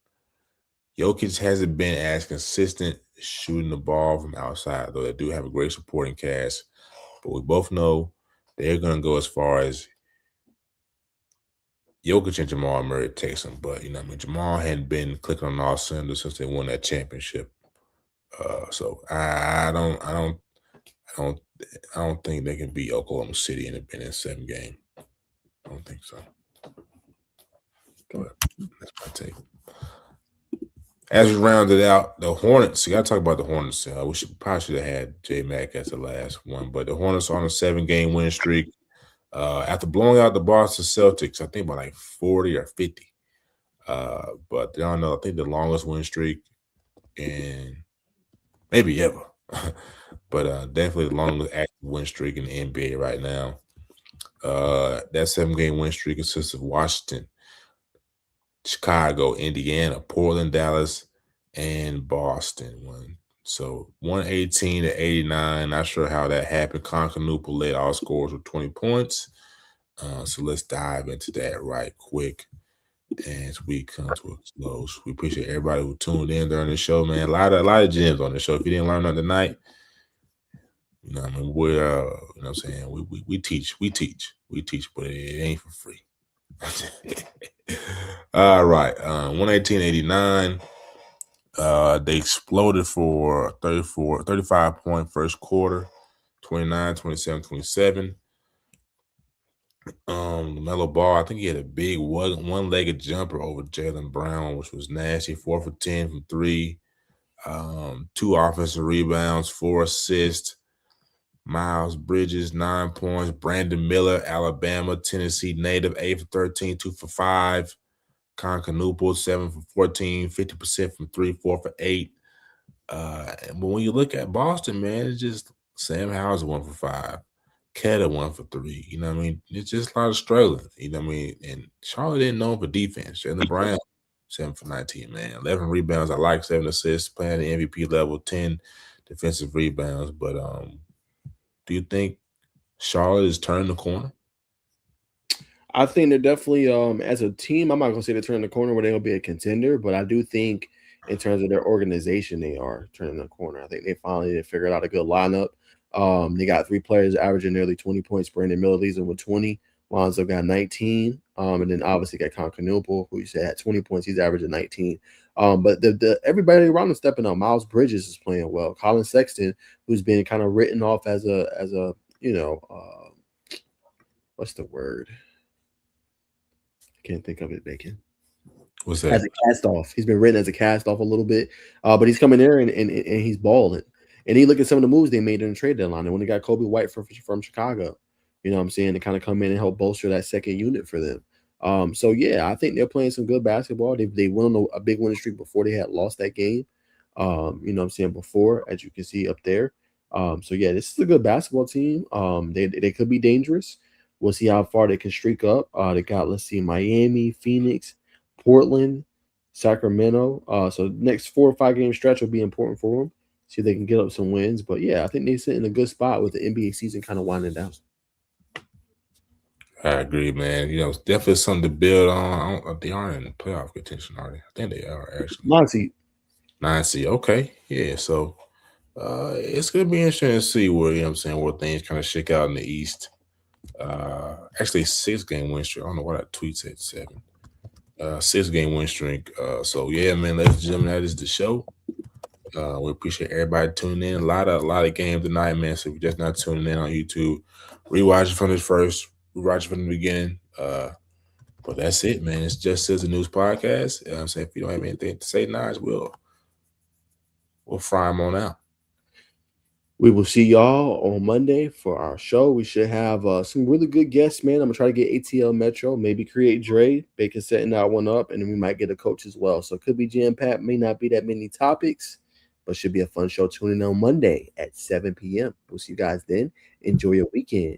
Jokic hasn't been as consistent shooting the ball from outside, though they do have a great supporting cast. But we both know they're going to go as far as Jokic and Jamal Murray takes them. But, Jamal hadn't been clicking on all cylinders since they won that championship. So I don't think they can beat Oklahoma City in a 7-game. I don't think so. But that's my take. As we rounded out, the Hornets. You got to talk about the Hornets. We probably should have had J Mac as the last one, but the Hornets are on a 7-game win streak. After blowing out the Boston Celtics, I think by like 40 or 50. But they're on, I think, the longest win streak in maybe ever. But definitely the longest active win streak in the NBA right now. That 7-game win streak consists of Washington, Chicago, Indiana, Portland, Dallas, and Boston. So 118-89. Not sure how that happened. Concanoople led all scores with 20 points. So let's dive into that right quick as we come to a close. We appreciate everybody who tuned in during the show, man. A lot of gems on the show. If you didn't learn nothing tonight, we're I'm saying? We teach, but it ain't for free. All right. 118-89. They exploded for 35-point first quarter, 29, 27, 27. Melo Ball, I think he had a big one-legged jumper over Jaylen Brown, which was nasty. 4 for 10 from 3. 2 offensive rebounds, 4 assists. Miles Bridges, 9 points. Brandon Miller, Alabama, Tennessee native, 8 for 13, 2 for 5. Concanoople, 7 for 14, 50% from 3, 4 for 8. But when you look at Boston, man, it's just Sam Howell's 1 for 5. Keta 1 for 3. You know what I mean? It's just a lot of struggling. You know what I mean? And Charlotte didn't know him for defense. Jaylen Brown, 7 for 19, man. 11 rebounds. I like 7 assists, playing the MVP level, 10 defensive rebounds. But do you think Charlotte is turning the corner? I think they're definitely, as a team, I'm not going to say they're turning the corner where they'll be a contender, but I do think in terms of their organization, they are turning the corner. I think they finally figured out a good lineup. They got 3 players averaging nearly 20 points. Brandon Miller leads them with 20. Lonzo got 19. And then obviously got Concanoople, who you said had 20 points. He's averaging 19. But the everybody around him stepping up. Miles Bridges is playing well. Colin Sexton, who's been kind of written off as a what's the word? I can't think of it, Bacon. What's that? As a cast off. He's been written as a cast off a little bit. But he's coming there and he's balling. And you look at some of the moves they made in the trade deadline. And when they got Kobe White from Chicago, you know what I'm saying, to kind of come in and help bolster that second unit for them. So, yeah, I think they're playing some good basketball. They went on a big winning streak before they had lost that game, you know what I'm saying, before, as you can see up there. So, yeah, this is a good basketball team. They could be dangerous. We'll see how far they can streak up. They got, let's see, Miami, Phoenix, Portland, Sacramento. So next 4 or 5 game stretch will be important for them. See if they can get up some wins. But, yeah, I think they sit in a good spot with the NBA season kind of winding down. I agree, man. It's definitely something to build on. They aren't in playoff contention, are they? I think they are, actually. 9 seed. 9 seed. Okay. Yeah, so it's going to be interesting to see where, where things kind of shake out in the East. Actually, 6-game win streak. I don't know why that tweet said 7. 6-game win streak. So yeah, man, ladies and gentlemen, that is the show. We appreciate everybody tuning in. A lot of games tonight, man. So if you're just not tuning in on YouTube, rewatch it from the first, rewatch it from the beginning. But that's it, man. It's Just As a News podcast. I'm saying, if you don't have anything to say, Naj, we'll fry them on out. We will see y'all on Monday for our show. We should have some really good guests, man. I'm gonna try to get ATL Metro, maybe create Dre, Bacon setting that one up, and then we might get a coach as well. So it could be jam packed, may not be that many topics, but should be a fun show. Tune in on Monday at 7 p.m. We'll see you guys then. Enjoy your weekend.